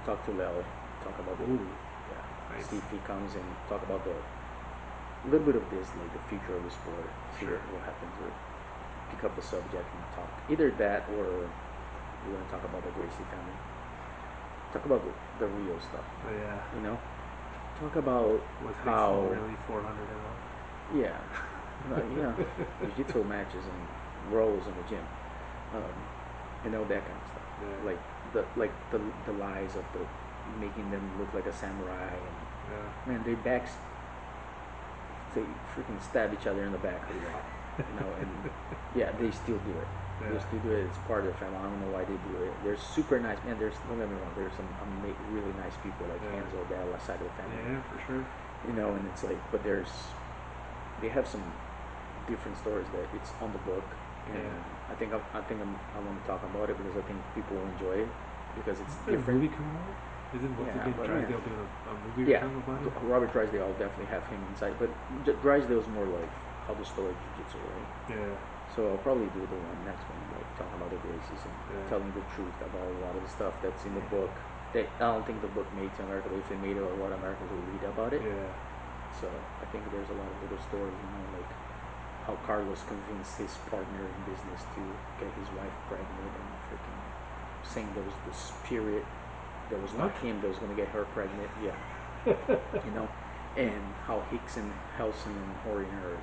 talk to Lel, talk about nice. see if he comes and talk about a little bit of this, like the future of the sport. See what happens, or pick up the subject and talk. Either that or we're gonna talk about the Gracie family. Talk about the real stuff. Talk about how really 400 and all. Yeah. Jiu-jitsu matches and roles in the gym. That kind of stuff. Like the lies of making them look like a samurai, and man, they freaking stab each other in the back a lot. And they still do it. They still do it. It's part of the family. I don't know why they do it. They're super nice, man. Don't get me wrong. There's some really nice people like Hanzo, that side of the family. Yeah, for sure. And it's like, but they have some different stories that it's on the book. And I think I want to talk about it because I think people will enjoy it because it's different. Movie coming out? Isn't what's his name? Drysdale doing a movie or something about it? Robert Drysdale, I'll definitely have him inside. But Drysdale's more like how the story jiu-jitsu, right? Yeah. So I'll probably do the next one, like talking about the Gracies and telling the truth about a lot of the stuff that's in the book. I don't think the book made to America, but if it made it, a lot of Americans will read about it. Yeah. So I think there's a lot of little stories, like how Carlos convinced his partner in business to get his wife pregnant and freaking saying there was this spirit that was not him that was going to get her pregnant. Yeah. And how Hicks and Helson and Orion are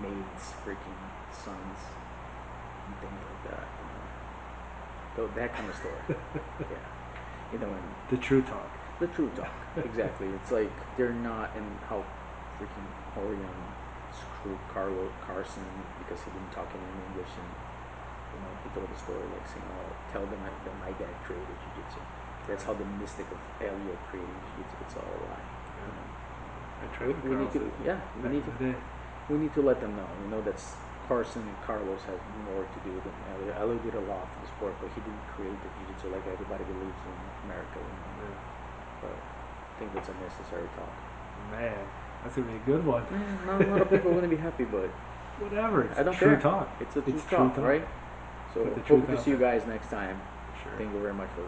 maids, freaking sons, and things like that. So that kind of story. And the true talk. The true talk, exactly. It's like they're not, and how freaking Orion screwed Carson because he didn't talk any English, and he told the story like saying, "Oh, tell them that my dad created jiu-jitsu." That's how the mystic of Elliot creating jiu-jitsu. It's all a lie. I trained with Carlos. We need to let them know. That's Carson and Carlos has more to do than Elliot. Elliot did a lot for the sport, but he didn't create the jiu-jitsu like everybody believes in America. But I think that's a necessary talk. Man, that's gonna be a good one. Not a lot of people are gonna be happy, but whatever. I don't true care. talk. It's a true talk, right? So hope to see you guys next time. Sure. Thank you very much for